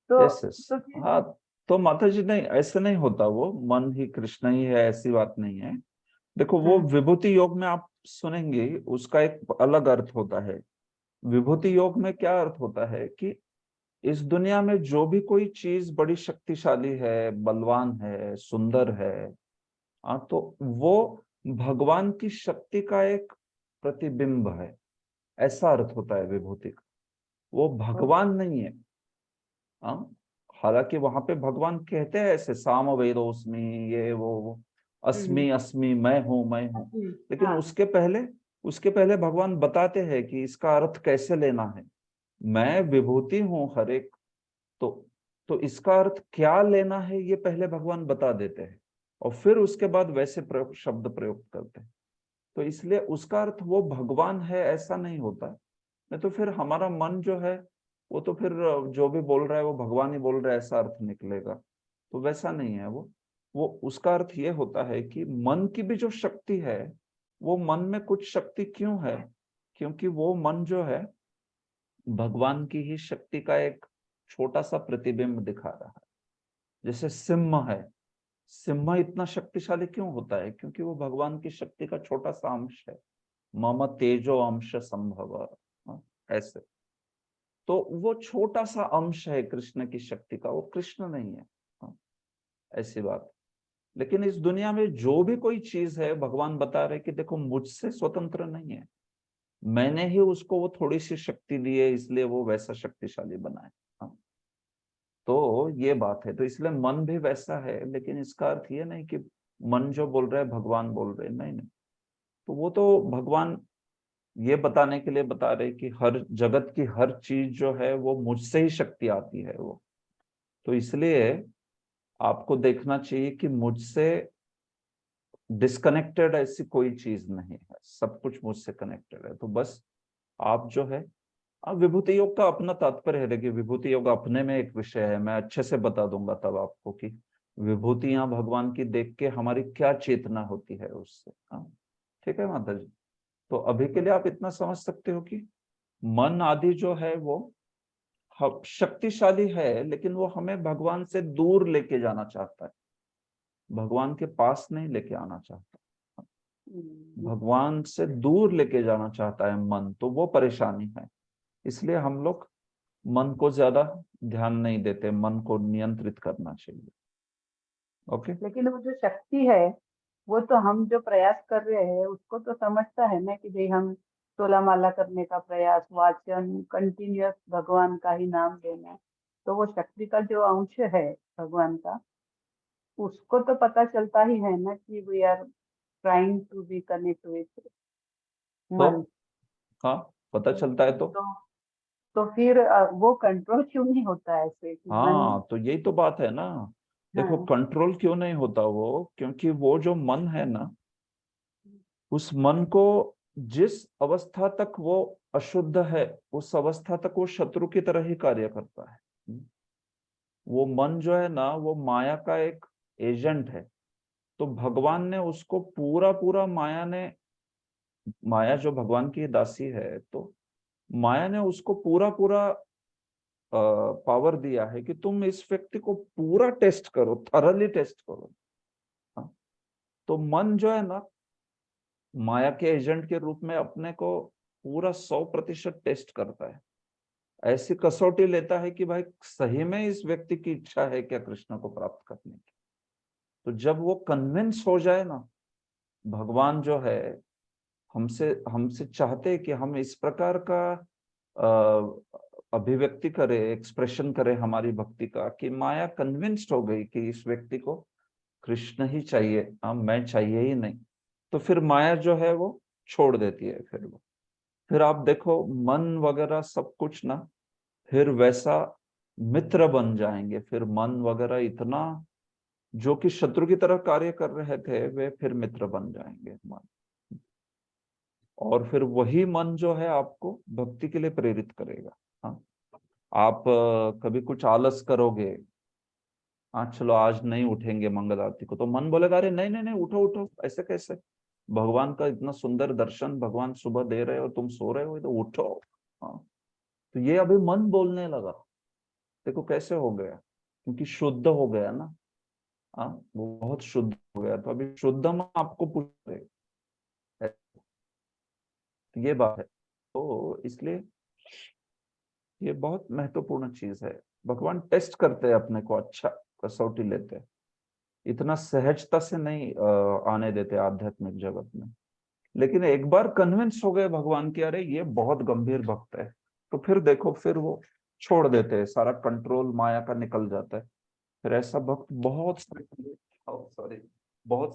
तो यस यस। तो फिर हाँ, तो माता जी नहीं, ऐसे नहीं होता, वो मन ही कृष्ण ही है ऐसी बात नहीं है। देखो, वो विभूति योग में आप सुनेंगे उसका एक अलग अर्थ होता है। विभूति योग में क्या अर्थ होता है कि इस दुनिया में जो भी कोई चीज बड़ी शक्तिशाली है, बलवान है, सुंदर है, हाँ, तो वो भगवान की शक्ति का एक प्रतिबिंब है, ऐसा अर्थ होता है विभूति का। वो भगवान नहीं है। हाँ, हालांकि वहां पे भगवान कहते हैं ऐसे साम वेदोस्मि, ये वो अस्मि अस्मि, मैं हूं। लेकिन हाँ उसके पहले भगवान बताते हैं कि इसका अर्थ कैसे लेना है। मैं विभूति हूं हर एक, तो इसका अर्थ क्या लेना है ये पहले भगवान बता देते हैं, और फिर उसके बाद वैसे शब्द प्रयोग करते हैं। तो इसलिए उसका अर्थ वो भगवान है ऐसा नहीं होता। नहीं तो फिर हमारा मन जो है वो तो फिर जो भी बोल रहा है वो भगवान ही बोल रहा है ऐसा अर्थ निकलेगा। तो वैसा नहीं है वो उसका अर्थ ये होता है कि मन की भी जो शक्ति है, वो मन में कुछ शक्ति क्यों है, क्योंकि वो मन जो है भगवान की ही शक्ति का एक छोटा सा प्रतिबिंब दिखा रहा है। जैसे सिंह है, सिंह इतना शक्तिशाली क्यों होता है, क्योंकि वो भगवान की शक्ति का छोटा सा अंश है। मम तेजो अंश संभव, हाँ, ऐसे। तो वो छोटा सा अंश है कृष्ण की शक्ति का, वो कृष्ण नहीं है। हाँ, ऐसी बात। लेकिन इस दुनिया में जो भी कोई चीज है, भगवान बता रहे कि देखो मुझसे स्वतंत्र नहीं है, मैंने ही उसको वो थोड़ी सी शक्ति दी है, इसलिए वो वैसा शक्तिशाली बना है। हाँ, तो ये बात है। तो इसलिए मन भी वैसा है, लेकिन इसका अर्थ ये नहीं कि मन जो बोल रहा है भगवान बोल रहे हैं, नहीं नहीं। तो वो तो भगवान ये बताने के लिए बता रहे कि हर जगत की हर चीज जो है वो मुझसे ही शक्ति आती है वो। तो इसलिए आपको देखना चाहिए कि मुझसे डिस्कनेक्टेड ऐसी कोई चीज नहीं है, सब कुछ मुझसे कनेक्टेड है। तो बस आप जो है, अब विभूति योग का अपना तात्पर्य है। देखिए, विभूति योग अपने में एक विषय है, मैं अच्छे से बता दूंगा तब आपको कि विभूतियां भगवान की देख के हमारी क्या चेतना होती है उससे। हाँ, ठीक है माता जी। तो अभी के लिए आप इतना समझ सकते हो कि मन आदि जो है वो शक्तिशाली है, लेकिन वो हमें भगवान से दूर लेके जाना चाहता है, भगवान के पास नहीं लेके आना चाहता। भगवान से दूर लेके जाना चाहता है मन, तो वो परेशानी है। इसलिए हम लोग मन को ज्यादा ध्यान नहीं देते, मन को नियंत्रित करना चाहिए। ओके, लेकिन वो जो शक्ति है वो तो हम जो प्रयास कर रहे हैं उसको तो समझता है ना कि भाई हम 16 माला करने का प्रयास, वाचन, कंटिन्यूअस भगवान का ही नाम लेना, तो वो शक्ति का जो अंश है भगवान का, उसको तो पता चलता ही है ना कि we are trying to be connect with तो मन। हाँ, पता चलता है तो तो फिर वो कंट्रोल क्यों नहीं होता ऐसे कि हाँ, तो यही तो बात है ना। देखो हाँ। कंट्रोल क्यों नहीं होता वो, क्योंकि वो जो मन है ना, उस मन को जिस अवस्था तक वो अशुद्ध है, उस अवस्था तक वो शत्रु की तरह ही कार्य करता है। वो मन जो है ना, वो माया का एक एजेंट है। तो भगवान ने उसको पूरा पूरा माया जो भगवान की दासी है, तो माया ने उसको पूरा पूरा पावर दिया है कि तुम इस व्यक्ति को पूरा टेस्ट करो, थरली टेस्ट करो। हाँ? तो मन जो है ना, माया के एजेंट के रूप में अपने को पूरा 100% टेस्ट करता है। ऐसी कसौटी लेता है कि भाई सही में इस व्यक्ति की इच्छा है क्या कृष्ण को प्राप्त करने की। तो जब वो कन्विंस हो जाए ना, भगवान जो है हमसे हमसे चाहते हैं कि हम इस प्रकार का अभिव्यक्ति करे, एक्सप्रेशन करे हमारी भक्ति का, कि माया कन्विंस्ड हो गई कि इस व्यक्ति को कृष्ण ही चाहिए, मैं चाहिए ही नहीं। तो फिर माया जो है वो छोड़ देती है। फिर आप देखो मन वगैरह सब कुछ ना फिर वैसा मित्र बन जाएंगे। फिर मन वगैरह इतना जो कि शत्रु की तरह कार्य कर रहे थे, वे फिर मित्र बन जाएंगे मन। और फिर वही मन जो है आपको भक्ति के लिए प्रेरित करेगा। हाँ, आप कभी कुछ आलस करोगे, हाँ चलो आज नहीं उठेंगे मंगल आरती को, तो मन बोलेगा अरे नहीं नहीं नहीं, उठो उठो, ऐसे कैसे, भगवान का इतना सुंदर दर्शन भगवान सुबह दे रहे हो, तुम सो रहे हो, तो उठो। हाँ, तो ये अभी मन बोलने लगा। देखो कैसे हो गया, क्योंकि शुद्ध हो गया ना। हाँ, वो बहुत शुद्ध हो गया, तो अभी शुद्ध मन आपको पूछ रहे, ये बात है। तो इसलिए ये बहुत महत्वपूर्ण चीज है। भगवान टेस्ट करते हैं अपने को, अच्छा कसौटी लेते हैं, इतना सहजता से नहीं आने देते आध्यात्मिक जगत में। लेकिन एक बार कन्विंस हो गए भगवान की अरे ये बहुत गंभीर भक्त है, तो फिर देखो फिर वो छोड़ देते हैं, सारा कंट्रोल माया का निकल जाता है। फिर ऐसा भक्त बहुत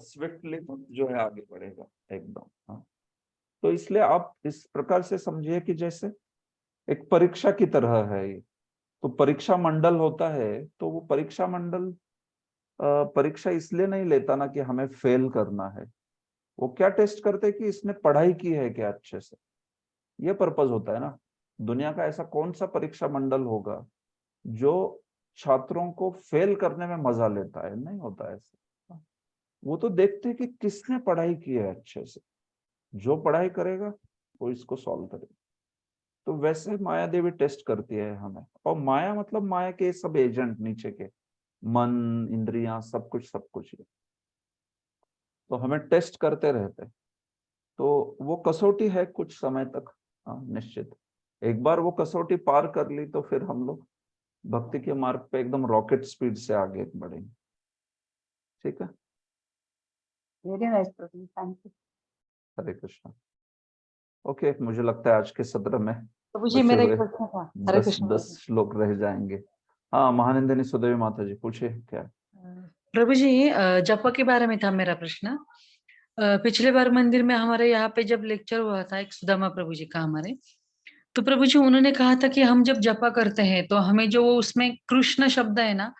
स्विफ्टली जो है आगे बढ़ेगा एकदम। हाँ, तो इसलिए आप इस प्रकार से समझिए कि जैसे एक परीक्षा की तरह है ये। तो परीक्षा मंडल होता है, तो वो परीक्षा मंडल परीक्षा इसलिए नहीं लेता ना कि हमें फेल करना है। वो क्या टेस्ट करते हैं कि इसने पढ़ाई की है क्या अच्छे से, ये पर्पज होता है ना। दुनिया का ऐसा कौन सा परीक्षा मंडल होगा जो छात्रों को फेल करने में मजा लेता है, नहीं होता ऐसा। वो तो देखते हैं कि किसने पढ़ाई की है अच्छे से, जो पढ़ाई करेगा वो इसको सॉल्व करेगा। तो वैसे माया देवी टेस्ट करती है हमें। और माया मतलब माया के सब एजेंट नीचे के, मन इंद्रियां सब कुछ है, तो हमें टेस्ट करते रहते। तो वो कसौटी है कुछ समय तक, हाँ निश्चित। एक बार वो कसौटी पार कर ली तो फिर हम लोग भक्ति के मार्ग पे एकदम रॉकेट स्पीड से आगे बढ़ेंगे। ठीक है, very nice Prabhu, thank you. Hare Krishna. Okay, मुझे लगता है आज के सत्र में प्रभु जी बचे मेरा एक हुए प्रश्न था। हरे कृष्ण 10 श्लोक रह जाएंगे। हाँ, महानंदिनी सुदेवी माता जी पूछे क्या। प्रभु जी, जप के बारे में था मेरा प्रश्न। पिछले बार मंदिर में हमारे यहाँ पे जब लेक्चर हुआ था एक सुदामा प्रभु जी का हमारे, तो प्रभु जी उन्होंने कहा था कि हम जब जपा करते हैं तो हमें जो वो उसमें कृष्ण शब्द है ना,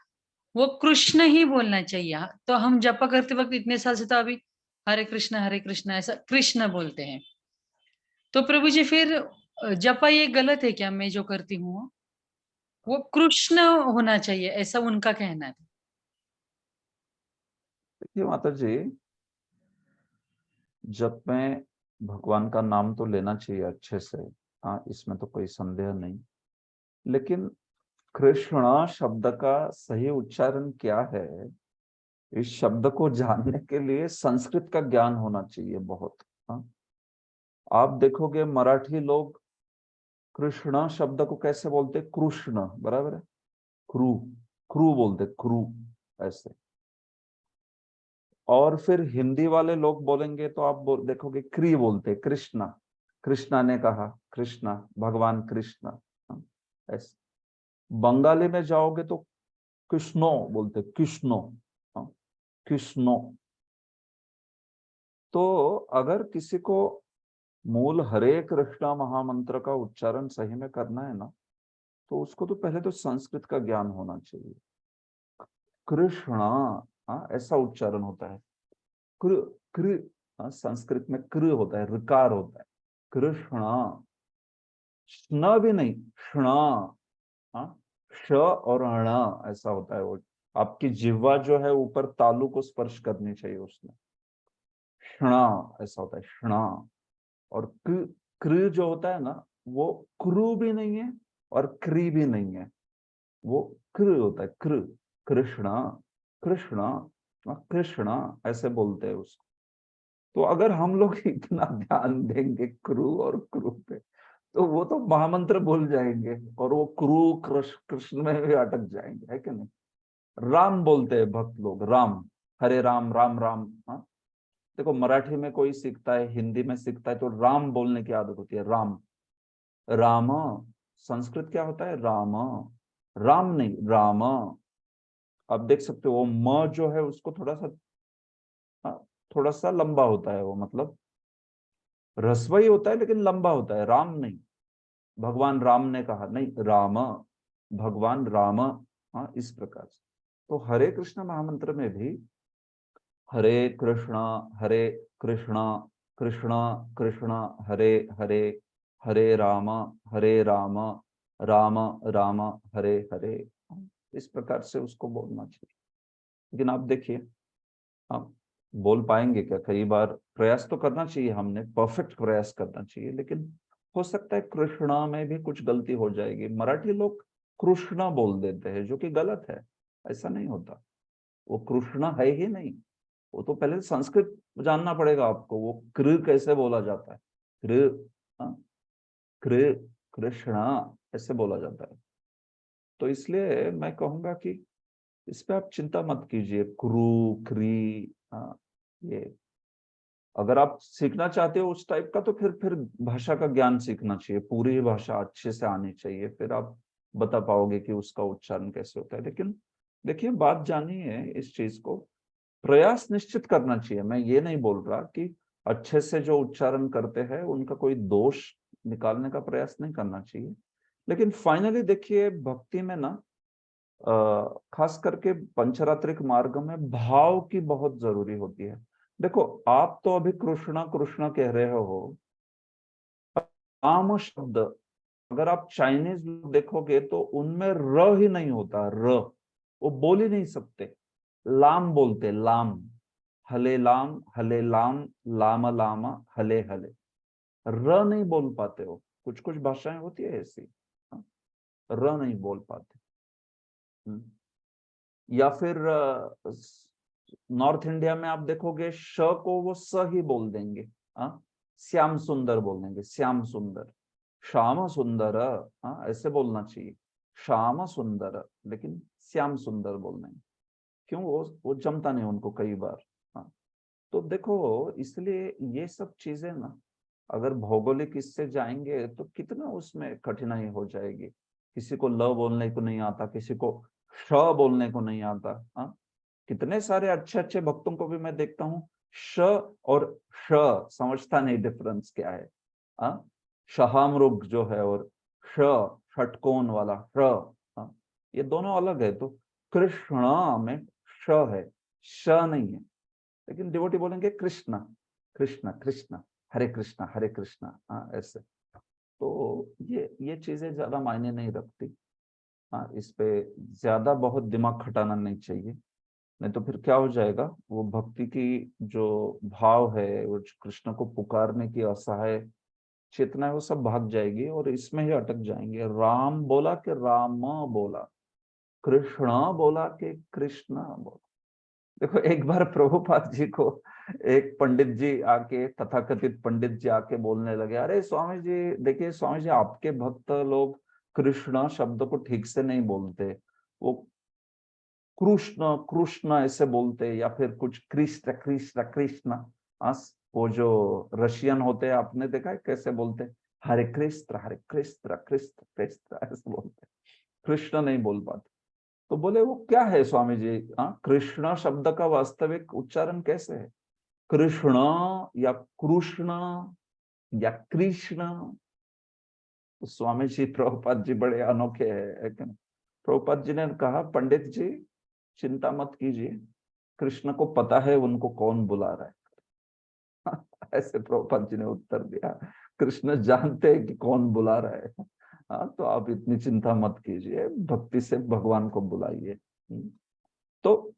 वो कृष्ण ही बोलना चाहिए। तो हम जपा करते वक्त इतने साल से तो अभी हरे कृष्ण ऐसा कृष्ण बोलते हैं। तो प्रभु जी फिर जपा ये गलत है क्या? मैं जो करती हूँ वो कृष्ण होना चाहिए, ऐसा उनका कहना है। देखिए माता जी, जब में भगवान का नाम तो लेना चाहिए अच्छे से, हाँ इसमें तो कोई संदेह नहीं। लेकिन कृष्ण शब्द का सही उच्चारण क्या है, इस शब्द को जानने के लिए संस्कृत का ज्ञान होना चाहिए बहुत। हाँ, आप देखोगे मराठी लोग कृष्ण शब्द को कैसे बोलते, कृष्ण बराबर है, क्रू क्रू बोलते, क्रू ऐसे। और फिर हिंदी वाले लोग बोलेंगे तो आप देखोगे क्री बोलते, कृष्णा, कृष्णा ने कहा, कृष्णा भगवान कृष्ण, हाँ, ऐसे। बंगाली में जाओगे तो कृष्णो बोलते, कृष्णो, हाँ, कृष्णो। तो अगर किसी को मूल हरे कृष्णा महामंत्र का उच्चारण सही में करना है ना, तो उसको तो पहले तो संस्कृत का ज्ञान होना चाहिए। कृष्णा, हाँ ऐसा उच्चारण होता है। कृ कृ हाँ, संस्कृत में कृ होता है, ऋकार होता है। कृष्णा, स्न भी नहीं, क्षण, हाँ श और अण ऐसा होता है। वो आपकी जिह्वा जो है ऊपर तालु को स्पर्श करनी चाहिए उसमें। क्षणा ऐसा होता है, क्षणा। और कृ जो होता है ना, वो क्रू भी नहीं है और क्री भी नहीं है, वो कृ होता है। कृ, कृष्णा, कृष्णा, कृष्णा ऐसे बोलते हैं उसको। तो अगर हम लोग इतना ध्यान देंगे क्रू और क्रू पे, तो वो तो महामंत्र भूल जाएंगे और वो क्रू कृष्ण में भी अटक जाएंगे, है कि नहीं। राम बोलते हैं भक्त लोग, राम, हरे राम, राम राम। हाँ देखो, मराठी में कोई सीखता है, हिंदी में सीखता है, तो राम बोलने की आदत होती है, राम। राम, संस्कृत क्या होता है, राम, राम नहीं, राम। आप देख सकते हो वो म जो है उसको थोड़ा सा लंबा होता है, वो मतलब रस्वई होता है लेकिन लंबा होता है, राम नहीं। भगवान राम ने कहा नहीं, राम, भगवान राम। हाँ इस प्रकार से। तो हरे कृष्ण महामंत्र में भी हरे कृष्णा, हरे कृष्णा, कृष्णा कृष्णा, हरे हरे, हरे राम, राम राम, हरे हरे, इस प्रकार से उसको बोलना चाहिए। लेकिन आप देखिए, आप बोल पाएंगे क्या? कई बार प्रयास तो करना चाहिए, हमने परफेक्ट प्रयास करना चाहिए, लेकिन हो सकता है कृष्णा में भी कुछ गलती हो जाएगी। मराठी लोग कृष्णा बोल देते हैं, जो कि गलत है, ऐसा नहीं होता। वो कृष्णा है ही नहीं, वो तो पहले संस्कृत जानना पड़ेगा आपको, वो कृ कैसे बोला जाता है, कृ, हाँ, कृ, कृष्णा ऐसे बोला जाता है। तो इसलिए मैं कहूंगा कि इस पे आप चिंता मत कीजिए, क्रू, क्री, हाँ ये अगर आप सीखना चाहते हो उस टाइप का, तो फिर भाषा का ज्ञान सीखना चाहिए, पूरी भाषा अच्छे से आनी चाहिए, फिर आप बता पाओगे कि उसका उच्चारण कैसे होता है। लेकिन देखिए, बात जानी है इस चीज को, प्रयास निश्चित करना चाहिए। मैं ये नहीं बोल रहा कि अच्छे से जो उच्चारण करते हैं उनका कोई दोष निकालने का प्रयास नहीं करना चाहिए, लेकिन फाइनली देखिए, भक्ति में ना खास करके पंचरात्रिक मार्ग में भाव की बहुत जरूरी होती है। देखो, आप तो अभी कृष्णा कृष्णा कह रहे हो, राम शब्द अगर आप चाइनीज देखोगे तो उनमें र ही नहीं होता, र वो बोल ही नहीं सकते, लाम बोलते, लाम, हले लाम, हले लाम, लाम लामा, हले हले, र नहीं बोल पाते हो। कुछ कुछ भाषाएं होती है ऐसी, हाँ, र नहीं बोल पाते। या फिर नॉर्थ इंडिया में आप देखोगे श को वो स ही बोल देंगे, हाँ, श्याम सुंदर बोल देंगे, श्याम सुंदर, श्याम सुंदर, हाँ ऐसे बोलना चाहिए, श्याम सुंदर, लेकिन श्याम सुंदर बोल देंगे। क्यों? वो जमता नहीं उनको कई बार। हाँ तो देखो, इसलिए ये सब चीजें ना, अगर भौगोलिक इससे जाएंगे तो कितना उसमें कठिनाई हो जाएगी। किसी को ल बोलने को नहीं आता, किसी को श बोलने को नहीं आता। हाँ कितने सारे अच्छे अच्छे भक्तों को भी मैं देखता हूँ, श और श समझता नहीं डिफरेंस क्या है। हाँ शहामृग जो है और श, षटकोण वाला श, हाँ ये दोनों अलग है। तो कृष्ण में श है, श नहीं है। लेकिन डिवोटी बोलेंगे कृष्णा, कृष्णा कृष्णा, हरे कृष्णा, हरे कृष्णा, हाँ ऐसे। तो ये चीजें ज्यादा मायने नहीं रखती। हाँ इस पे ज्यादा बहुत दिमाग खटाना नहीं चाहिए, नहीं तो फिर क्या हो जाएगा, वो भक्ति की जो भाव है, वो कृष्ण को पुकारने की असहाय चेतना है, वो सब भाग जाएगी और इसमें ही अटक जाएंगे। राम बोला कि राम बोला, कृष्ण बोला कि कृष्ण बोला। देखो, एक बार प्रभुपाद जी को एक पंडित जी आके, तथाकथित पंडित जी आके बोलने लगे, अरे स्वामी जी देखिए, स्वामी जी आपके भक्त लोग कृष्ण शब्द को ठीक से नहीं बोलते, वो कृष्ण कृष्ण ऐसे बोलते, या फिर कुछ कृष्ण कृष्ण कृष्ण। वो जो रशियन होते हैं, आपने देखा है कैसे बोलते, हरे कृष्ण, हरे कृष्ण, कृष्ण कृष्ण ऐसे बोलते, कृष्ण नहीं बोल पाते। तो बोले वो क्या है स्वामी जी, कृष्ण शब्द का वास्तविक उच्चारण कैसे है, कृष्ण या कृष्ण या कृष्ण? तो स्वामी जी प्रभुपाद जी बड़े अनोखे है कि नहीं? प्रभुपाद जी ने कहा पंडित जी चिंता मत कीजिए, कृष्ण को पता है उनको कौन बुला रहा है। ऐसे प्रभुपाद जी ने उत्तर दिया, कृष्ण जानते हैं कि कौन बुला रहा है। हाँ, तो आप इतनी चिंता मत कीजिए, भक्ति से भगवान को बुलाइए। तो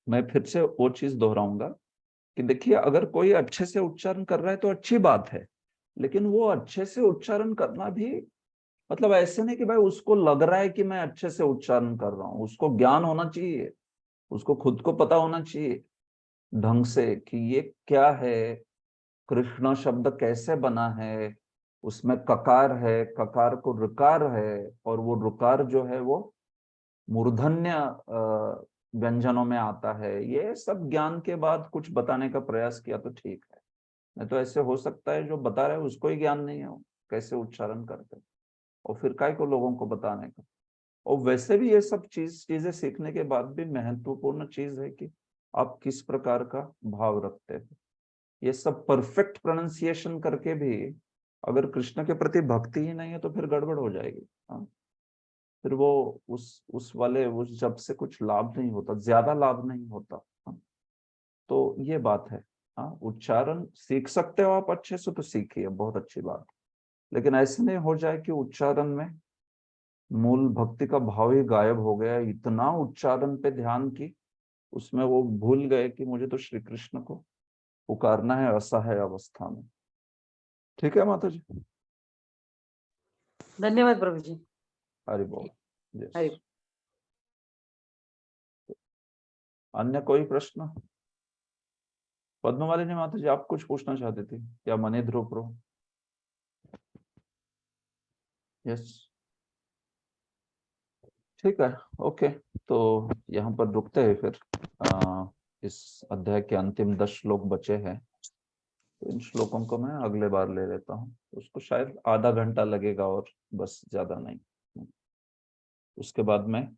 मैं फिर से वो चीज दोहराऊंगा कि देखिए, अगर कोई अच्छे से उच्चारण कर रहा है तो अच्छी बात है, लेकिन वो अच्छे से उच्चारण करना भी मतलब ऐसे नहीं कि भाई उसको लग रहा है कि मैं अच्छे से उच्चारण कर रहा हूँ। उसको ज्ञान होना चाहिए, उसको खुद को पता होना चाहिए ढंग से कि ये क्या है, कृष्ण शब्द कैसे बना है, उसमें ककार है, ककार को ऋकार है, और वो ऋकार जो है वो मूर्धन्य व्यंजनों में आता है। ये सब ज्ञान के बाद कुछ बताने का प्रयास किया तो ठीक है, नहीं तो ऐसे हो सकता है जो बता रहे हैं उसको ही ज्ञान नहीं है कैसे उच्चारण करते, और फिर काय को लोगों को बताने का। और वैसे भी ये सब चीजें सीखने के बाद भी महत्वपूर्ण चीज है कि आप किस प्रकार का भाव रखते हैं। ये सब परफेक्ट प्रोनाउंसिएशन करके भी अगर कृष्ण के प्रति भक्ति ही नहीं है तो फिर गड़बड़ हो जाएगी। हाँ, फिर वो उस वाले उस जब से कुछ लाभ नहीं होता, ज्यादा लाभ नहीं होता। हाँ, तो ये बात है। हाँ, उच्चारण सीख सकते हो आप अच्छे से तो सीखिए, बहुत अच्छी बात, लेकिन ऐसे नहीं हो जाए कि उच्चारण में मूल भक्ति का भाव ही गायब हो गया, इतना उच्चारण पे ध्यान की उसमें वो भूल गए कि मुझे तो श्री कृष्ण को पुकारना है असहाय अवस्था में। ठीक है माता जी, धन्यवाद प्रभु जी। हरि बोल। हरि Yes. अन्य कोई प्रश्न? पद्मवाली ने माता जी आप कुछ पूछना चाहते थे या मनी ध्रुव प्रो? यस, ठीक है, ओके। तो यहाँ पर रुकते हैं फिर। इस अध्याय के अंतिम 10 श्लोक बचे हैं, तो इन श्लोकों को मैं अगले बार ले लेता हूँ। उसको शायद आधा घंटा लगेगा और बस, ज्यादा नहीं। उसके बाद में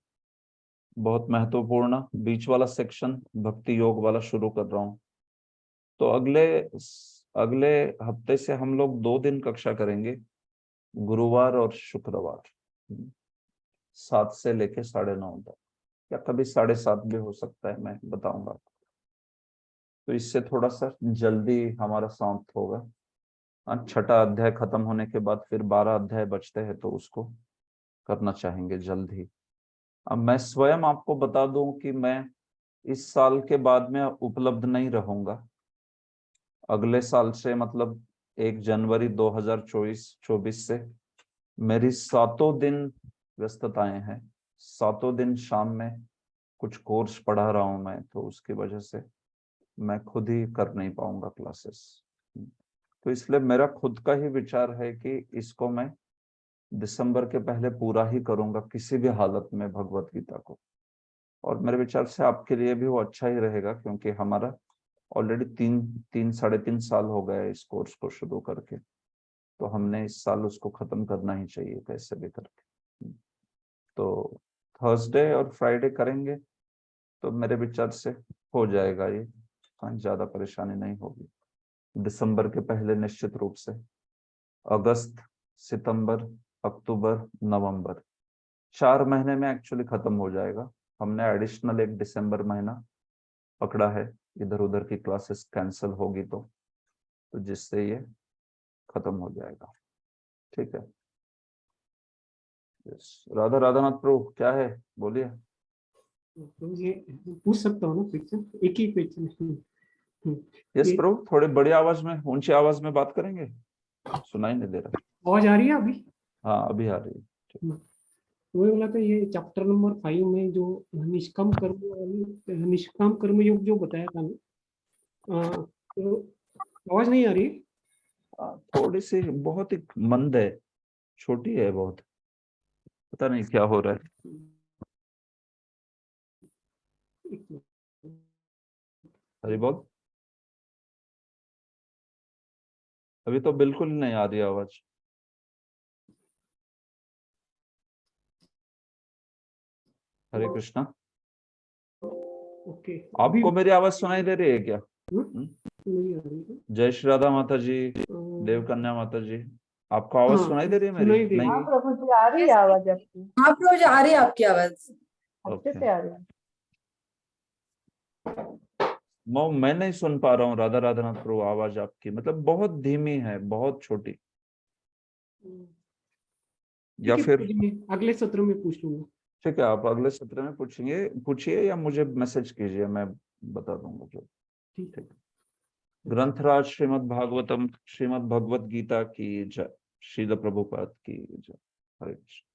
बहुत महत्वपूर्ण बीच वाला सेक्शन भक्ति योग वाला शुरू कर रहा हूँ। तो अगले हफ्ते से हम लोग 2 दिन कक्षा करेंगे, गुरुवार और शुक्रवार, 7 से लेके 9:30 तक, या कभी 7:30 भी हो सकता है, मैं बताऊंगा। तो इससे थोड़ा सा जल्दी हमारा समाप्त होगा। छठा अध्याय खत्म होने के बाद फिर 12 अध्याय बचते हैं, तो उसको करना चाहेंगे जल्द ही। अब मैं स्वयं आपको बता दूं कि मैं इस साल के बाद में उपलब्ध नहीं रहूंगा। अगले साल से मतलब 1 जनवरी 2024 से मेरी 7 दिन व्यस्तताएं हैं। 7 दिन शाम में कुछ कोर्स पढ़ा रहा हूं मैं, तो उसकी वजह से मैं खुद ही कर नहीं पाऊंगा क्लासेस। तो इसलिए मेरा खुद का ही विचार है कि इसको मैं दिसंबर के पहले पूरा ही करूंगा किसी भी हालत में भगवत गीता को। और मेरे विचार से आपके लिए भी वो अच्छा ही रहेगा, क्योंकि हमारा ऑलरेडी 3-3.5 साल हो गए इस कोर्स को शुरू करके, तो हमने इस साल उसको खत्म करना ही चाहिए कैसे भी करके। तो थर्सडे और फ्राइडे करेंगे, तो मेरे विचार से हो जाएगा ये, ज्यादा परेशानी नहीं होगी। दिसंबर के पहले निश्चित रूप से, अगस्त, सितंबर, अक्टूबर, नवंबर, 4 महीने में एक्चुअली खत्म हो जाएगा। हमने एडिशनल 1 दिसंबर महीना पकड़ा है, इधर उधर की क्लासेस कैंसिल होगी तो जिससे ये खत्म हो जाएगा। ठीक है, राधा राधानाथ प्रभु क्या है, बोलिए। तो ये पूछ सकता हूँ ना क्वेश्चन, एक ही क्वेश्चन? यस प्रभु, थोड़ी बड़ी आवाज में, ऊंची आवाज में बात करेंगे, सुनाई नहीं दे रहा। आवाज आ रही है अभी? हाँ अभी आ रही है। वही बोला था, ये चैप्टर नंबर 5 में जो निष्काम कर्म योग जो बताया था ना, तो आवाज नहीं आ रही? थोड़ी सी, बहुत ही मंद है, छोटी है बहुत, पता नहीं क्या हो रहा है। हरि बोल। अभी तो बिल्कुल नहीं आ रही आवाज। हरे कृष्णा। ओके, आपको मेरी आवाज सुनाई दे रही है क्या? नहीं आ रही है। जय श्री राधा माता जी, देव कन्या माता जी। आपको आवाज हाँ, सुनाई दे रही है सुनाई मेरी? दे रही नहीं? हाँ प्रभु जी, आ रही है आवाज आपकी, हाँ प्रभु जी आ रही है आपकी आवाज। अच्छे ओके। से आ रही है। मैं नहीं सुन पा रहा हूँ राधा राधानाथ प्रभु, आवाज आपकी मतलब बहुत धीमी है, बहुत छोटी। या ठीक है फिर प्रभु जी, मैं अगले सत्र में पूछ लूंगा। ठीक है, आप अगले सत्र में पूछिए या मुझे मैसेज कीजिए, मैं बता दूंगा जो। ठीक ठीक। ग्रंथराज श्रीमद् भागवतम, श्रीमद् भगवत गीता की जय, श्रील प्रभुपाद की जय। हरे कृष्ण।